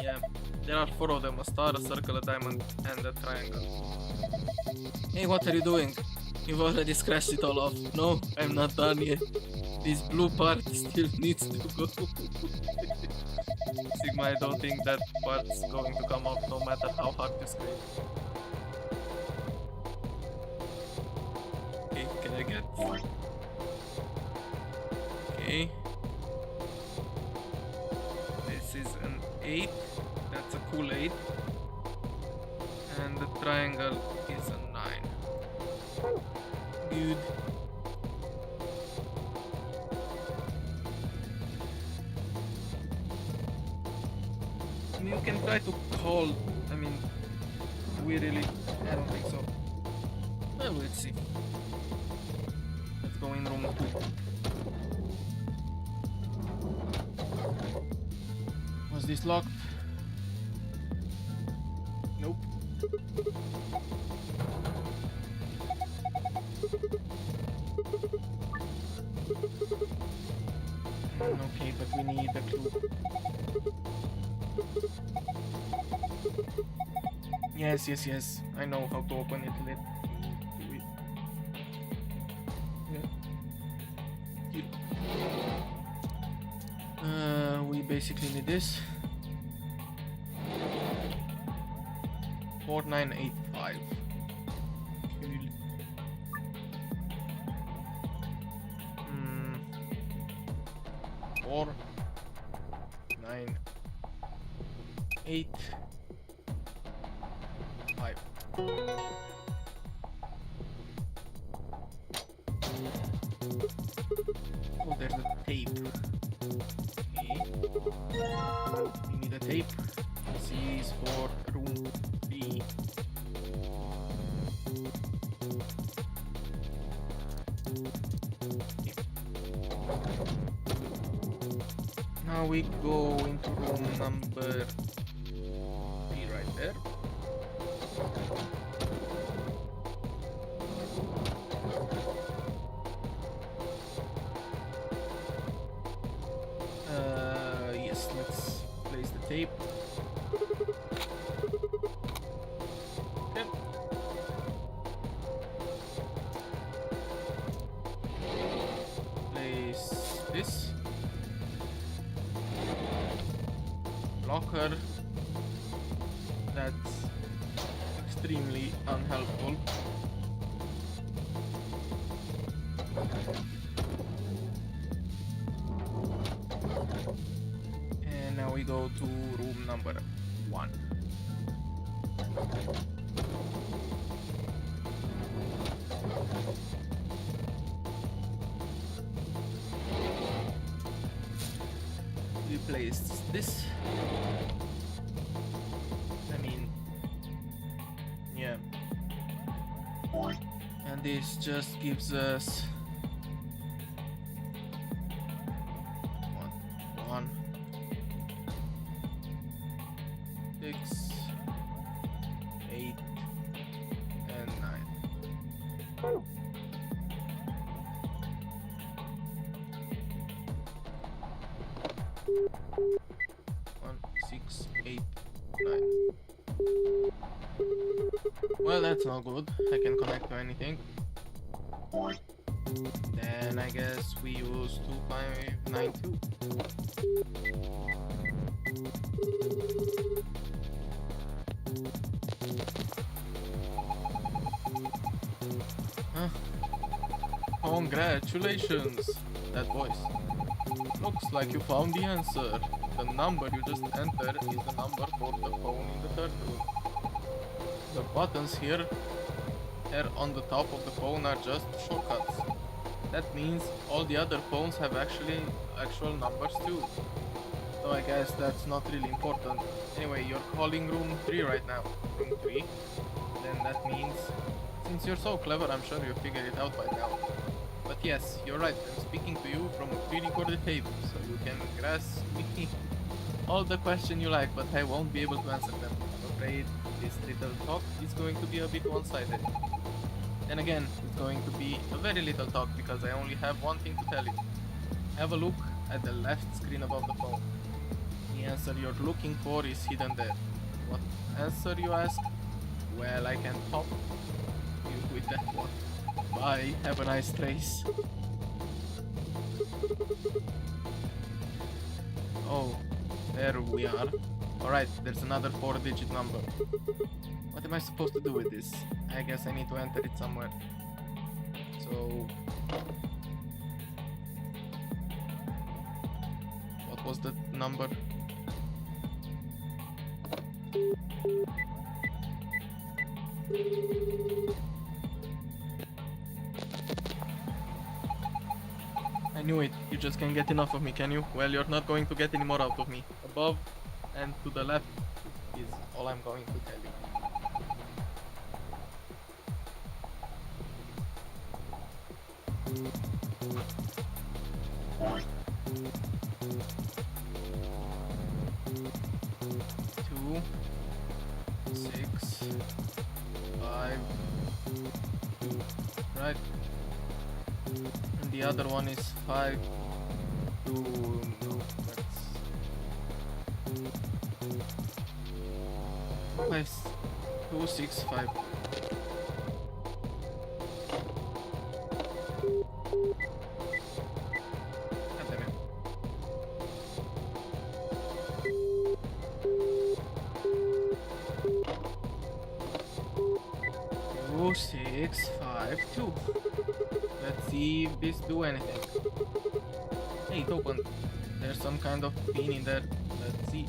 Yeah, there are 4 of them, a star, a circle, a diamond, and a triangle. Hey, what are you doing? You've already scratched it all off. No, I'm not done yet. This blue part still needs to go. Sigma, I don't think that part's going to come off no matter how hard you scrape. Okay, can I get... Okay. This is an 8. That's a cool 8. And the triangle is a 9. Good. I mean, you can try to call. I mean, we really... I don't think so. Well, let's see. Let's go in room 2. Was this locked? Nope. Okay, but we need a clue. Yes, yes, yes. I know how to open it. Let's do it. Yeah. We basically need this. 4985. 4 9 8 5. Oh, there's a tape. Okay. We need a tape. This is for room 3. Okay. Now we go into room number 3 right there. Yes, let's place the tape. Okay. Place this. Blocker. That's extremely unhelpful. And now we go to room number 1. We place this. I mean, yeah. And this just gives us 1, 6, 8, and 9. 1, 6, 8, 9. Well, that's not good. I can connect to anything. Then I guess we use 2592. Huh? Congratulations! That voice. Looks like you found the answer. The number you just entered is the number for the phone in the 3rd room. The buttons here on the top of the phone are just shortcuts. That means all the other phones have actual numbers too. So I guess that's not really important. Anyway, you're calling room 3 right now. Room 3? Then that means, since you're so clever, I'm sure you figured it out by now. But yes, you're right, I'm speaking to you from a pre-recorded tape, so you can grasp me all the question you like, but I won't be able to answer them. I'm afraid this little talk is going to be a bit one-sided. Then again, it's going to be a very little talk because I only have one thing to tell you. Have a look at the left screen above the phone. The answer you're looking for is hidden there. What answer, you ask? Well, I can help you with that one. Bye, have a nice trace. Oh, there we are. Alright, there's another 4-digit number. What am I supposed to do with this? I guess I need to enter it somewhere. So... what was the number? I knew it. You just can't get enough of me, can you? Well, you're not going to get any more out of me. Above and to the left is all I'm going to tell you. Two, 6, 5, 2, right? And the other one is 5, 2, no, that's... 5, 2, 6, 5. God damn it. Two, 6, 5, 2. Let's see if this do anything. Hey, it opened. There's some kind of pin in there. Let's see.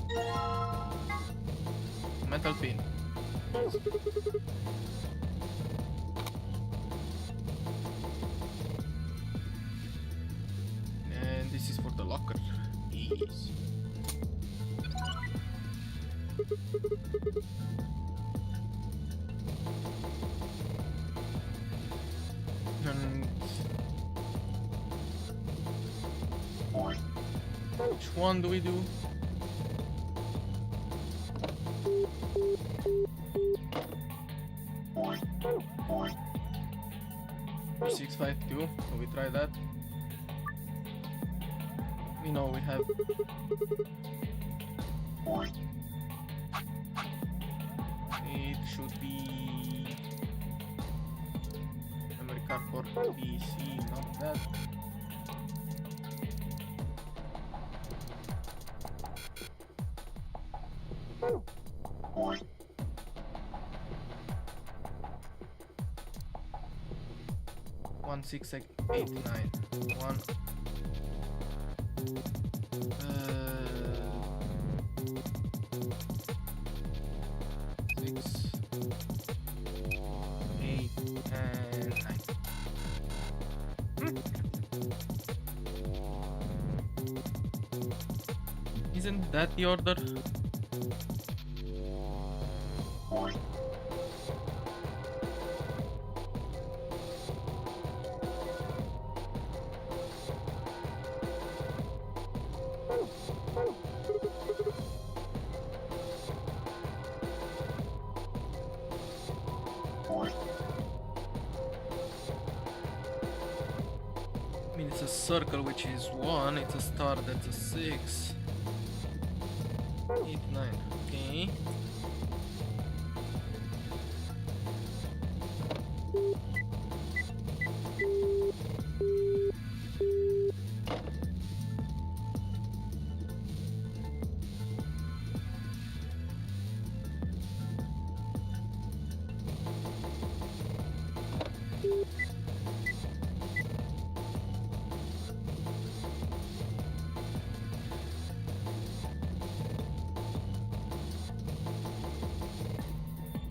Metal pin. And this is for the locker. Yes. And which one do we do? For 652, so we try that. We know we have it should be memory card for PC, not that. One 6 8 9 1 6 8 and 9. Isn't that the order? I mean, it's a circle, which is 1, it's a star, that's a 6. 8, 9, okay.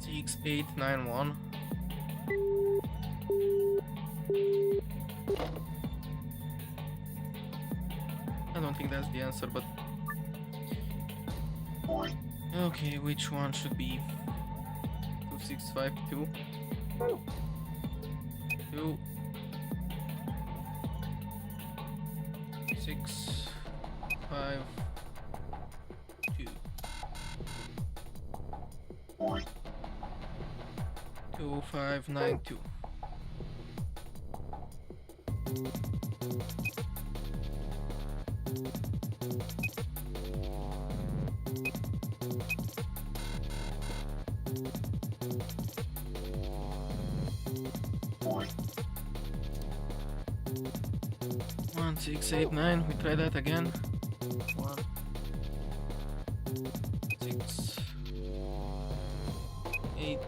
Six, 8, 9, 1. I don't think that's the answer, but okay, which one should be 2, 6, 5, 2? 2, 6, 5, 2592. One, 6, 8, 9. We try that again. 1, 6, 8, 9.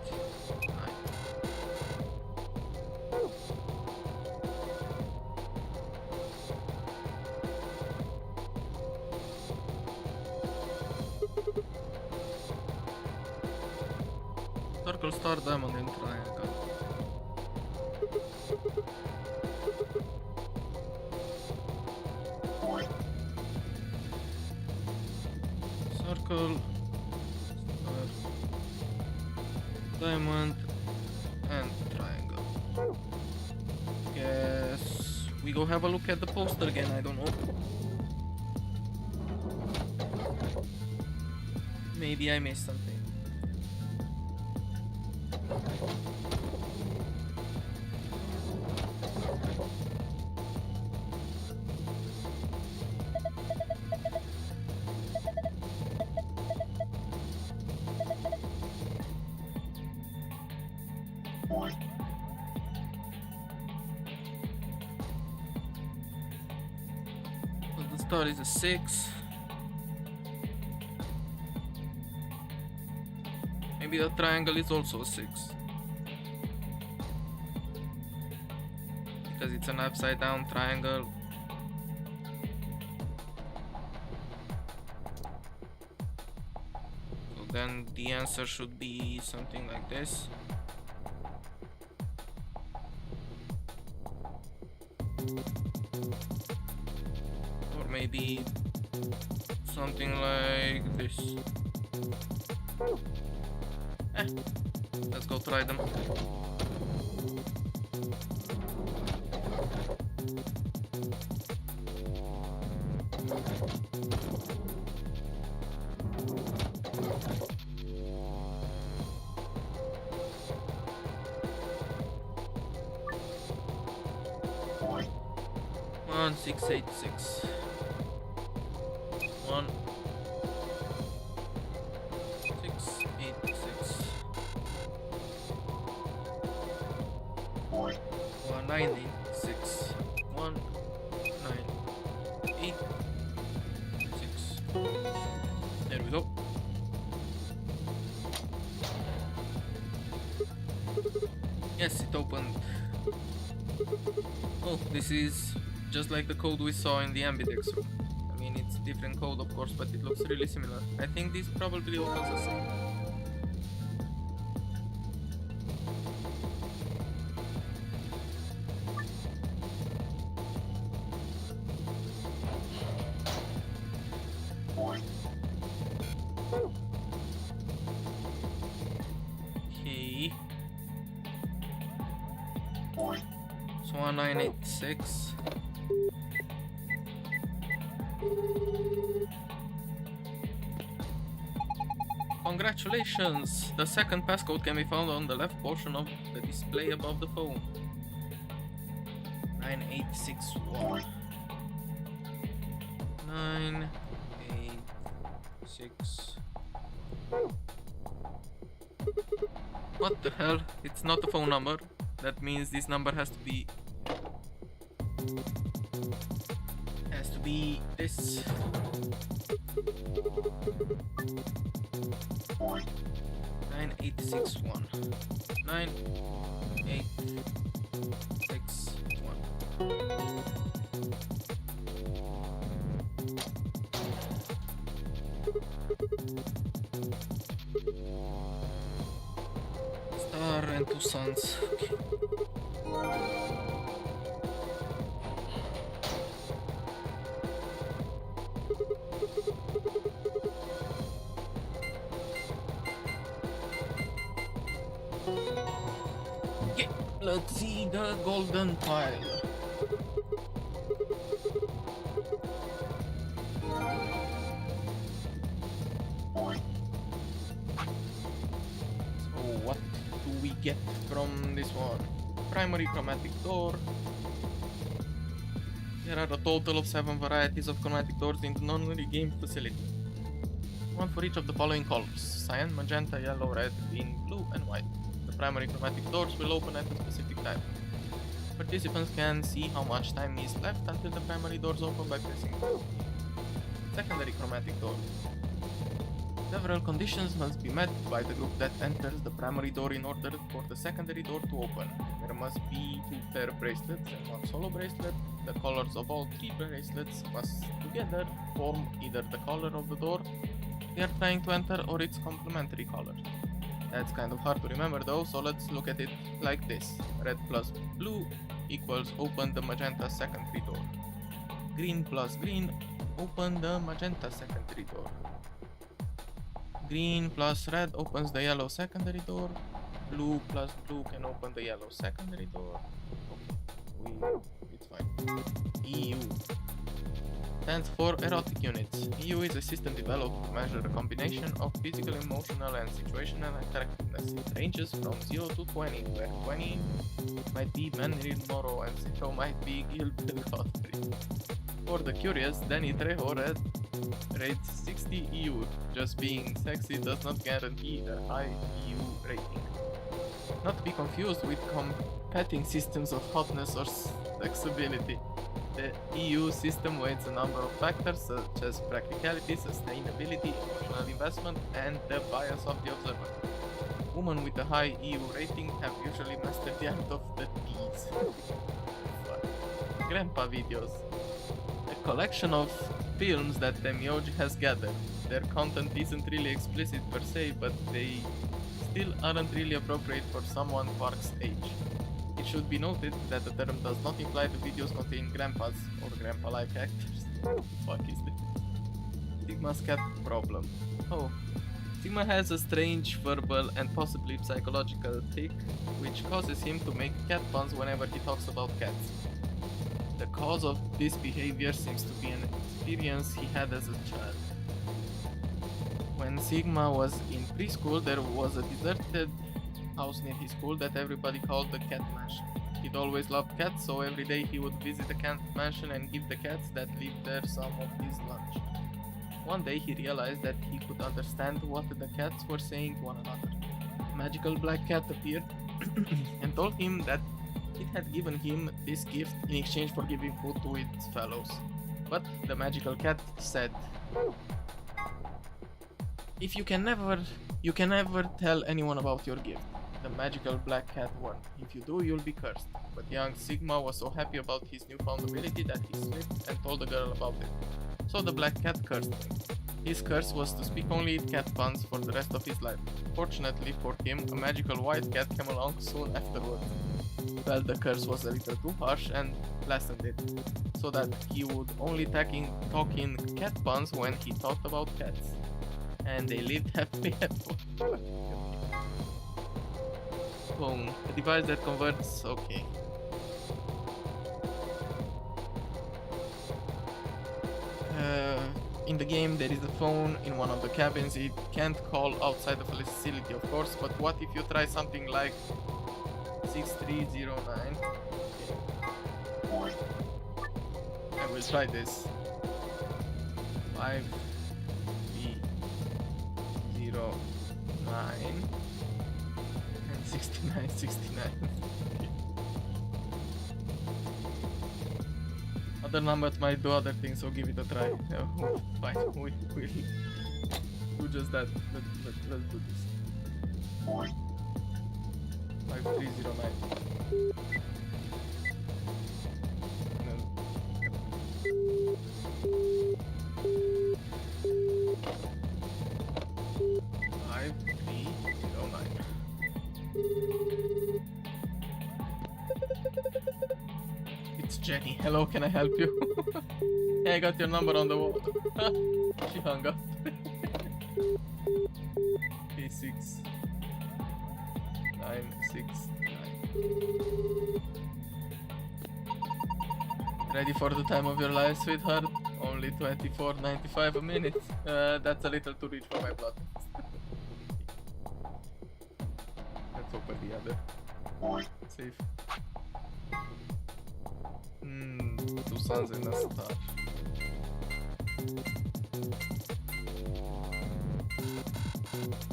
Circle, star, diamond, and triangle. Circle, star, diamond, and triangle. Guess we go have a look at the poster again. I don't know. Maybe I missed something. Well, the star is a 6. Maybe the triangle is also a 6. Because it's an upside down triangle. So then the answer should be something like this. Or maybe something like this. Let's go try them. One, 6, 8, 6. 1, 6, 8, 6. 1, 9, 8, 6. 1, 9, 8, 6. There we go. Yes, it opened. Oh, this is just like the code we saw in the ambidex room. I mean, it's different code of course, but it looks really similar. I think this probably opens the same. Okay. So 1986. Congratulations! The second passcode can be found on the left portion of the display above the phone. 9861. 986. What the hell? It's not a phone number. That means this number has to be this. 9861. 9861. Star and 2 suns. Okay, let's see the golden pile. So what do we get from this one? Primary chromatic door. There are a total of 7 varieties of chromatic doors in the non-real game facility. One for each of the following colors: cyan, magenta, yellow, red, green, blue, and white. The primary chromatic doors will open at a specific time. Participants can see how much time is left until the primary doors open by pressing secondary chromatic door. Several conditions must be met by the group that enters the primary door in order for the secondary door to open. There must be 2 pair bracelets and 1 solo bracelet. The colors of all 3 bracelets must together form either the color of the door they are trying to enter or its complementary color. That's kind of hard to remember though, so let's look at it like this. Red plus blue equals open the magenta secondary door. Green plus green, open the magenta secondary door. Green plus red opens the yellow secondary door. Blue plus blue can open the yellow secondary door. It's fine. EU stands for erotic units. EU is a system developed to measure a combination of physical, emotional, and situational attractiveness. It ranges from 0 to 20, where 20 might be Mandarin Moro and 0 might be Gilbert Godfrey. For the curious, Danny Trejo rates 60 EU. Just being sexy does not guarantee a high EU rating. Not to be confused with competing systems of hotness or sexability. The EU system weighs a number of factors such as practicality, sustainability, emotional investment, and the bias of the observer. Women with a high EU rating have usually mastered the art of the tease. Grandpa videos. A collection of films that Temyoji has gathered. Their content isn't really explicit per se, but they still aren't really appropriate for someone Quark's age. It should be noted that the term does not imply the videos contain grandpas or grandpa-like actors. What the fuck is this? Sigma's cat problem. Oh. Sigma has a strange verbal and possibly psychological tic, which causes him to make cat puns whenever he talks about cats. The cause of this behavior seems to be an experience he had as a child. When Sigma was in preschool, there was a deserted house near his school that everybody called the cat mansion. He'd always loved cats, so every day he would visit the cat mansion and give the cats that lived there some of his lunch. One day he realized that he could understand what the cats were saying to one another. A magical black cat appeared and told him that it had given him this gift in exchange for giving food to its fellows. But the magical cat said, you can never tell anyone about your gift. The magical black cat warned. If you do, you'll be cursed. But young Sigma was so happy about his newfound ability that he slipped and told the girl about it. So the black cat cursed him. His curse was to speak only cat puns for the rest of his life. Fortunately for him, a magical white cat came along soon afterwards. Well, the curse was a little too harsh and lessened it, so that he would only talk in cat puns when he thought about cats. And they lived happily ever. Phone. A device that converts. Okay. In the game there is a phone in one of the cabins. It can't call outside the facility, of course, but what if you try something like 6309? I will try this. 5309 and 6969. Other numbers might do other things, so give it a try. Fine, we'll do just that. Let's do this. 5309. It's Jenny. Hello, can I help you? Hey, I got your number on the wall. She hung up. P6 969. Ready for the time of your life, sweetheart? Only 24.95 a minute. That's a little too rich for my blood. Let's over the other. Safe. Two suns and a star.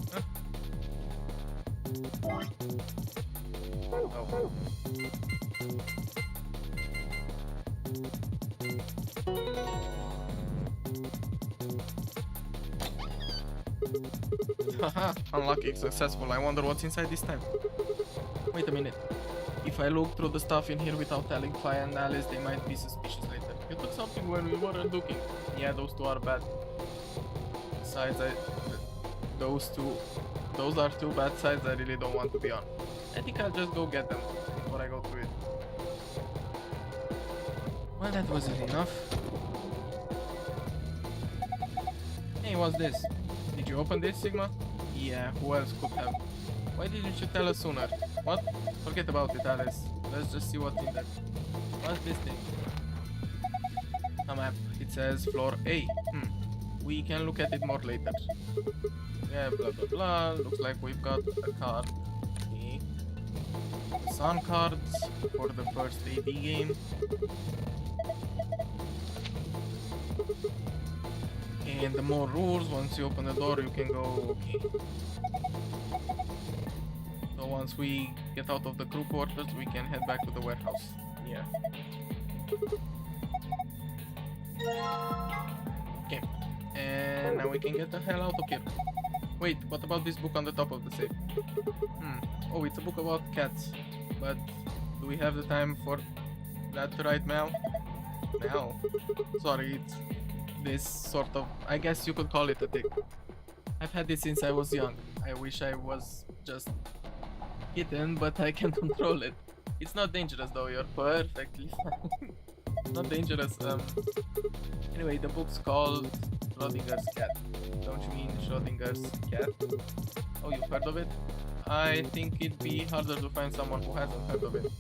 Huh? Oh. Haha, unlucky, successful. I wonder what's inside this time. Wait a minute. If I look through the stuff in here without telling Fi and Alice, they might be suspicious later. You took something when we weren't looking. Yeah, those two are bad. Besides, those are two bad sides I really don't want to be on. I think I'll just go get them before I go through it. Well, that wasn't enough. Hey, what's this? Did you open this, Sigma? Yeah, who else could have? Why didn't you tell us sooner? What? Forget about it, Alice. Let's just see what's in there. What's this thing? A map. It says floor A. We can look at it more later. Yeah, blah blah blah. Looks like we've got a card. Okay. The sun cards for the first AD game. And the more rules, once you open the door you can go, okay. So once we get out of the crew quarters we can head back to the warehouse. Yeah. Okay. And now we can get the hell out of here. Wait, what about this book on the top of the safe? Oh, it's a book about cats. But do we have the time for that right now? Now? Sorry, it's this sort of, I guess you could call it a tick. I've had it since I was young. I wish I was just kitten, but I can control it. It's not dangerous though, you're perfectly fine. Not dangerous. Anyway, the book's called Schrodinger's Cat. Don't you mean Schrodinger's cat? Oh, you've heard of it? I think it'd be harder to find someone who hasn't heard of it.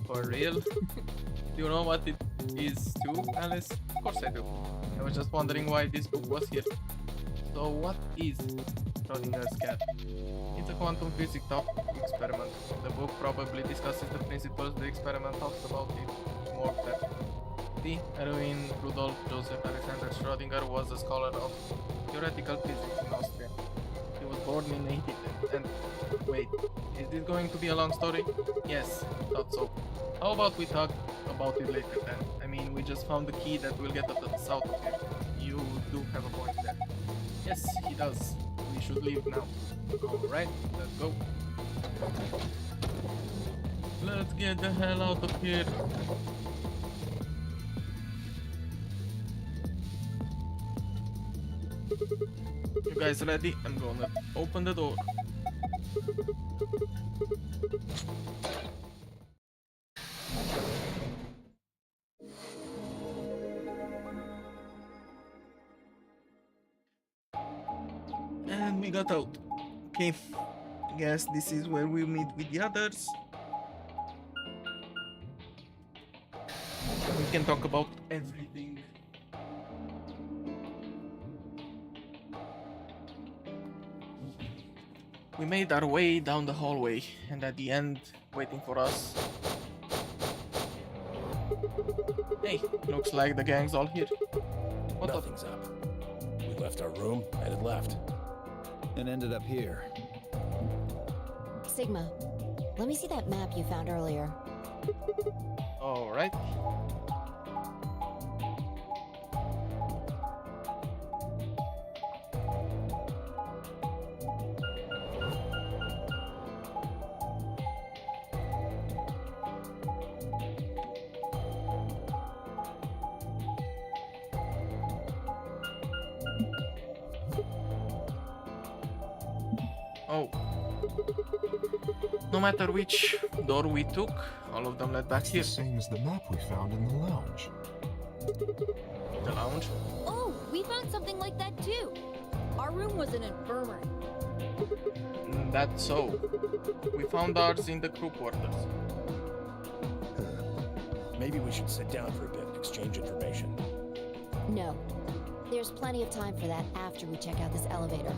For real? Do you know what it is too, Alice? Of course I do. I was just wondering why this book was here. So what is Schrodinger's cat? It's a quantum physics thought experiment. The book probably discusses the principles the experiment talks about in more depth. The Erwin Rudolf Joseph Alexander Schrödinger was a scholar of theoretical physics in Austria. He was born in 1810 and... Wait, is this going to be a long story? Yes, thought so. How about we talk about it later then? I mean, we just found the key that will get us out of here. You do have a point there. Yes, he does. We should leave now. Alright, let's go. Let's get the hell out of here. You guys ready? I'm gonna open the door. And we got out. Okay, guess this is where we meet with the others. We can talk about everything. We made our way down the hallway, and at the end, waiting for us... Hey, looks like the gang's all here. What Nothing's up. We left our room, headed left. And ended up here. Sigma, let me see that map you found earlier. Alright. Oh. No matter which door we took, all of them led back here. It's the same as the map we found in the lounge. The lounge? Oh, we found something like that too. Our room was an infirmary. That's so. We found ours in the crew quarters. Maybe we should sit down for a bit, exchange information. No. There's plenty of time for that after we check out this elevator.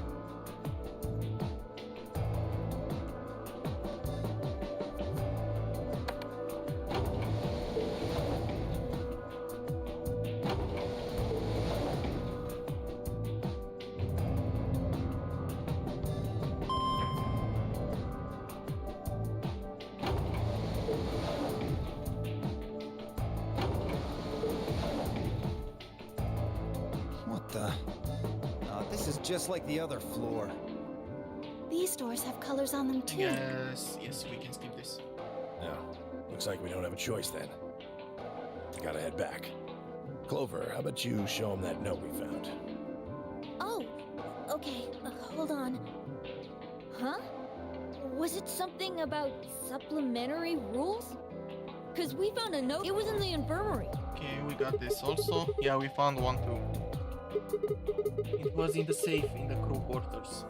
just like the other floor. These doors have colors on them too. Yes, we can skip this. No. Looks like we don't have a choice then. Gotta head back. Clover, how about you show him that note we found? Oh, okay. Hold on. Huh? Was it something about supplementary rules? Because we found a note. It was in the infirmary. Okay, we got this also. Yeah, we found one too. It was in the safe in the crew quarters.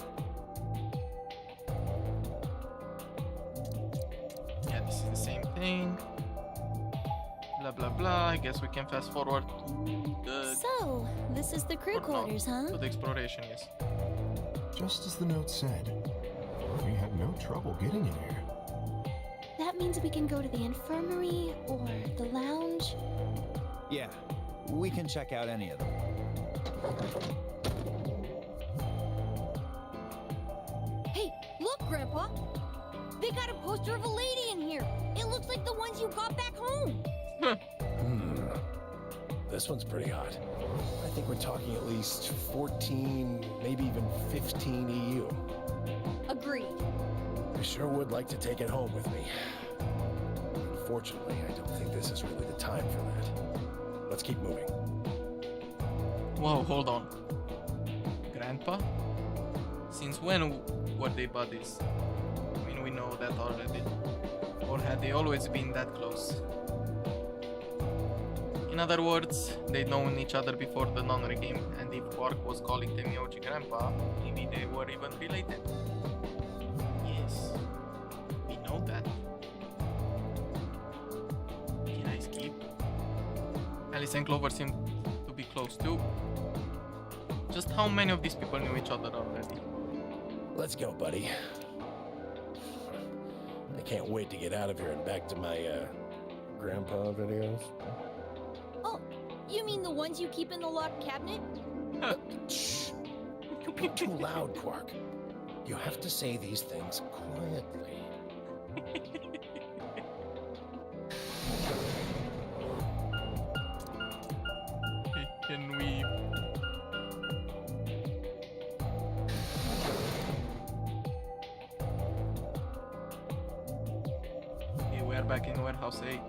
Yeah, this is the same thing. Blah blah blah. I guess we can fast forward to the... So, this is the crew quarters, huh? To the exploration, yes. Just as the note said, we had no trouble getting in here. That means we can go to the infirmary or the lounge. Yeah, we can check out any of them. Hey, look, Grandpa! They got a poster of a lady in here. It looks like the ones you got back home. This one's pretty hot. I think we're talking at least 14, maybe even 15 EU. Agreed. I sure would like to take it home with me. Unfortunately, I don't think this is really the time for that. Let's keep moving. Whoa, hold on. Grandpa? Since when were they buddies? I mean, we know that already. Or had they always been that close? In other words, they'd known each other before the nunnery game, and if Quark was calling Temioji Grandpa, maybe they were even related. Yes, we know that. Can I skip? Alice and Clover seem to be close too. Just how many of these people knew each other already? Let's go, buddy. I can't wait to get out of here and back to my, grandpa videos. Oh, you mean the ones you keep in the locked cabinet? Shh! You'll be too loud, Quark. You have to say these things quietly. Can we... Okay, we're back in warehouse 8.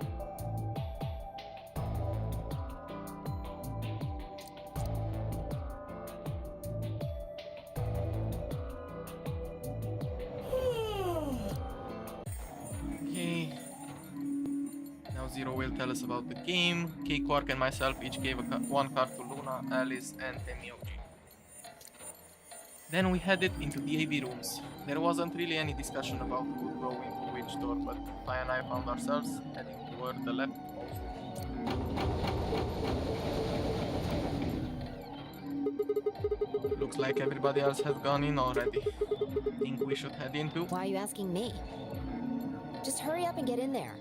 Okay. Now Zero will tell us about the game. K, Quark and myself each gave one card to Luna, Alice and Temioji. Then we headed into the AV rooms. There wasn't really any discussion about who would go into which door, but Maya and I found ourselves heading toward the leftmost. Looks like everybody else has gone in already. Think we should head into? Why are you asking me? Just hurry up and get in there.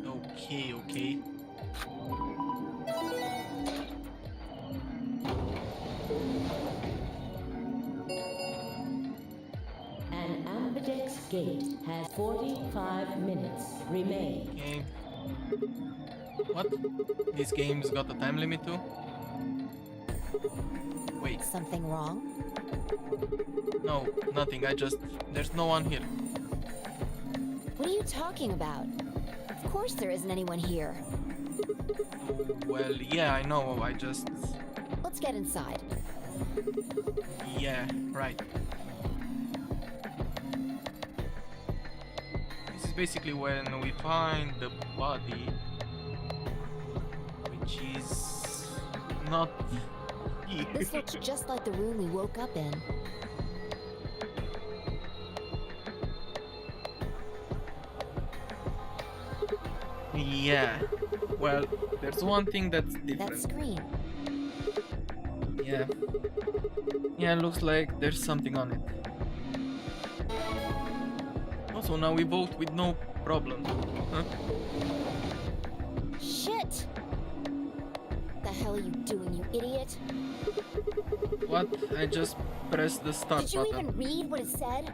Okay, okay. An ambidex gate has 45 minutes remaining. Okay. What? This game's got a time limit too? Wait. Something wrong? No, nothing. There's no one here. What are you talking about? Of course there isn't anyone here. Well, yeah, I know. Let's get inside. Yeah, right. This is basically when we find the body, which is not here. This looks just like the room we woke up in. Yeah. Well, there's one thing that's different. That screen. Yeah. Yeah, looks like there's something on it. Also, now we vote with no problem. Huh? Shit! The hell are you doing, you idiot? What? I just pressed the start Did you button. even read what it said?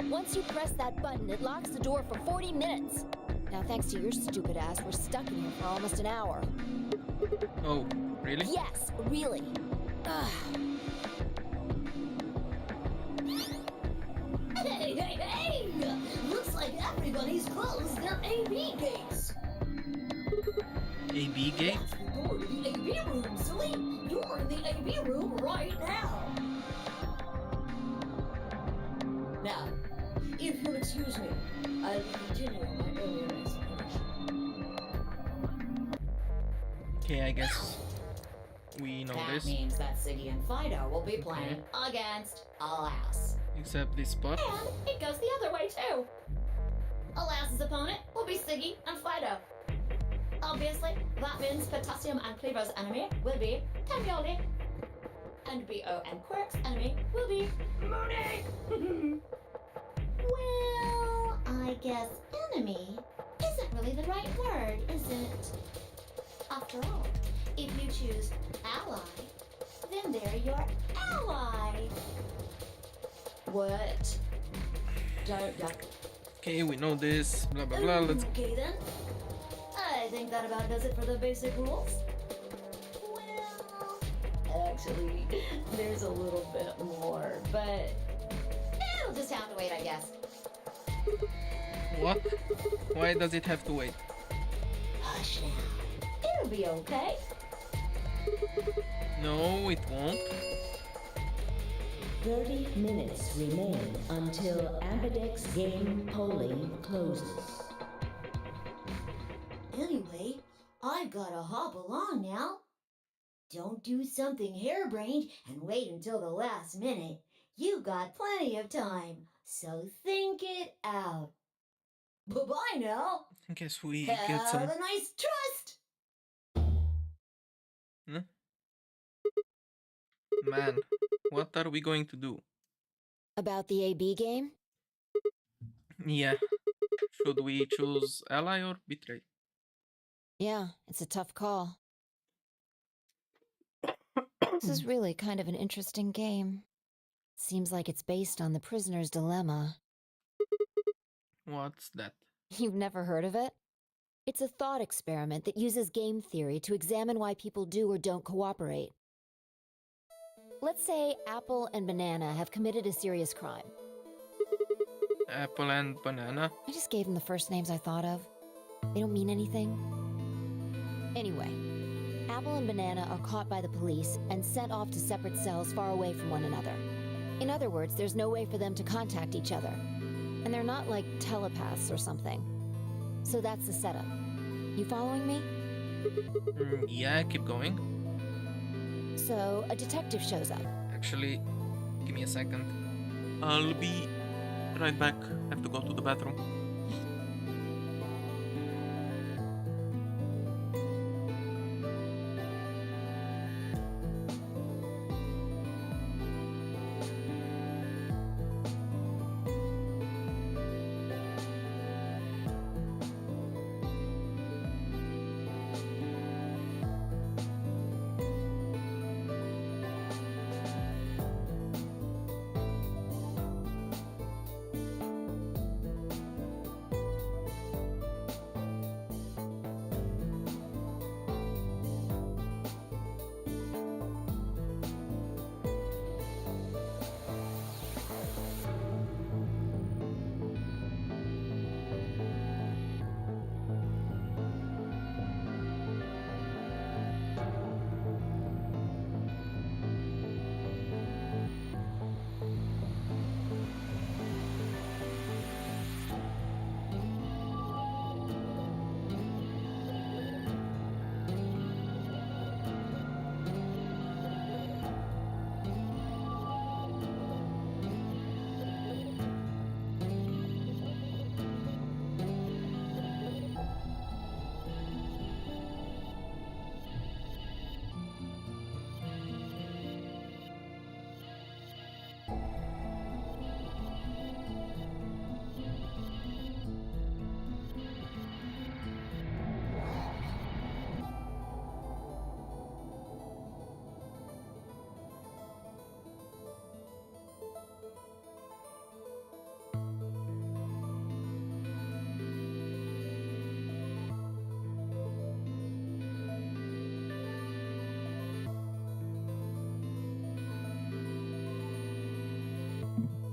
Once you press that button, it locks the door for 40 minutes. Now, thanks to your stupid ass, we're stuck in here for almost an hour. Oh, really? Yes, really. Ugh. hey! Looks like everybody's closed their AB gates. AB gate? That's the door to the AB room, silly. You're in the AB room right now. Now, if you'll excuse me, I'll be continuing my earlier explanation. Okay, I guess we know That this. means that Siggy and Fido will be playing against Alas. Except this spot. And it goes the other way too. Alas's opponent will be Siggy and Fido. Obviously, that means Potassium and Cleaver's enemy will be Tamioli. And B.O. and Quirk's enemy will be Mooney. Well, I guess enemy isn't really the right word, is it? After all, if you choose ally, then they're your ally. What? Don't. Okay, we know this. Blah blah blah. Let's. Okay then. I think that about does it for the basic rules. Well, Actually, there's a little bit more, but it'll just have to wait, I guess. What? Why does it have to wait? Hush now. It'll be okay. No, it won't. 30 minutes remain until Ambidex game polling closes. anyway, I've gotta hop along now. Don't do something harebrained and wait until the last minute. You got plenty of time, so think it out. Bye-bye now. I guess we get some. Have a nice trust. Huh? Man, what are we going to do? About the AB game? Yeah. Should we choose ally or betray? Yeah, it's a tough call. This is really kind of an interesting game. Seems like it's based on the prisoner's dilemma. What's that? You've never heard of it? It's a thought experiment that uses game theory to examine why people do or don't cooperate. Let's say Apple and Banana have committed a serious crime. Apple and banana? I just gave them the first names I thought of. They don't mean anything. Anyway, Apple and Banana are caught by the police and sent off to separate cells far away from one another. In other words, there's no way for them to contact each other. And they're not like telepaths or something. So that's the setup. You following me? Yeah, keep going. So, a detective shows up. Actually, give me a second. I'll be right back. Have to go to the bathroom.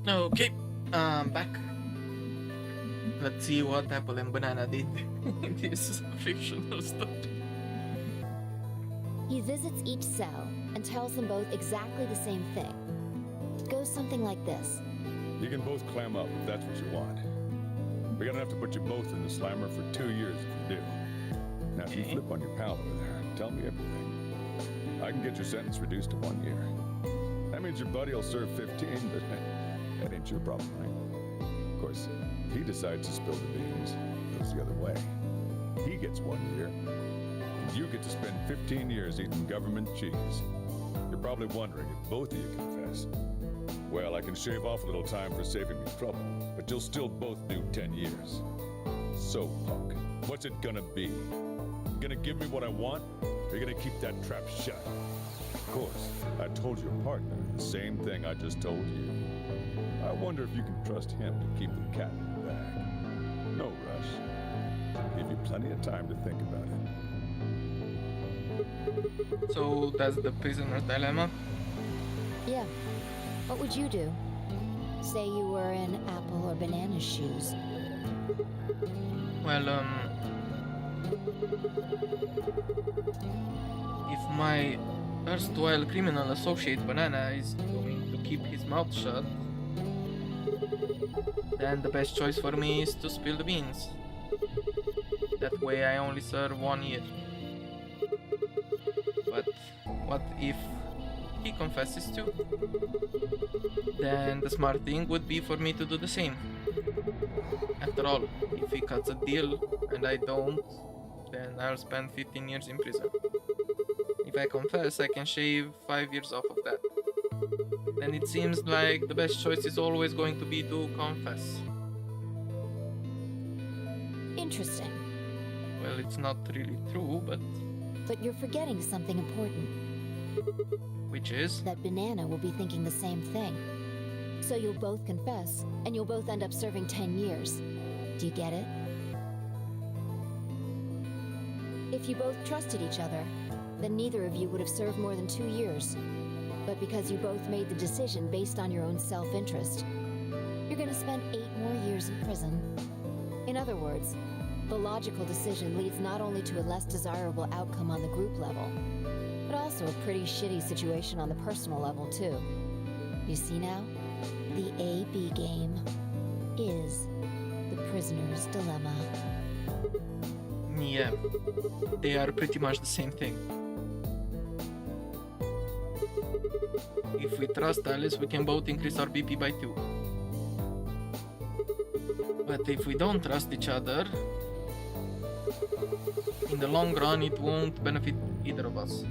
Okay, Back. Let's see what Apple and Banana did in this fictional story. He visits each cell and tells them both exactly the same thing. It goes something like this. You can both clam up if that's what you want. We're gonna have to put you both in the slammer for 2 years if you do. Now, if you flip on your pal over there, tell me everything. I can get your sentence reduced to 1 year. That means your buddy will serve 15, but that ain't your problem, right? Of course, if he decides to spill the beans, it goes the other way. He gets 1 year, and you get to spend 15 years eating government cheese. You're probably wondering if both of you confess. Well, I can shave off a little time for saving me trouble, but you'll still both do 10 years. So, punk, what's it gonna be? You gonna give me what I want, or you gonna keep that trap shut? Of course, I told your partner the same thing I just told you. I wonder if you can trust him to keep the cat in the bag. No rush. I'll give you plenty of time to think about it. So that's the prisoner's dilemma. Yeah. What would you do? Say you were in Apple or Banana's shoes. Well, if my erstwhile criminal associate Banana is going to keep his mouth shut, then the best choice for me is to spill the beans. That way I only serve 1 year. But what if he confesses too? Then the smart thing would be for me to do the same. After all, if he cuts a deal and I don't, then I'll spend 15 years in prison. If I confess, I can shave 5 years off of that. Then it seems like the best choice is always going to be to confess. Interesting. Well, it's not really true, but... But you're forgetting something important. Which is? That Banana will be thinking the same thing. So you'll both confess, and you'll both end up serving 10 years. Do you get it? If you both trusted each other, then neither of you would have served more than 2 years. But because you both made the decision based on your own self-interest, you're gonna spend 8 more years in prison. In other words, the logical decision leads not only to a less desirable outcome on the group level, but also a pretty shitty situation on the personal level, too. You see now? The A-B game is the prisoner's dilemma. Yeah, they are pretty much the same thing. If we trust Alice, we can both increase our BP by 2. But if we don't trust each other, in the long run it won't benefit either of us.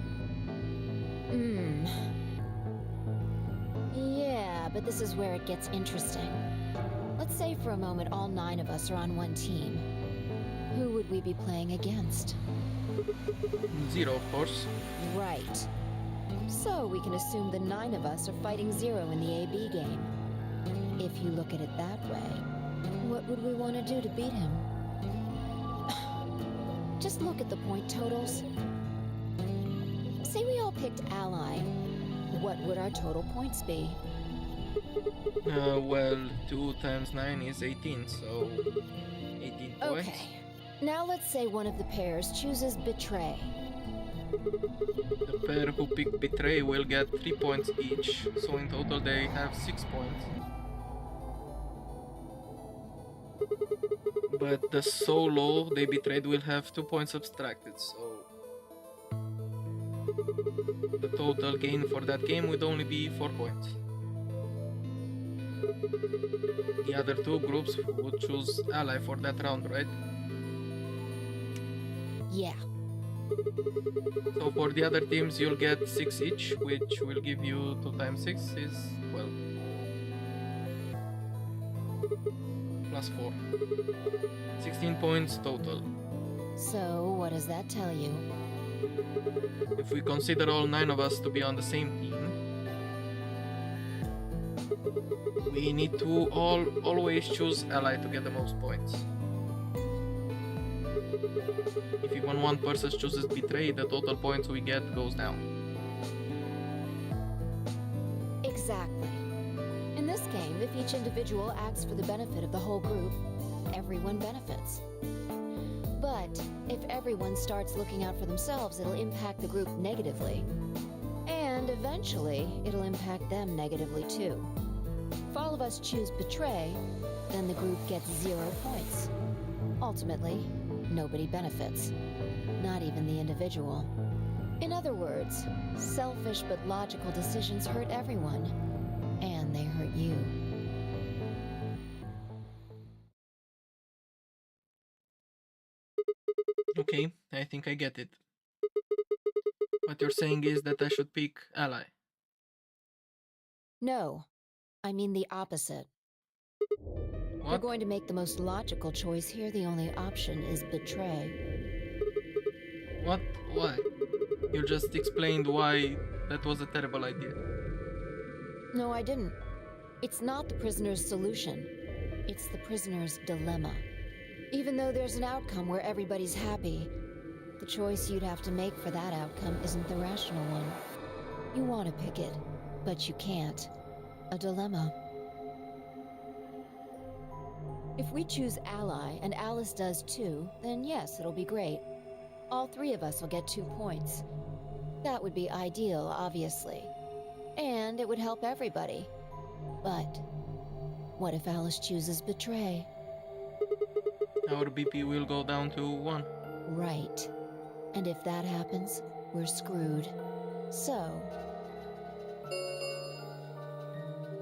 Yeah, but this is where it gets interesting. Let's say for a moment all 9 of us are on one team. Who would we be playing against? 0, of course. Right. So we can assume the 9 of us are fighting 0 in the AB game. If you look at it that way, what would we want to do to beat him? Just look at the point totals. Say we all picked Ally. What would our total points be? Well, 2 times 9 is 18, so 18 points. Okay. Now let's say one of the pairs chooses Betray. The pair who pick Betray will get 3 points each, so in total they have 6 points. But the solo they betrayed will have 2 points subtracted, so the total gain for that game would only be 4 points. The other 2 groups would choose Ally for that round, right? Yeah. So for the other teams you'll get 6 each, which will give you 2 times 6 is 12. Plus 4. 16 points total. So what does that tell you? If we consider all 9 of us to be on the same team, we need to always choose Ally to get the most points. If even one person chooses Betray, the total points we get goes down. Exactly. In In this game, if each individual acts for the benefit of the whole group, everyone benefits. But if everyone starts looking out for themselves, it'll impact the group negatively. And eventually, it'll impact them negatively too. If all of us choose betray, then the group gets 0 points. Ultimately, nobody benefits. Not even the individual. In other words, selfish but logical decisions hurt everyone. And they hurt you. Okay, I think I get it. What you're saying is that I should pick ally. No, I mean the opposite. If you're going to make the most logical choice here, the only option is betray. What? Why? You just explained why that was a terrible idea. No, I didn't. It's not the prisoner's solution. It's the prisoner's dilemma. Even though there's an outcome where everybody's happy, the choice you'd have to make for that outcome isn't the rational one. You want to pick it, but you can't. A dilemma. If we choose ally, and Alice does too, then yes, it'll be great. All 3 of us will get 2 points. That would be ideal, obviously. And it would help everybody. But what if Alice chooses betray? Our BP will go down to 1. Right. And if that happens, we're screwed. So...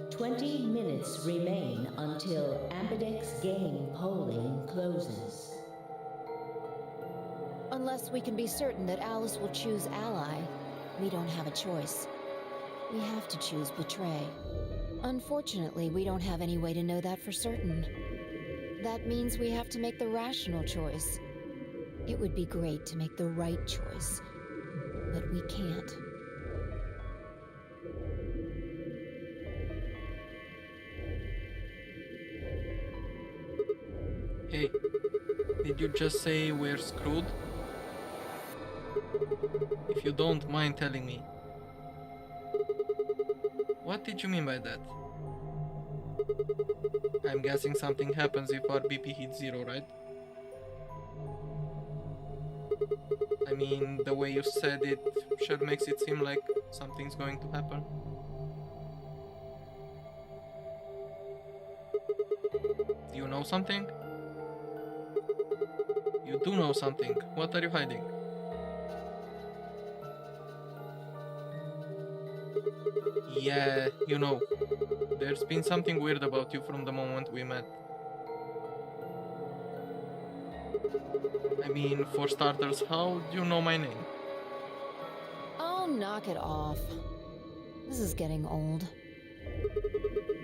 20 minutes remain until Ambidex game polling closes. Unless we can be certain that Alice will choose ally, we don't have a choice. We have to choose betray. Unfortunately, we don't have any way to know that for certain. That means we have to make the rational choice. It would be great to make the right choice, but we can't. Hey, did you just say we're screwed? If you don't mind telling me. What did you mean by that? I'm guessing something happens if our BP hits 0, right? I mean, the way you said it sure makes it seem like something's going to happen. Do you know something? You do know something. What are you hiding? Yeah, you know. There's been something weird about you from the moment we met. I mean, for starters, how do you know my name? Oh, knock it off. This is getting old.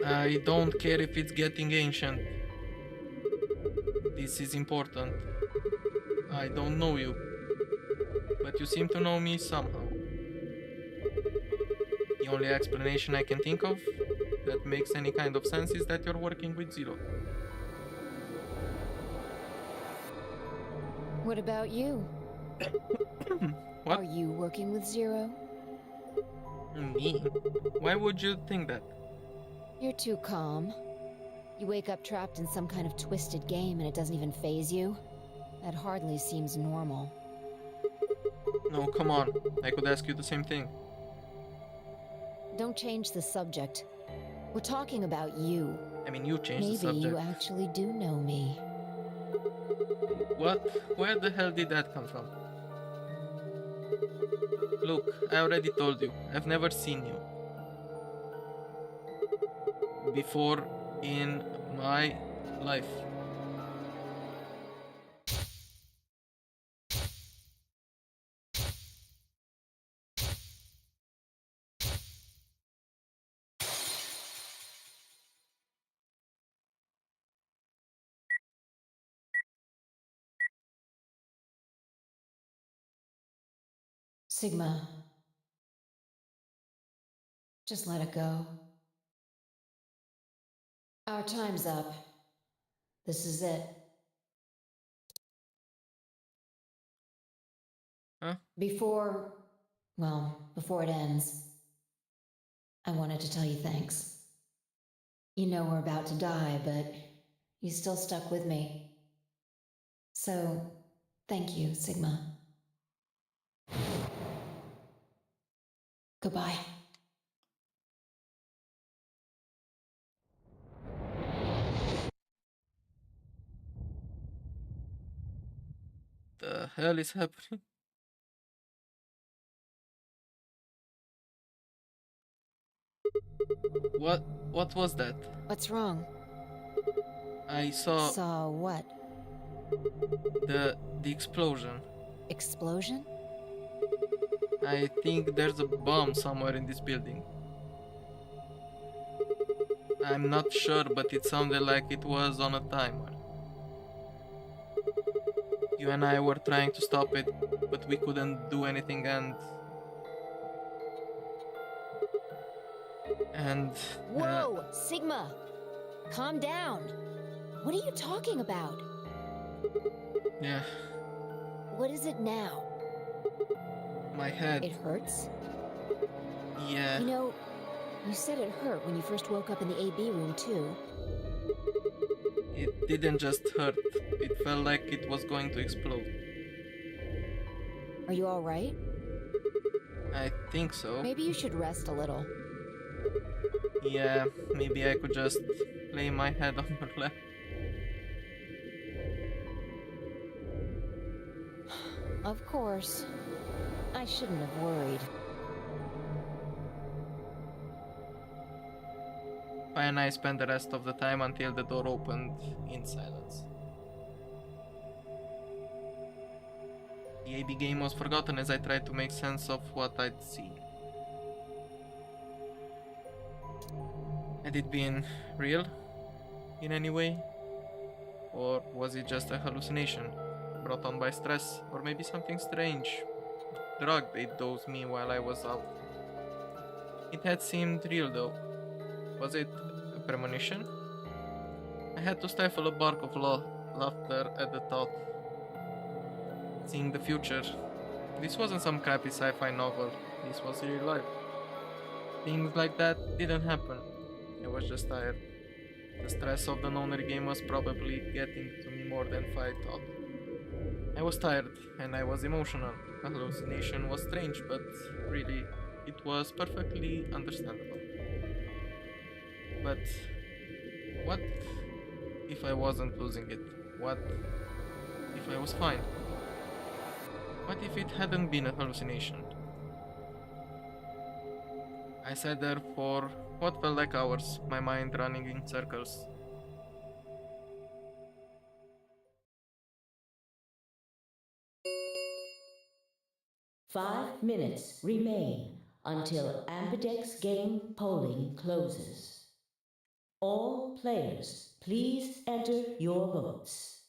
I don't care if it's getting ancient. This is important. I don't know you, but you seem to know me somehow. The only explanation I can think of that makes any kind of sense is that you're working with Zero. What about you? What? Are you working with Zero? Me? Why would you think that? You're too calm. You wake up trapped in some kind of twisted game and it doesn't even faze you? That hardly seems normal. No, come on. I could ask you the same thing. Don't change the subject. We're talking about you. I mean, you changed the subject. Maybe you actually do know me. What? Where the hell did that come from? Look, I already told you. I've never seen you before in my life. Sigma. Just let it go. Our time's up. This is it. Huh? Before it ends, I wanted to tell you thanks. You know we're about to die, but you still stuck with me. So, thank you, Sigma. Goodbye. The hell is happening? What was that? What's wrong? I saw Saw what? the explosion. Explosion? I think there's a bomb somewhere in this building. I'm not sure, but it sounded like it was on a timer. You and I were trying to stop it, but we couldn't do anything, and Whoa! Sigma! Calm down! What are you talking about? yeah, What is it now? my head. It hurts? Yeah. You know, you said it hurt when you first woke up in the AB room, too. It didn't just hurt. It felt like it was going to explode. Are you alright? I think so. Maybe you should rest a little. Yeah, maybe I could just lay my head on your lap. Of course. I shouldn't have worried. Pi and I spent the rest of the time until the door opened in silence. The AB game was forgotten as I tried to make sense of what I'd seen. Had it been real in any way? Or was it just a hallucination brought on by stress? Or maybe something strange drug they dosed me while I was out? It had seemed real though. Was it a premonition? I had to stifle a bark of laughter at the thought. Seeing the future. This wasn't some crappy sci-fi novel. This was real life. Things like that didn't happen. I was just tired. The stress of the nonary game was probably getting to me more than I thought. I was tired and I was emotional. The hallucination was strange, but really, it was perfectly understandable. But what if I wasn't losing it? What if I was fine? What if it hadn't been a hallucination? I sat there for what felt like hours, my mind running in circles. Five minutes remain until Ambidex game polling closes. All players, please enter your votes.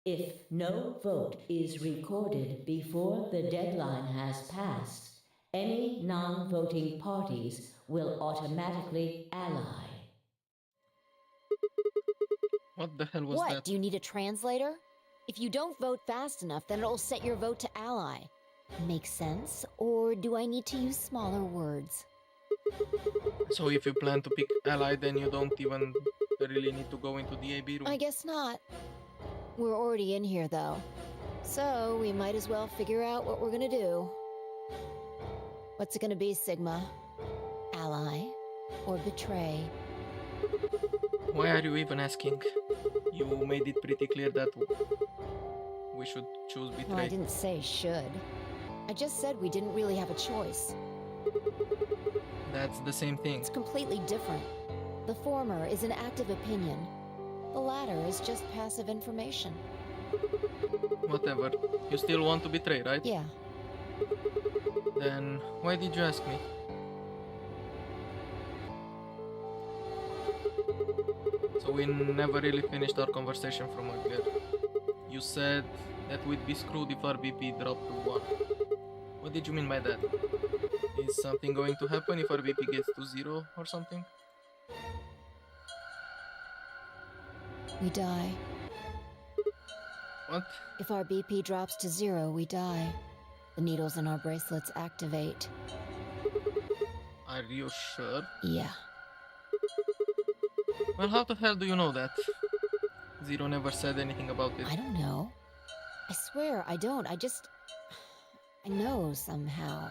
If no vote is recorded before the deadline has passed, any non-voting parties will automatically ally. What the hell was What? that? Do you need a translator? If you don't vote fast enough, then it'll set your vote to ally. Makes sense? Or do I need to use smaller words? So if you plan to pick ally, then you don't even really need to go into the AB room? I guess not. We're already in here, though. So we might as well figure out what we're gonna do. What's it gonna be, Sigma? Ally? Or betray? Why are you even asking? You made it pretty clear that we should choose betray. Well, I didn't say should. I just said we didn't really have a choice. That's the same thing. It's completely different. The former is an active opinion. The latter is just passive information. Whatever. You still want to betray, right? Yeah. Then why did you ask me? So we never really finished our conversation from earlier. You said that we'd be screwed if our BP dropped to 1. What did you mean by that? Is something going to happen if our BP gets to 0 or something? We die. What? If our BP drops to 0, we die. The needles in our bracelets activate. Are you sure? Yeah. Well, how the hell do you know that? Zero never said anything about it. I don't know. I swear I don't. I know somehow.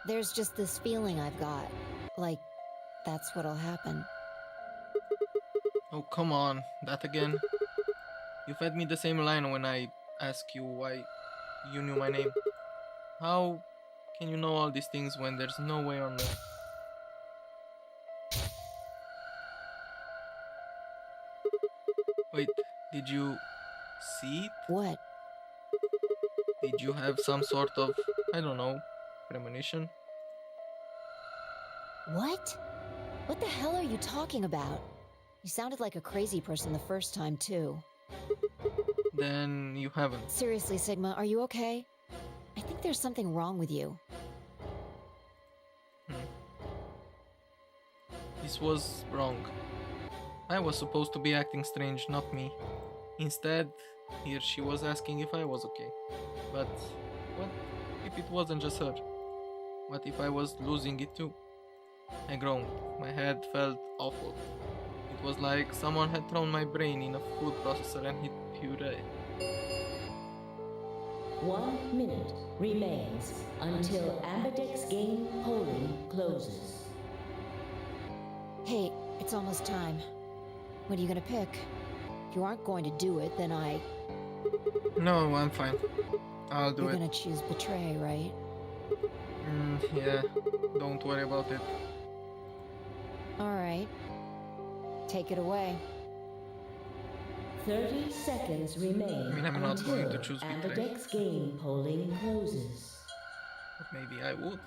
There's just this feeling I've got. Like, that's what'll happen. Oh, come on. That again? You fed me the same line when I asked you why you knew my name. How can you know all these things when there's no way on earth? Wait, did you see it? What? Did you have some sort of, I don't know, premonition? What? What the hell are you talking about? You sounded like a crazy person the first time, too. Then you haven't. Seriously, Sigma, are you okay? I think there's something wrong with you. This was wrong. I was supposed to be acting strange, not me. Instead, here she was asking if I was okay. But what if it wasn't just her? What if I was losing it too? I groaned. My head felt awful. It was like someone had thrown my brain in a food processor and hit puree. 1 minute remains until Ambidex game polling closes. Hey, it's almost time. What are you gonna pick? If you aren't going to do it, then No, I'm fine. I'll do You're it. gonna choose betray, right? Yeah, don't worry about it. Alright. Take it away. 30 seconds remain I mean, I'm not until going to choose betray. Ambidex game polling closes. But maybe I would.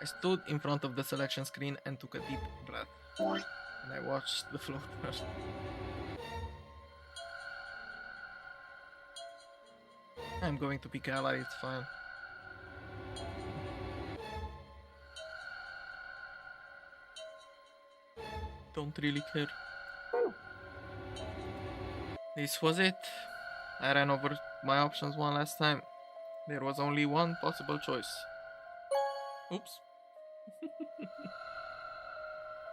I stood in front of the selection screen and took a deep breath. And I watched the float first. I'm going to pick ally, it's fine. Don't really care. This was it. I ran over my options one last time. There was only one possible choice. Oops.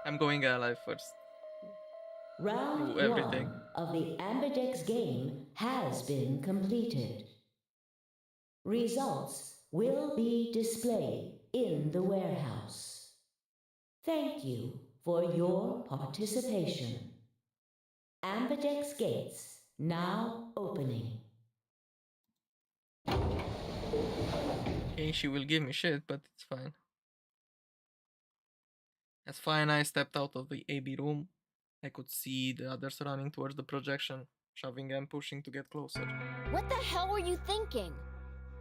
I'm going ally first. Round Do everything. 1 of the Ambidex game has been completed. Results will be displayed in the warehouse. Thank you for your participation. Ambidex gates now opening. Okay, she will give me shit, but it's fine. As Fi and I stepped out of the AB room, I could see the others running towards the projection, shoving and pushing to get closer. What the hell were you thinking?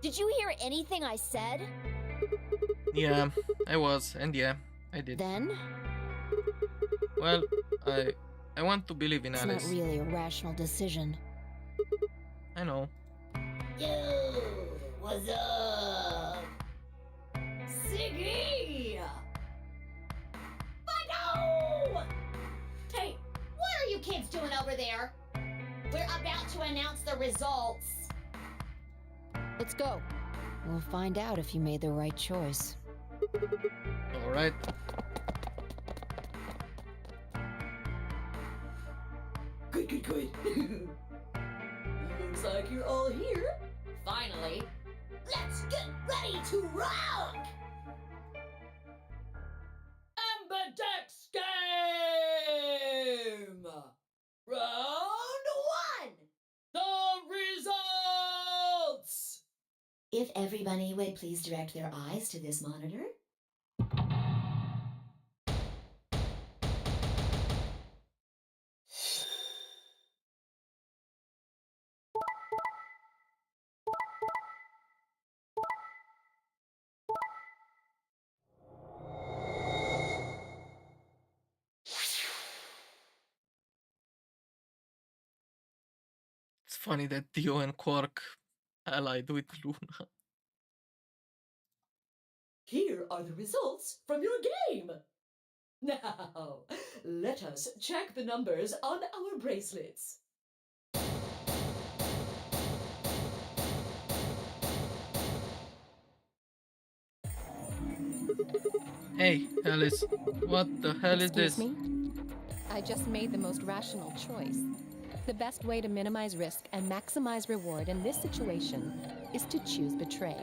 Did you hear anything I said? Yeah, I was, and yeah, I did. Then? Well, I want to believe in It's Alice. not really a rational decision. I know. Yo, what's up? Siggy! Fido! Hey, what are you kids doing over there? We're about to announce the results. Let's go. We'll find out if you made the right choice. Alright. Good. Looks like you're all here. Finally. Let's get ready to rock! Ambidex game! Round 1! The results! If everybody would please direct their eyes to this monitor. It's funny that Dio and Quark allied with Luna. Here are the results from your game. Now, let us check the numbers on our bracelets. Hey, Alice, what the hell is Excuse this? me? I just made the most rational choice. The best way to minimize risk and maximize reward in this situation is to choose betray.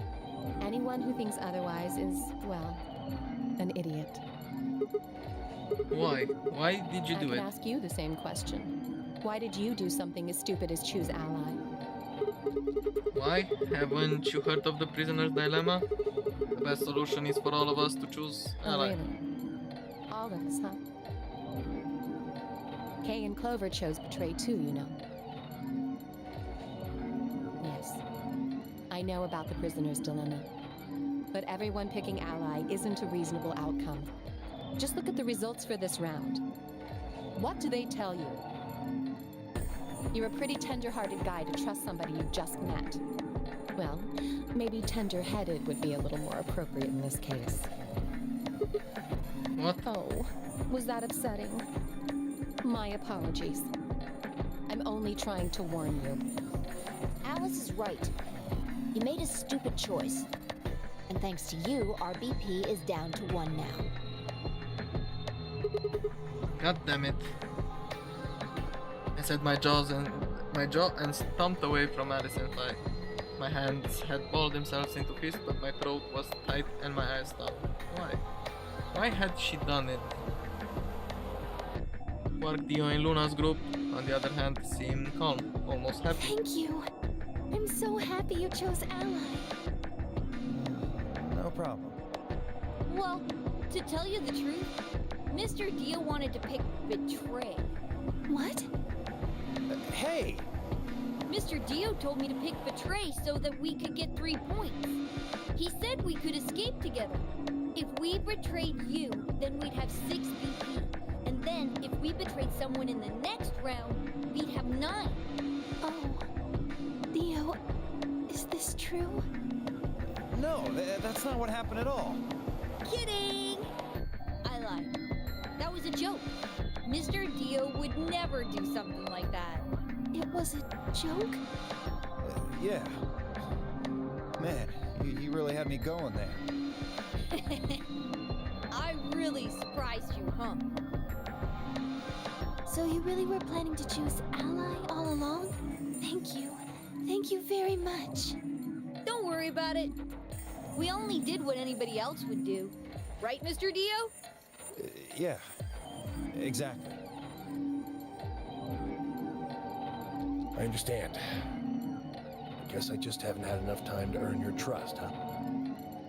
Anyone who thinks otherwise is, well, an idiot. Why? Why did you I do can it? ask you the same question. Why did you do something as stupid as choose ally? Why? Haven't you heard of the prisoner's dilemma? The best solution is for all of us to choose Oh, ally. really? All of us, huh? Kay and Clover chose betray too, you know. Yes. I know about the prisoner's dilemma. But everyone picking ally isn't a reasonable outcome. Just look at the results for this round. What do they tell you? You're a pretty tender-hearted guy to trust somebody you just met. Well, maybe tender-headed would be a little more appropriate in this case. What? Oh, was that upsetting? My apologies. I'm only trying to warn you. Alice is right. You made a stupid choice. And thanks to you, our BP is down to 1 now. God damn it. I set my jaw and stomped away from Alice and Fi. My hands had balled themselves into fists, but my throat was tight and my eyes stopped. Why? Why had she done it? Quark, Dio, and Luna's group, on the other hand, seemed calm, almost happy. Thank you. I'm so happy you chose ally. No problem. Well, to tell you the truth, Mr. Dio wanted to pick betray. What? Hey! Mr. Dio told me to pick betray so that we could get 3 points. He said we could escape together. If we betrayed you, then we'd have 6 BP. And then, if we betrayed someone in the next round, we'd have 9. Oh. Dio, is this true? No, that's not what happened at all. Kidding! I lied. That was a joke. Mr. Dio would never do something like that. It was a joke? Yeah. Man, you really had me going there. I really surprised you, huh? So you really were planning to choose ally all along? Thank you. Thank you very much. Don't worry about it. We only did what anybody else would do. Right, Mr. Dio? Yeah. Exactly. I understand. I guess I just haven't had enough time to earn your trust, huh?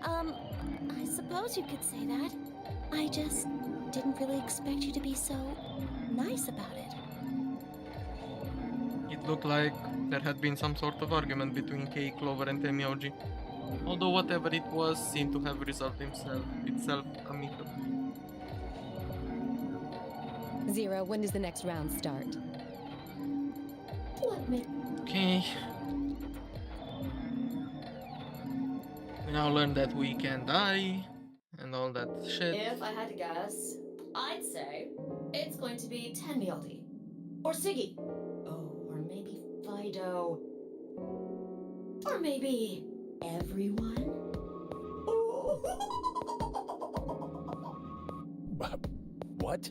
I suppose you could say that. I just didn't really expect you to be so nice about it. It looked like there had been some sort of argument between Kei, Clover, and Temioji. Although whatever it was seemed to have resolved itself amicably. Zero, when does the next round start? Let me. Okay. We now learn that we can die and all that shit. If I had to guess, I'd say it's going to be Tenmialdi. Or Siggy. Oh, or maybe Fido. Or maybe everyone. What?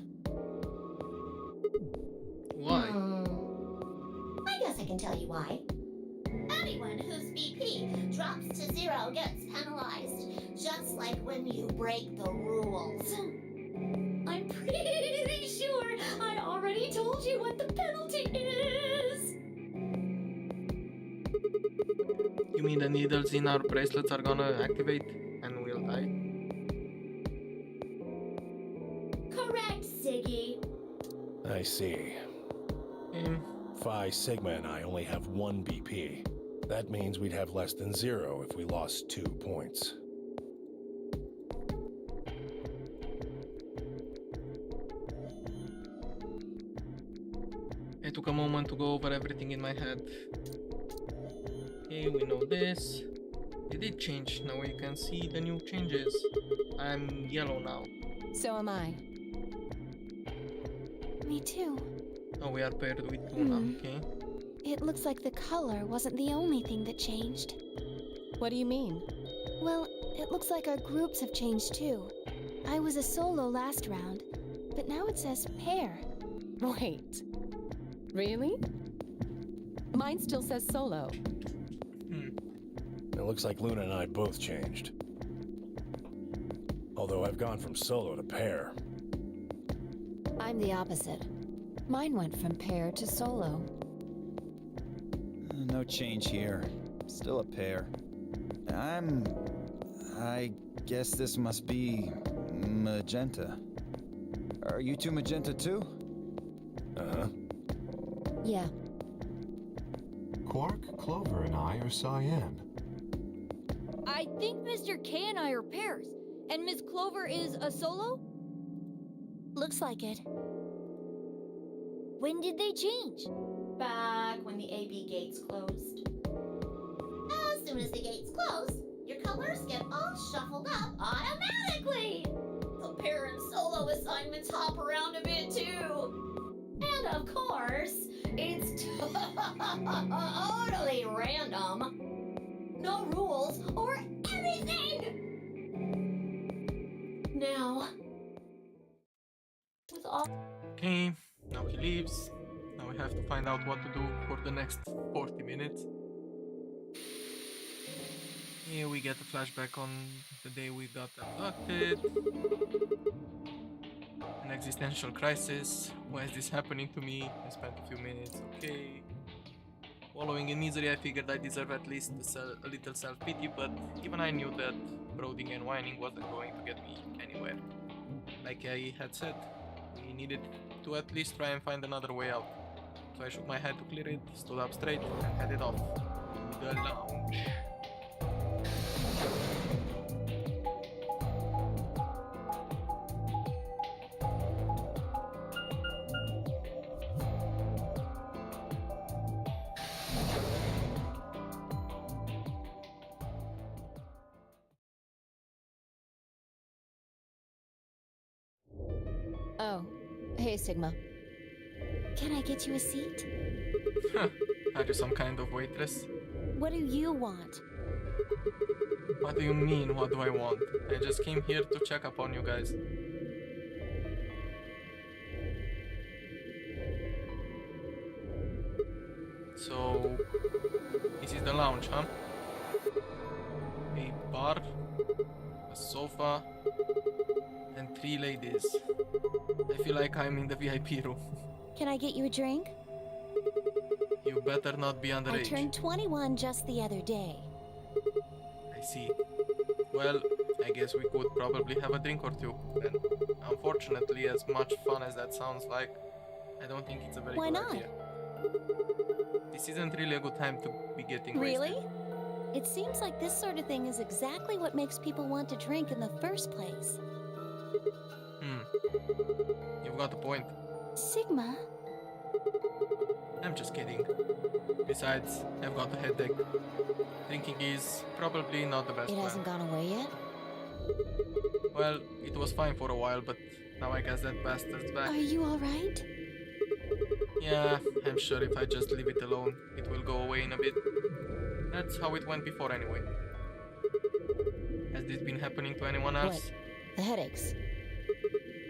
Why? I guess I can tell you why. Anyone whose BP drops to 0 gets penalized, just like when you break the rules. I'm pretty sure I already told you what the penalty is. You mean the needles in our bracelets are gonna activate and we'll die? Correct, Siggy. I see. Phi Sigma and I only have 1 BP. That means we'd have less than 0 if we lost 2 points. I took a moment to go over everything in my head. Okay, we know this. It did change. Now we can see the new changes. I'm yellow now. So am I. Me too. Oh, we are paired with Luna, okay. It looks like the color wasn't the only thing that changed. What do you mean? Well, it looks like our groups have changed too. I was a solo last round, but now it says pair. Wait. Really? Mine still says solo. It looks like Luna and I both changed. Although I've gone from solo to pair. I'm the opposite. Mine went from pair to solo. No change here. Still a pair. I guess this must be magenta. Are you two magenta too? Uh-huh. Yeah. Quark, Clover, and I are cyan. I think Mr. K and I are pairs. And Miss Clover is a solo? Looks like it. When did they change? Back when the AB gates closed. As soon as the gates close, your colors get all shuffled up automatically. The pair and solo assignments hop around a bit too. And of course, it's totally random. No rules or anything! Now, with all... Okay, now he leaves. Now we have to find out what to do for the next 40 minutes. Here we get a flashback on the day we got abducted. An existential crisis. Why is this happening to me? I spent a few minutes, okay. Wallowing in misery, I figured I deserve at least a little self-pity, but even I knew that brooding and whining wasn't going to get me anywhere. Like I had said, we needed to at least try and find another way out. So I shook my head to clear it, stood up straight, and headed off to the lounge. Oh, hey Sigma. Can I get you a seat? Are you some kind of waitress? What do you want? What do you mean, what do I want? I just came here to check up on you guys. So, this is the lounge, huh? A bar, a sofa, and 3 ladies. I feel like I'm in the VIP room. Can I get you a drink? You better not be underage. I turned 21 just the other day. I see. Well, I guess we could probably have a drink or two. And unfortunately, as much fun as that sounds like, I don't think it's a very good idea. This isn't really a good time to be getting Really? wasted. It seems like this sort of thing is exactly what makes people want to drink in the first place. You've got a point. Sigma? I'm just kidding. Besides, I've got a headache. Drinking is probably not the best It plan. hasn't gone away yet? Well, it was fine for a while, but now I guess that bastard's back. Are you alright? Yeah, I'm sure if I just leave it alone, it will go away in a bit. That's how it went before anyway. Has this been happening to anyone else? What? The headaches?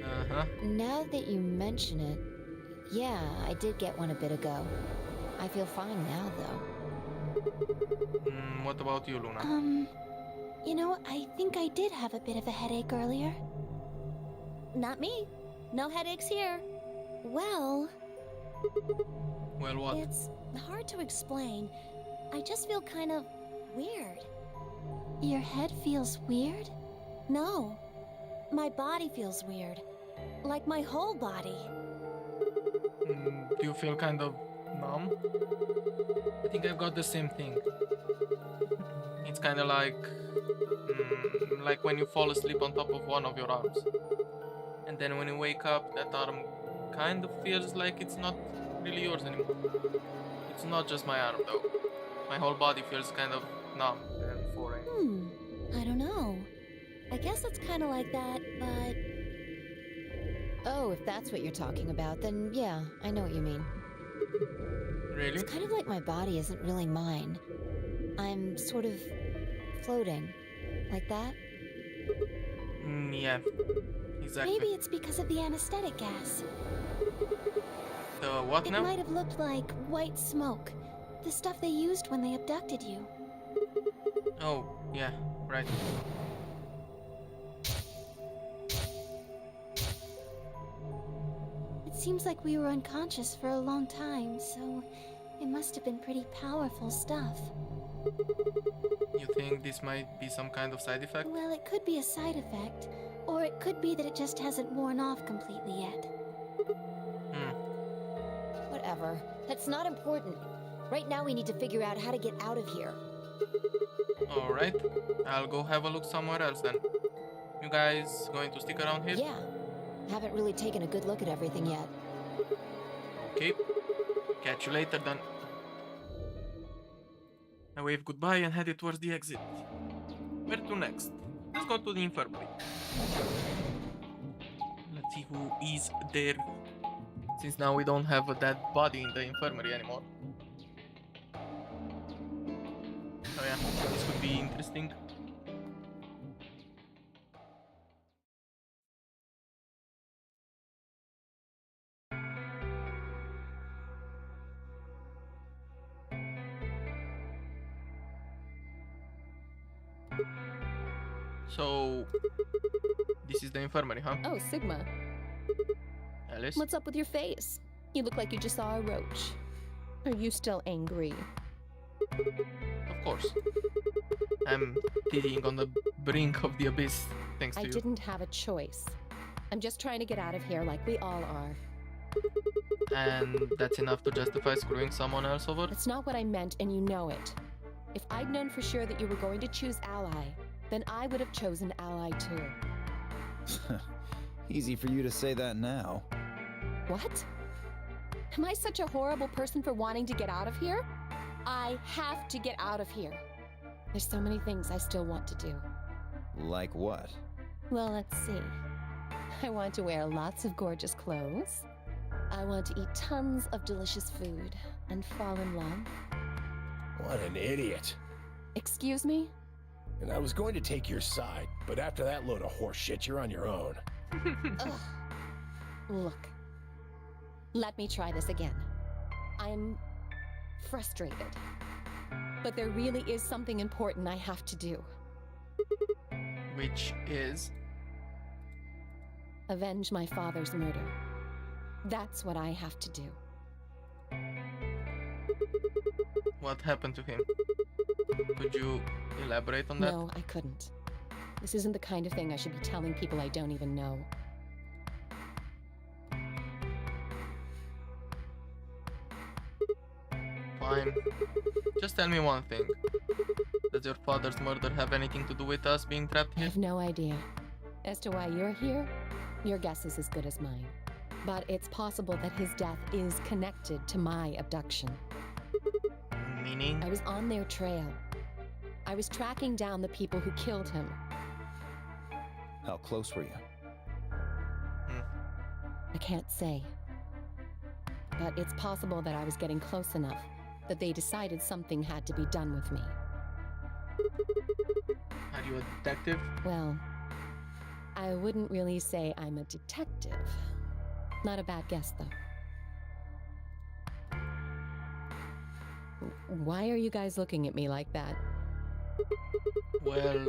Uh-huh. Now that you mention it, yeah, I did get one a bit ago. I feel fine now, though. What about you, Luna? You know, I think I did have a bit of a headache earlier. Not me. No headaches here. Well, what? It's hard to explain. I just feel kind of weird. Your head feels weird? No. My body feels weird. Like my whole body. Do you feel kind of numb? I think I've got the same thing. It's kind of like when you fall asleep on top of one of your arms. And then when you wake up, that arm kind of feels like it's not really yours anymore. It's not just my arm though. My whole body feels kind of numb and foreign. I don't know. I guess it's kind of like that, but... Oh, if that's what you're talking about, then yeah, I know what you mean. Really? It's kind of like my body isn't really mine. I'm sort of floating. Like that? Yeah, exactly. Maybe it's because of the anesthetic gas. The what It now? might have looked like white smoke. The stuff they used when they abducted you. Oh, yeah, right. It seems like we were unconscious for a long time, so it must have been pretty powerful stuff. You think this might be some kind of side effect? Well, it could be a side effect, or it could be that it just hasn't worn off completely yet. Whatever. That's not important. Right now we need to figure out how to get out of here. Alright, I'll go have a look somewhere else then. You guys going to stick around here? Yeah. Haven't really taken a good look at everything yet. Okay. Catch you later then. I wave goodbye and headed towards the exit. Where to next? Let's go to the infirmary. Let's see who is there. Since now we don't have a dead body in the infirmary anymore. So yeah, this could be interesting. So, this is the infirmary, huh? Oh, Sigma. Alice? What's up with your face? You look like you just saw a roach. Are you still angry? Of course. I'm teetering on the brink of the abyss, thanks to I you. didn't have a choice. I'm just trying to get out of here like we all are. And that's enough to justify screwing someone else over? That's not what I meant, and you know it. If I'd known for sure that you were going to choose Ally, then I would have chosen Ally too. Easy for you to say that now. What? Am I such a horrible person for wanting to get out of here? I have to get out of here. There's so many things I still want to do. Like what? Well, let's see. I want to wear lots of gorgeous clothes. I want to eat tons of delicious food and fall in love. What an idiot. Excuse me? And I was going to take your side, but after that load of horse shit, you're on your own. Ugh. Look. Let me try this again. I'm frustrated. But there really is something important I have to do. Which is? Avenge my father's murder. That's what I have to do. What happened to him? Could you elaborate on that? No, I couldn't. This isn't the kind of thing I should be telling people I don't even know. Fine. Just tell me one thing. Does your father's murder have anything to do with us being trapped I here? have no idea. As to why you're here, your guess is as good as mine. But it's possible that his death is connected to my abduction. Meaning? I was on their trail. I was tracking down the people who killed him. How close were you? I can't say. But it's possible that I was getting close enough that they decided something had to be done with me. Are you a detective? Well, I wouldn't really say I'm a detective. Not a bad guess, though. Why are you guys looking at me like that? Well,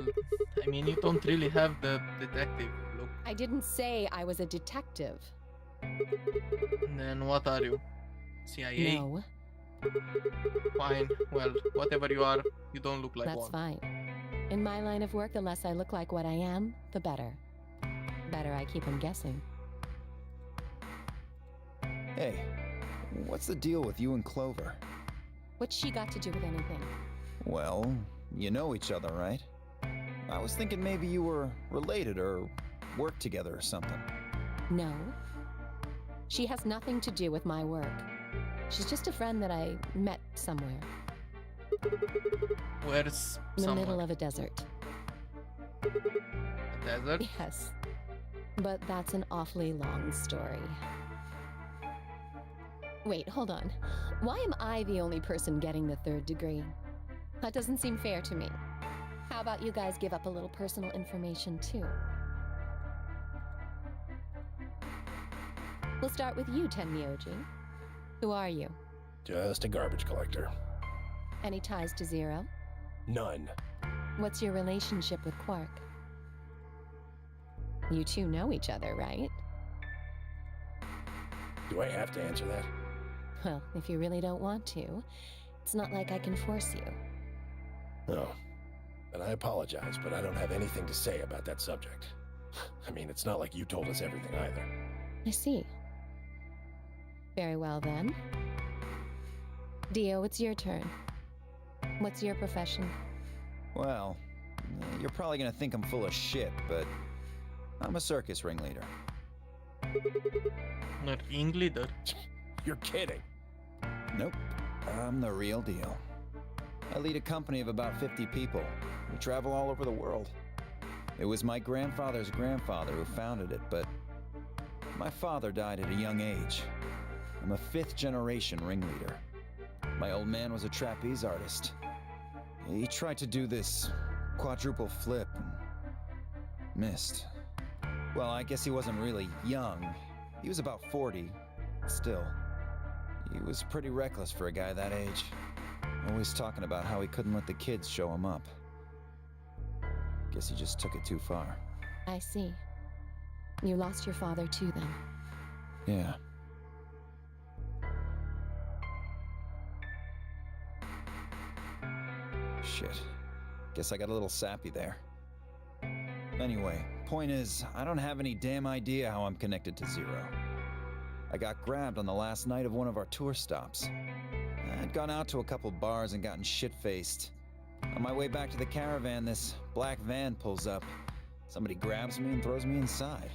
I mean, you don't really have the detective look. I didn't say I was a detective. Then what are you? CIA? No. Fine. Well, whatever you are, you don't look like That's one. fine. In my line of work, the less I look like what I am, the better. Better I keep them guessing. Hey, what's the deal with you and Clover? What's she got to do with anything? Well, you know each other, right? I was thinking maybe you were related or worked together or something. No. She has nothing to do with my work. She's just a friend that I met somewhere. Where's In the somewhere? middle of a desert. A desert? Yes. But that's an awfully long story. Wait, hold on. Why am I the only person getting the 3rd degree? That doesn't seem fair to me. How about you guys give up a little personal information too? We'll start with you, Tenmyoji. Who are you? Just a garbage collector. Any ties to Zero? None. What's your relationship with Quark? You two know each other, right? Do I have to answer that? Well, if you really don't want to, it's not like I can force you. No. And I apologize, but I don't have anything to say about that subject. I mean, it's not like you told us everything either. I see. Very well, then. Dio, it's your turn. What's your profession? Well, you're probably gonna think I'm full of shit, but I'm a circus ringleader. Not ringleader. You're kidding. Nope, I'm the real deal. I lead a company of about 50 people. We travel all over the world. It was my grandfather's grandfather who founded it, but my father died at a young age. I'm a 5th-generation ringleader. My old man was a trapeze artist. He tried to do this quadruple flip and missed. Well, I guess he wasn't really young. He was about 40. Still, he was pretty reckless for a guy that age. Always talking about how he couldn't let the kids show him up. Guess he just took it too far. I see. You lost your father too, then. Yeah. Shit. Guess I got a little sappy there. Anyway, point is, I don't have any damn idea how I'm connected to Zero. I got grabbed on the last night of one of our tour stops. I'd gone out to a couple bars and gotten shit-faced. On my way back to the caravan, this black van pulls up. Somebody grabs me and throws me inside.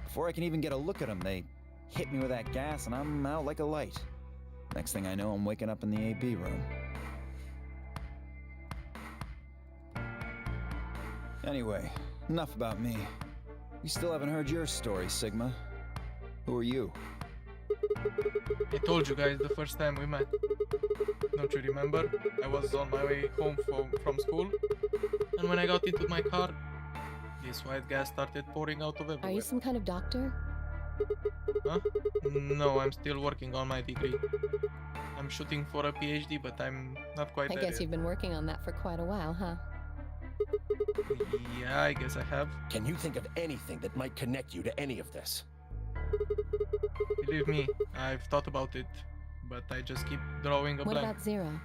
Before I can even get a look at them, they hit me with that gas and I'm out like a light. Next thing I know, I'm waking up in the AB room. Anyway, enough about me. We still haven't heard your story, Sigma. Who are you? I told you guys the first time we met. Don't you remember? I was on my way home from school, and when I got into my car, this white gas started pouring out of everywhere. Are you some kind of doctor? Huh? No, I'm still working on my degree. I'm shooting for a PhD, but I'm not quite I there guess yet. you've been working on that for quite a while, huh? Yeah, I guess I have. Can you think of anything that might connect you to any of this? Believe me, I've thought about it, but I just keep drawing a What blank. about Zero?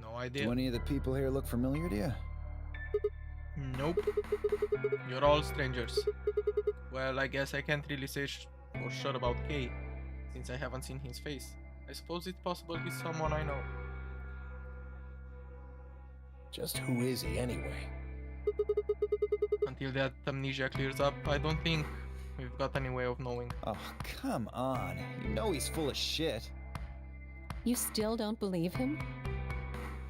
No idea. Do any of the people here look familiar to you? Nope. You're all strangers. Well, I guess I can't really say for sure about Kay, since I haven't seen his face. I suppose it's possible he's someone I know. Just who is he anyway? Until that amnesia clears up, I don't think we've got any way of knowing. Oh, come on. You know he's full of shit. You still don't believe him?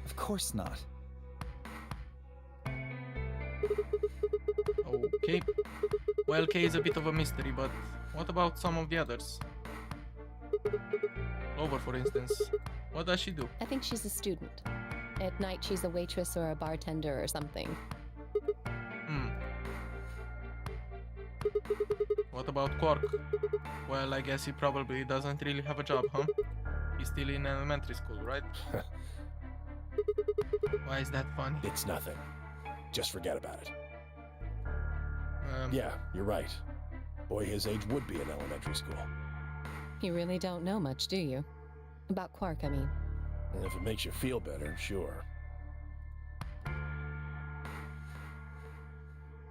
Of course not. Okay. Well, Kay is a bit of a mystery, but what about some of the others? Clover, for instance. What does she do? I think she's a student. At night, she's a waitress or a bartender or something. What about Quark? Well, I guess he probably doesn't really have a job, huh? He's still in elementary school, right? Why is that funny? It's nothing. Just forget about it. Yeah, you're right. Boy his age would be in elementary school. You really don't know much, do you? About Quark, I mean. And if it makes you feel better, sure.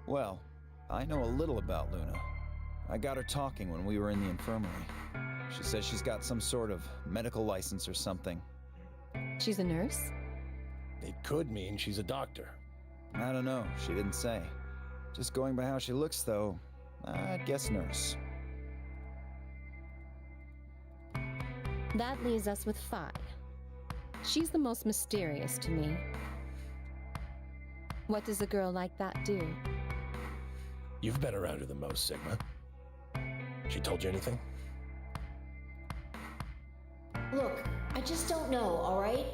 Well, I know a little about Luna. I got her talking when we were in the infirmary. She says she's got some sort of medical license or something. She's a nurse? It could mean she's a doctor. I don't know, she didn't say. Just going by how she looks, though, I'd guess nurse. That leaves us with Phi. She's the most mysterious to me. What does a girl like that do? You've been around her the most, Sigma. She told you anything? Look, I just don't know, alright?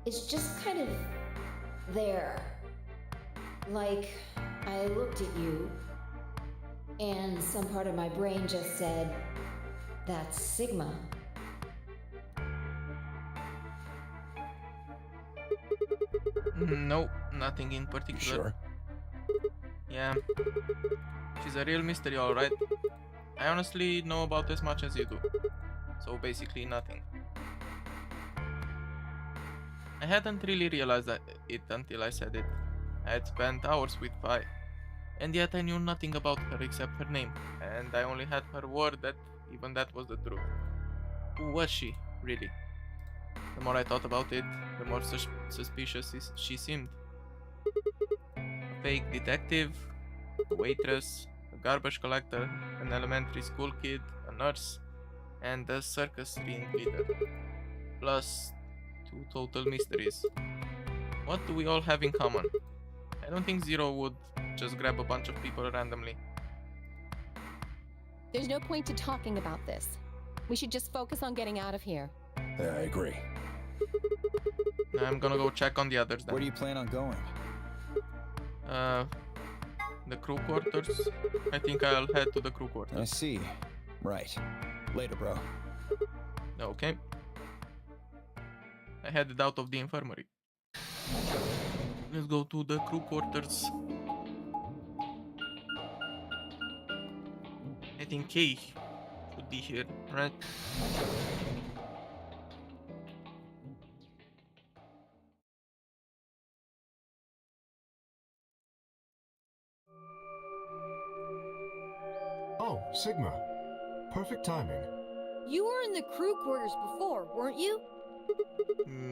It's just kind of there. Like, I looked at you, And some part of my brain just said, that's Sigma. No, nothing in particular. Sure? Yeah. She's a real mystery, alright. I honestly know about as much as you do. So basically nothing. I hadn't really realized it until I said it. I had spent hours with Vi, and yet I knew nothing about her except her name, and I only had her word that even that was the truth. Who was she, really? The more I thought about it, the more suspicious she seemed. A fake detective, a waitress, a garbage collector, an elementary school kid, a nurse, and a circus ringleader. Plus, two total mysteries. What do we all have in common? I don't think Zero would just grab a bunch of people randomly. There's no point to talking about this. We should just focus on getting out of here. Yeah, I agree. I'm gonna go check on the others then. Where do you plan on going? The crew quarters. I think I'll head to the crew quarters. I see. Right. Later, bro. Okay. I headed out of the infirmary. Let's go to the crew quarters. I think Kay should be here, right? Oh, Sigma. Perfect timing. You were in the crew quarters before, weren't you?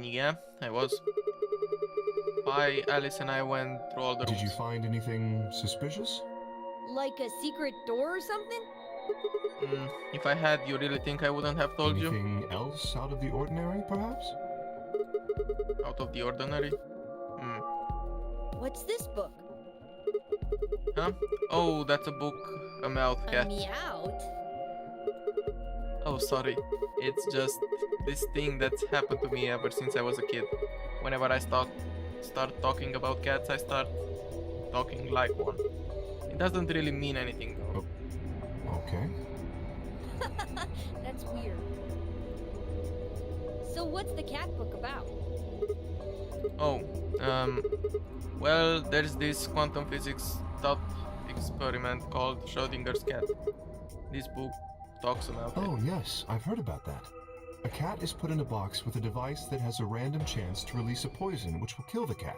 Yeah, I was. Alice and I went through all the rooms. Did you find anything suspicious? Like a secret door or something? If I had, you really think I wouldn't have told you? Anything else out of the ordinary, perhaps? Out of the ordinary? What's this book? Huh? Oh, that's a book. A mouth cat. A meowth? Oh, sorry. It's just this thing that's happened to me ever since I was a kid. Whenever I start talking about cats, I start talking like one. It doesn't really mean anything though. Oh. Okay. That's weird. So what's the cat book about? Oh, well, there's this quantum physics thought experiment called Schrödinger's cat. This book talks about it. Oh, yes, I've heard about that. A cat is put in a box with a device that has a random chance to release a poison which will kill the cat.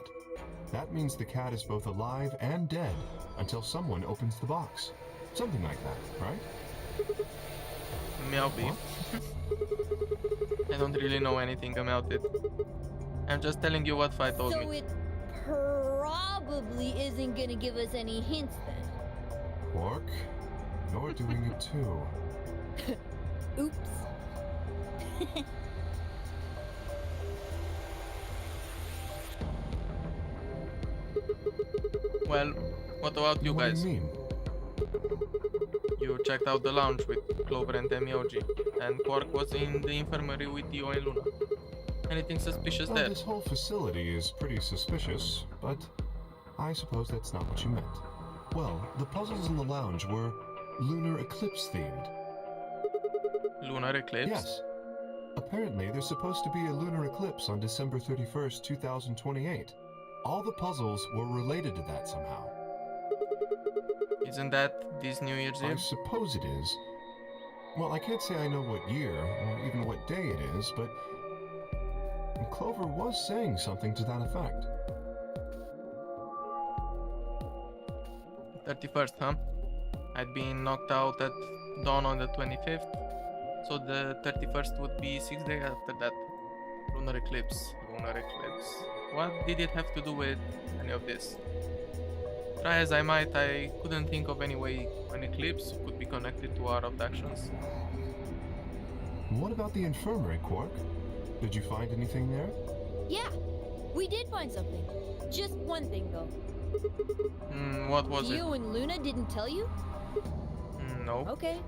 That means the cat is both alive and dead until someone opens the box. Something like that, right? Maybe. I don't really know anything about it. I'm just telling you what Fi told So me. it probably isn't gonna give us any hints then. Quark, you're doing it too. Oops. Well, what about you guys? What do you mean? You checked out the lounge with Clover and Temioji, and Quark was in the infirmary with Dio and Luna. Anything suspicious Well, there? this whole facility is pretty suspicious, but I suppose that's not what you meant. Well, the puzzles in the lounge were lunar eclipse themed. Lunar eclipse? Yes. Apparently, there's supposed to be a lunar eclipse on December 31st, 2028. All the puzzles were related to that somehow. Isn't that this New Year's I Eve? suppose it is. Well, I can't say I know what year, or even what day it is, but Clover was saying something to that effect. 31st, huh? I'd been knocked out at dawn on the 25th, so the 31st would be 6 days after that. Lunar eclipse. Lunar eclipse. What did it have to do with any of this? Try as I might, I couldn't think of any way an eclipse could be connected to our abductions. What about the infirmary, Quark? Did you find anything there? Yeah, we did find something. Just one thing though. What was Dio and Luna didn't tell you? it? No. Okay,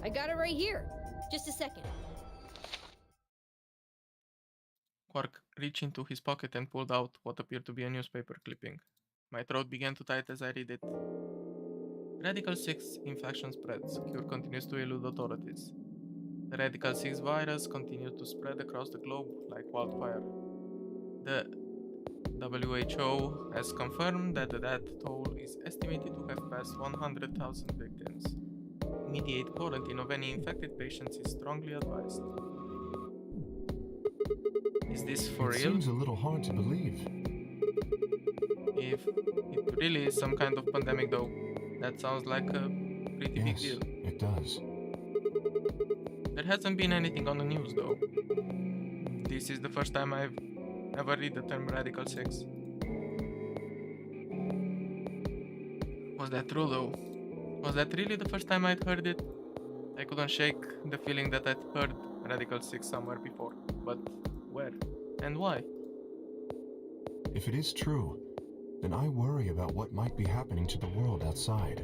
I got it right here. Just a second. Quark reached into his pocket and pulled out what appeared to be a newspaper clipping. My throat began to tighten as I read it. Radical 6 infection spreads. Cure continues to elude authorities. The Radical 6 virus continues to spread across the globe like wildfire. The WHO has confirmed that the death toll is estimated to have passed 100,000 victims. Immediate quarantine of any infected patients is strongly advised. Is this for real? It seems a little hard to believe. If it really is some kind of pandemic though, that sounds like a pretty big deal. It does. There hasn't been anything on the news though. This is the first time I've ever read the term Radical 6. Was that true though? Was that really the first time I'd heard it? I couldn't shake the feeling that I'd heard Radical 6 somewhere before. But where? And why? If it is true, then I worry about what might be happening to the world outside.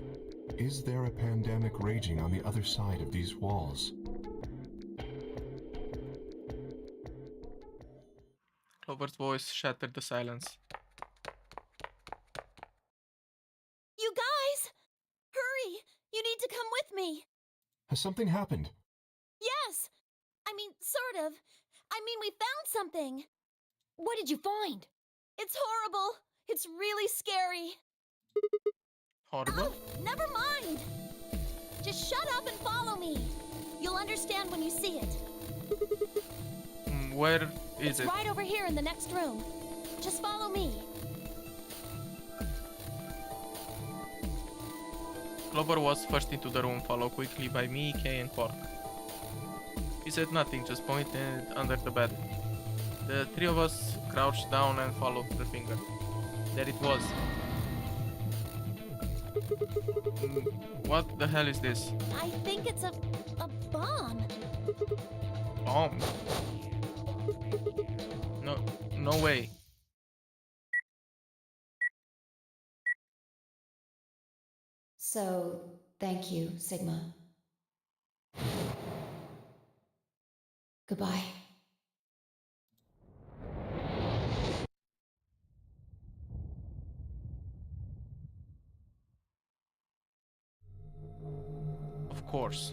Is there a pandemic raging on the other side of these walls? Clover's voice shattered the silence. You guys! Hurry! You need to come with me! Has something happened? Yes! I mean, sort of. I mean, we found something. What did you find? It's horrible. It's really scary. Horrible? Oh, never mind. Just shut up and follow me. You'll understand when you see it. Where is it? It's right over here in the next room. Just follow me. Clover was first into the room, followed quickly by me, Kay, and Quark. He said nothing, just pointed under the bed. The three of us crouched down and followed the finger. There it was. What the hell is this? I think it's a bomb. Bomb? No way. So, thank you, Sigma. Goodbye. Of course.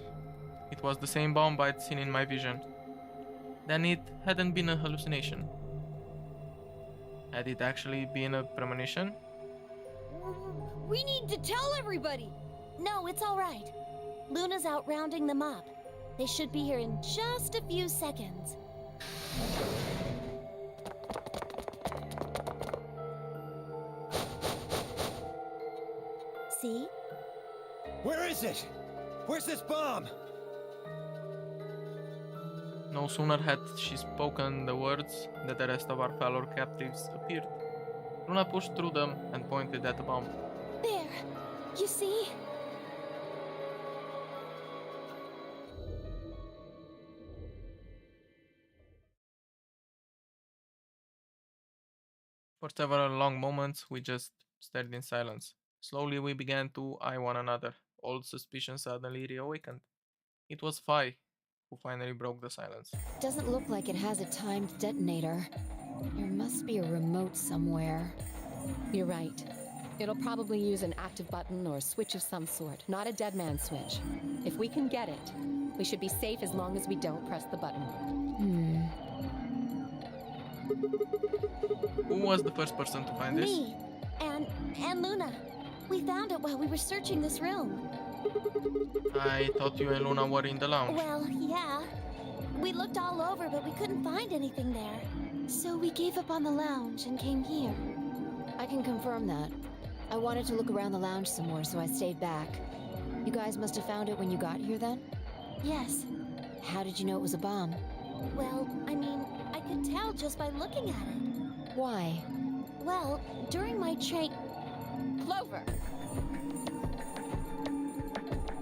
It was the same bomb I'd seen in my vision. Then it hadn't been a hallucination. Had it actually been a premonition? We need to tell everybody! No, it's all right. Luna's out rounding them up. They should be here in just a few seconds. See? Where is it? Where's this bomb? No sooner had she spoken the words that the rest of our fellow captives appeared. Luna pushed through them and pointed at the bomb. There! You see? For several long moments, we just stared in silence. Slowly, we began to eye one another. Old suspicion suddenly reawakened. It was Phi who finally broke the silence. Doesn't look like it has a timed detonator. There must be a remote somewhere. You're right. It'll probably use an active button or a switch of some sort, not a dead man switch. If we can get it, we should be safe as long as we don't press the button. Who was the first person to find this? Me. And Luna. We found it while we were searching this room. I thought you and Luna were in the lounge. Well, yeah. We looked all over, but we couldn't find anything there. So we gave up on the lounge and came here. I can confirm that. I wanted to look around the lounge some more, so I stayed back. You guys must have found it when you got here then? Yes. How did you know it was a bomb? Well, I mean, I could tell just by looking at it. Why? Well, during my train... Clover!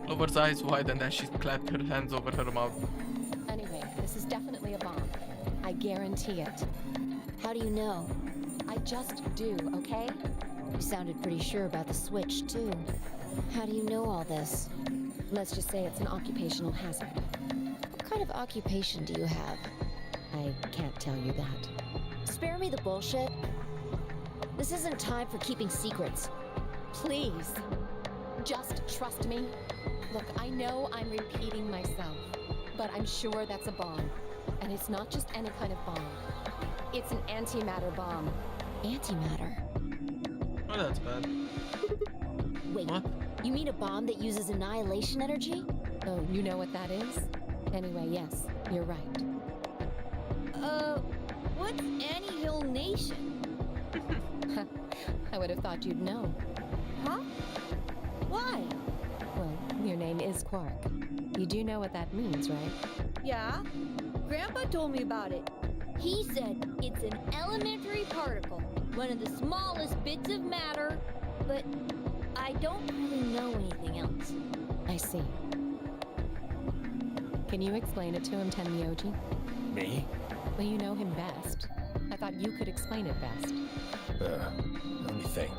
Clover's eyes widened as she clapped her hands over her mouth. Anyway, this is definitely a bomb. I guarantee it. How do you know? I just do, okay? You sounded pretty sure about the switch, too. How do you know all this? Let's just say it's an occupational hazard. What kind of occupation do you have? I can't tell you that. Spare me the bullshit. This isn't time for keeping secrets. Please. just trust me? Look, I know I'm repeating myself, but I'm sure that's a bomb. And it's not just any kind of bomb. It's an antimatter bomb. Antimatter? Oh, that's bad. Wait, What? you mean a bomb that uses annihilation energy? Oh, you know what that is? Anyway, yes, you're right. What's annihilation? I would have thought you'd know. Huh? Why? Well, your name is Quark. You do know what that means, right? Yeah? Grandpa told me about it. He said it's an elementary particle, one of the smallest bits of matter, but I don't really know anything else. I see. Can you explain it to him, Tenmyoji? Me? Well, you know him best. I thought you could explain it best. Let me think.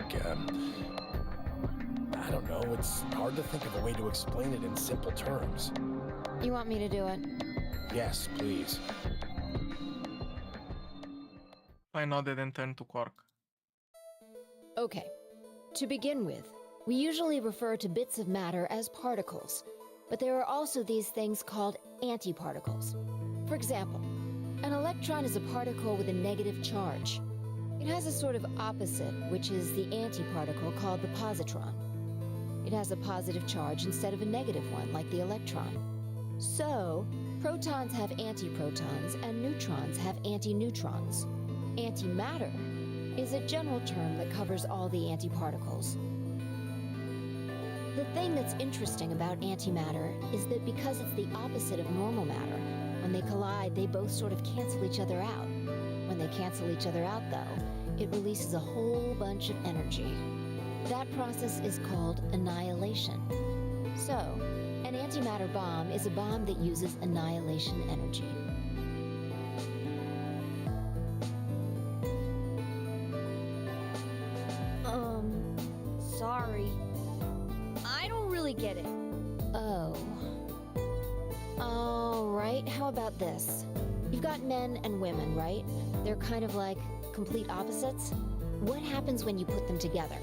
I don't know. It's hard to think of a way to explain it in simple terms. You want me to do it? Yes, please. I nodded and turned to Quark. Okay. To begin with, we usually refer to bits of matter as particles, but there are also these things called antiparticles. For example, an electron is a particle with a negative charge. It has a sort of opposite, which is the antiparticle called the positron. It has a positive charge instead of a negative one, like the electron. So, protons have antiprotons and neutrons have antineutrons. Antimatter is a general term that covers all the antiparticles. The thing that's interesting about antimatter is that because it's the opposite of normal matter, when they collide, they both sort of cancel each other out. When they cancel each other out, though, it releases a whole bunch of energy. That process is called annihilation. So, an antimatter bomb is a bomb that uses annihilation energy. Sorry. I don't really get it. Oh. All right, how about this? You've got men and women, right? They're kind of like complete opposites. What happens when you put them together?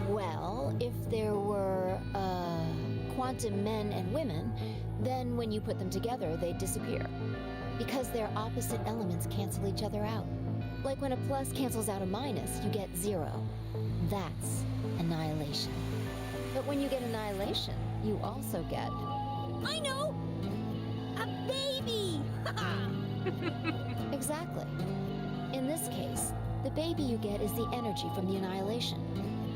Well, if there were, quantum men and women, then when you put them together, they'd disappear. Because their opposite elements cancel each other out. Like when a plus cancels out a minus, you get 0. That's annihilation. But when you get annihilation, you also get... I know! A baby! Exactly. In this case, the baby you get is the energy from the annihilation.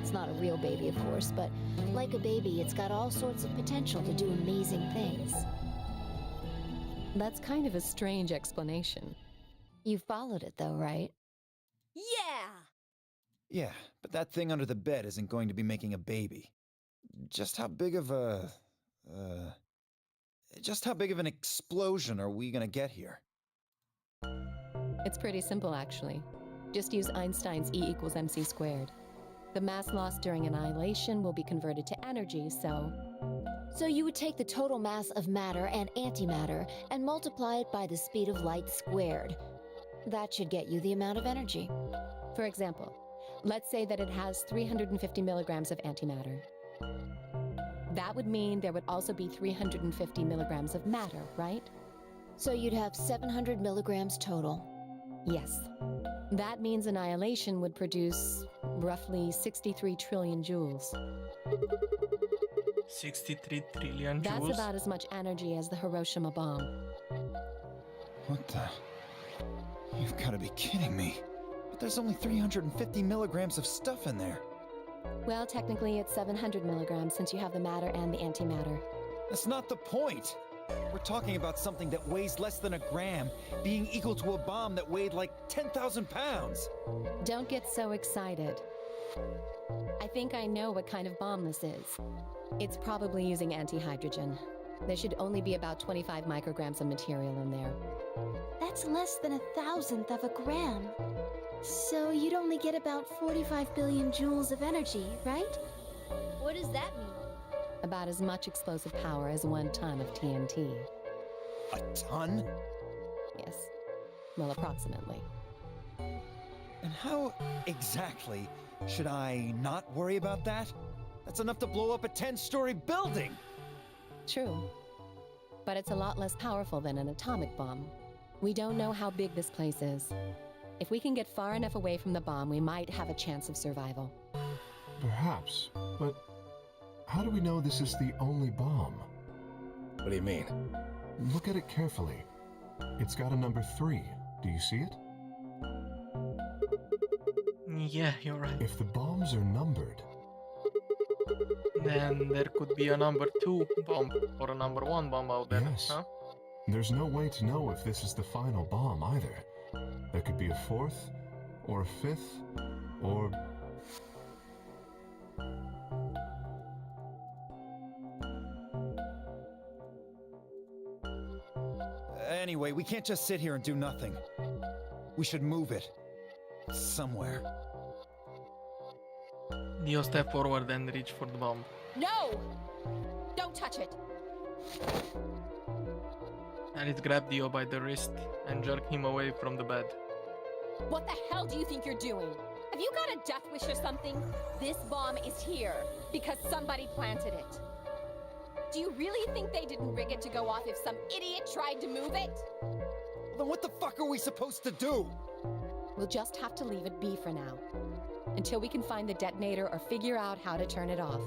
It's not a real baby, of course, but like a baby, it's got all sorts of potential to do amazing things. That's kind of a strange explanation. You followed it, though, right? Yeah! Yeah, but that thing under the bed isn't going to be making a baby. Just how big of a... just how big of an explosion are we gonna get here? It's pretty simple, actually. Just use Einstein's E = mc squared. The mass lost during annihilation will be converted to energy, so... So you would take the total mass of matter and antimatter and multiply it by the speed of light squared. That should get you the amount of energy. For example, let's say that it has 350 milligrams of antimatter. That would mean there would also be 350 milligrams of matter, right? So you'd have 700 milligrams total. Yes. That means annihilation would produce roughly 63 trillion joules. 63 trillion joules? That's about as much energy as the Hiroshima bomb. What the... You've got to be kidding me. But there's only 350 milligrams of stuff in there. Well, technically it's 700 milligrams since you have the matter and the antimatter. That's not the point. We're talking about something that weighs less than a gram, being equal to a bomb that weighed like 10,000 pounds. Don't get so excited. I think I know what kind of bomb this is. It's probably using antihydrogen. There should only be about 25 micrograms of material in there. That's less than 1,000th of a gram. So you'd only get about 45 billion joules of energy, right? What does that mean? About as much explosive power as 1 ton of TNT. A ton? Yes. Well, approximately. And And how exactly should I not worry about that? That's enough to blow up a 10-story building! True. But it's a lot less powerful than an atomic bomb. We don't know how big this place is. If we can get far enough away from the bomb, we might have a chance of survival. Perhaps, but how do we know this is the only bomb? What do you mean? Look at it carefully. It's got a number 3. Do you see it? Yeah, you're right. If the bombs are numbered, then there could be a number 2 bomb or a number 1 bomb out there, yes. huh? There's no way to know if this is the final bomb either. There could be a 4th, or a 5th, or... Anyway, we can't just sit here and do nothing. We should move it. Somewhere. Dio, step forward and reach for the bomb. No! Don't touch it! Alice grabbed Dio by the wrist and jerked him away from the bed. What the hell do you think you're doing? Have you got a death wish or something? This bomb is here because somebody planted it. Do you really think they didn't rig it to go off if some idiot tried to move it? Then what the fuck are we supposed to do? We'll just have to leave it be for now. Until we can find the detonator or figure out how to turn it off.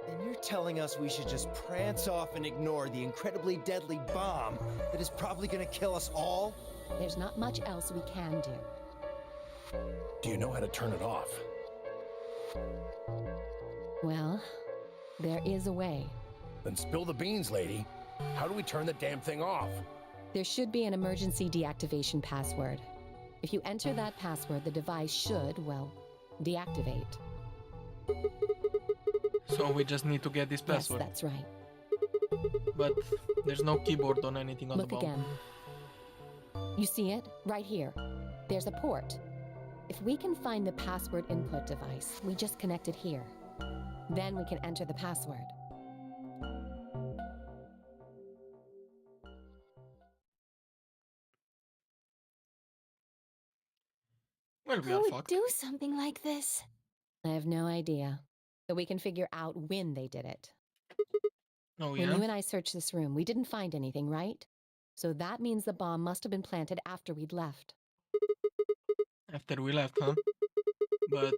And you're telling us we should just prance off and ignore the incredibly deadly bomb that is probably gonna kill us all? There's not much else we can do. Do you know how to turn it off? Well, there is a way. Then spill the beans, lady. How do we turn the damn thing off? There should be an emergency deactivation password. If you enter that password, the device should, well, deactivate. So we just need to get this password. Yes, that's right. But there's no keyboard on anything on Look the bomb. again. You see it? Right here. There's a port. If we can find the password input device, we just connect it here. Then we can enter the password. Well, we Who are would fucked. do something like this? I have no idea. But we can figure out when they did it. Oh, When yeah? you and I searched this room, we didn't find anything, right? So that means the bomb must have been planted after we'd left. After we left, huh? But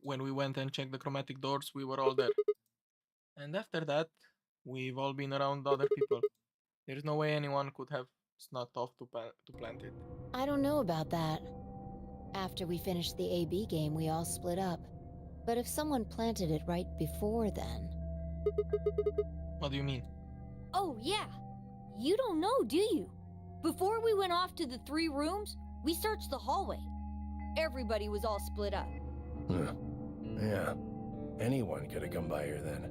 when we went and checked the chromatic doors, we were all there. And after that, we've all been around other people. There's no way anyone could have snuck off to plant it. I don't know about that. After we finished the AB game, we all split up. But if someone planted it right before then... What do you mean? Oh, yeah. You don't know, do you? Before we went off to the 3 rooms, we searched the hallway. Everybody was all split up. Yeah. Anyone could have come by here then.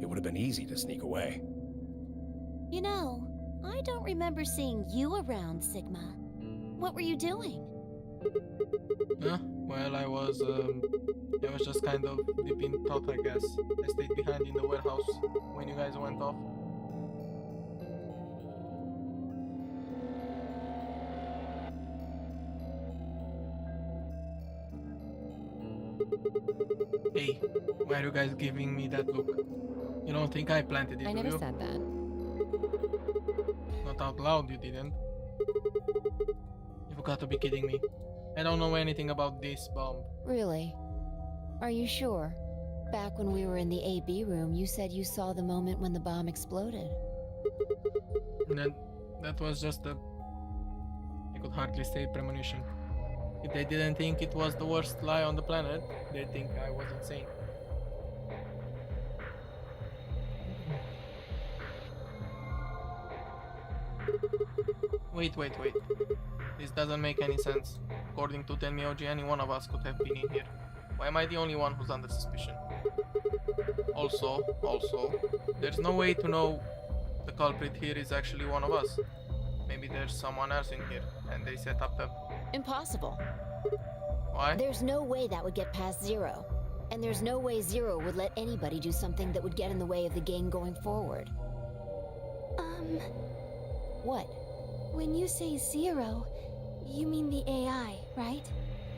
It would have been easy to sneak away. You know, I don't remember seeing you around, Sigma. What were you doing? Huh? Well, I was just kind of deep in thought, I guess. I stayed behind in the warehouse when you guys went off. Hey, why are you guys giving me that look? You don't think I planted it, I do never you? said that. Not out loud, you didn't. You've got to be kidding me. I don't know anything about this bomb. Really? Are you sure? Back when we were in the AB room, you said you saw the moment when the bomb exploded. That was just a... I could hardly say premonition. If they didn't think it was the worst lie on the planet, they'd think I was insane. Wait. This doesn't make any sense. According to Tenmyoji, any one of us could have been in here. Why am I the only one who's under suspicion? Also, there's no way to know the culprit here is actually one of us. Maybe there's someone else in here, and they set up the... Impossible. Why? There's no way that would get past Zero. And there's no way Zero would let anybody do something that would get in the way of the game going forward. What? When you say Zero, you mean the AI, right?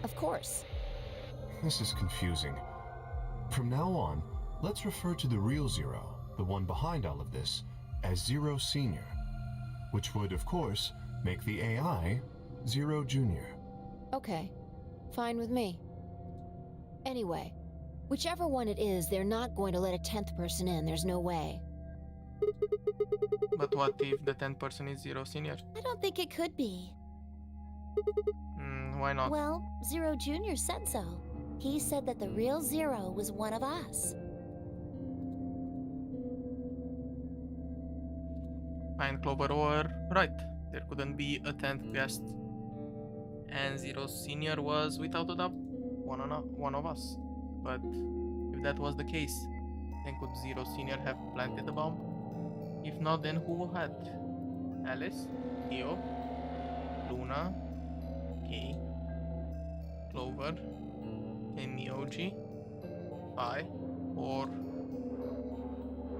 Of course. This is confusing. From now on, let's refer to the real Zero, the one behind all of this, as Zero Senior, which would, of course, make the AI Zero Junior. Okay. Fine with me. Anyway, whichever one it is, they're not going to let a 10th person in. There's no way. But what if the 10th person is Zero Senior? I don't think it could be. Why not? Well, Zero Jr. said so. He said that the real Zero was one of us. Fine, Clover, or right. There couldn't be a 10th guest. And Zero Senior was, without a doubt, one of us. But if that was the case, then could Zero Senior have planted the bomb? If not, then who had? Alice? Theo? Luna? Kay? Clover? Mioji? I? Or...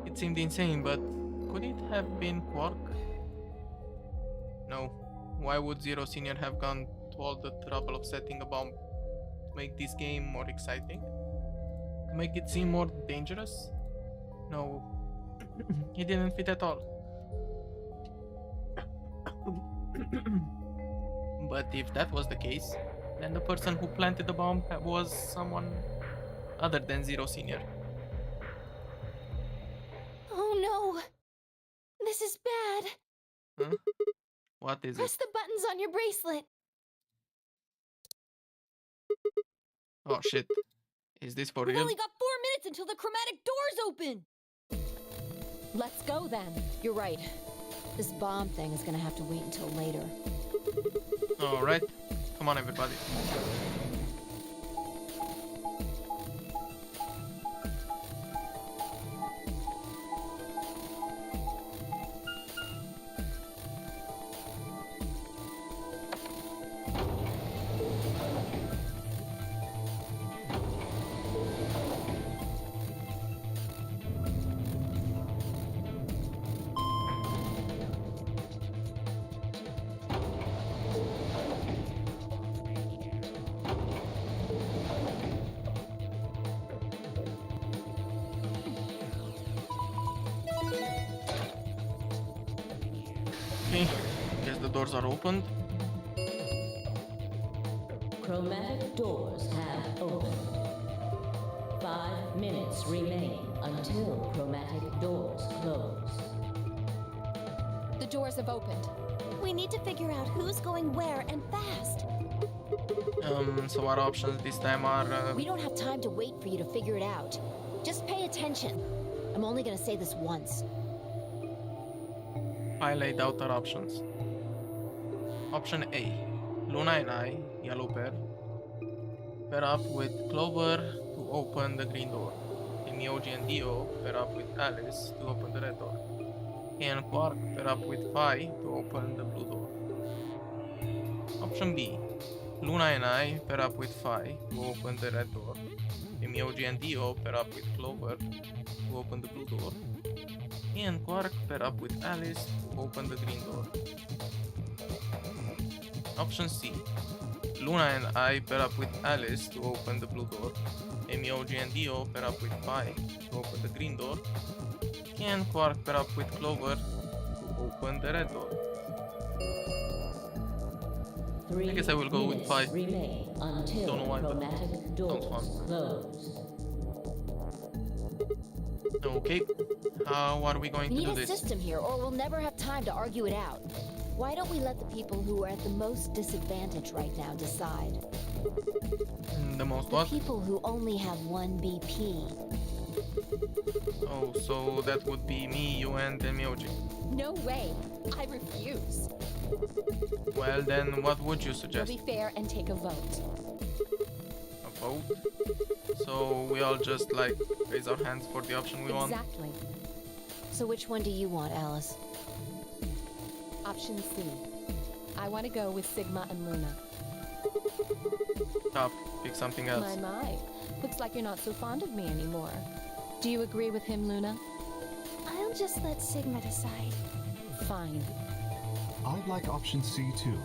It seemed insane, but could it have been Quark? No. Why would Zero Senior have gone to all the trouble of setting a bomb? To make this game more exciting? To make it seem more dangerous? No. It didn't fit at all. But if that was the case, then the person who planted the bomb was someone other than Zero Senior. Oh no! This is bad! Huh? What is Press it? the buttons on your bracelet! Oh shit. Is this for We've real? only got 4 minutes until the chromatic doors open! Let's go then. You're right. This bomb thing is gonna have to wait until later. Alright. Come on, everybody. Okay, guess the doors are opened. Chromatic doors have opened. 5 minutes remain until chromatic doors close. The doors have opened. We need to figure out who's going where and fast. So our options this time are... We don't have time to wait for you to figure it out. Just pay attention. I'm only gonna say this once. I laid out our options. Option A. Luna and I, yellow pair up with Clover to open the green door. And Mioji and Dio pair up with Alice to open the red door. And Quark pair up with Phi to open the blue door. Option B. Luna and I pair up with Phi to open the red door. And Mioji and Dio pair up with Clover to open the blue door. And Quark pair up with Alice to open the green door. Option C. Luna and I pair up with Alice to open the blue door. And Mioji and Dio pair up with Phi to open the green door. And Quark pair up with Clover to open the red door. I guess I will go with Phi. Don't know why, but sounds fun. Closed. Okay, how are we going We to need do a this? system here, or we'll never have time to argue it out. Why don't we let the people who are at the most disadvantage right now decide? The most The what? people who only have 1 BP. Oh, so that would be me, you, and Mioji. No way. I refuse. Well, then what would you We'll suggest? be fair and take a vote. A vote? So we all just like raise our hands for the option we want? Exactly. So which one do you want, Alice? Option C. I want to go with Sigma and Luna. Tough. Pick something else. My. Looks like you're not so fond of me anymore. Do you agree with him, Luna? I'll just let Sigma decide. Fine. I'd like option C too.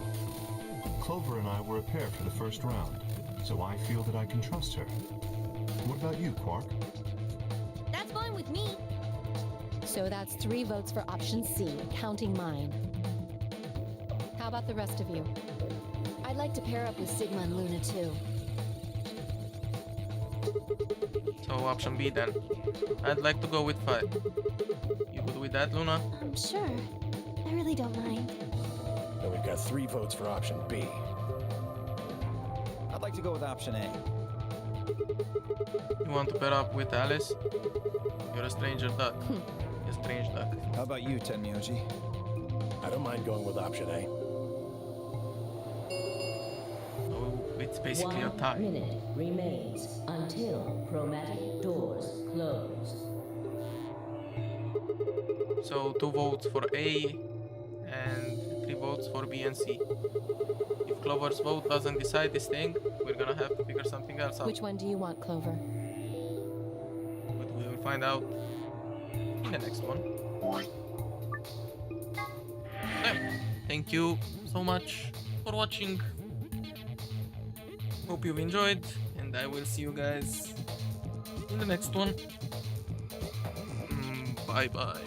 Clover and I were a pair for the first round. so I feel that I can trust her. What about you, Quark? That's fine with me. So that's 3 votes for option C, counting mine. How about the rest of you? I'd like to pair up with Sigma and Luna too. So option B then. I'd like to go with 5. You good with that, Luna? Sure. I really don't mind. And we've got 3 votes for option B. I'd like to go with option A. You want to pair up with Alice? You're a stranger duck. A strange duck. How about you, Tenmyoji? I don't mind going with option A. So it's basically a 1 tie. minute remains until chromatic doors close. So 2 votes for A and 3 votes for B and C. If Clover's vote doesn't decide this thing, we're gonna have to figure something else out. Which one do you want, Clover? But we will find out in the next one. So, thank you so much for watching. Hope you've enjoyed, and I will see you guys in the next one. Bye bye.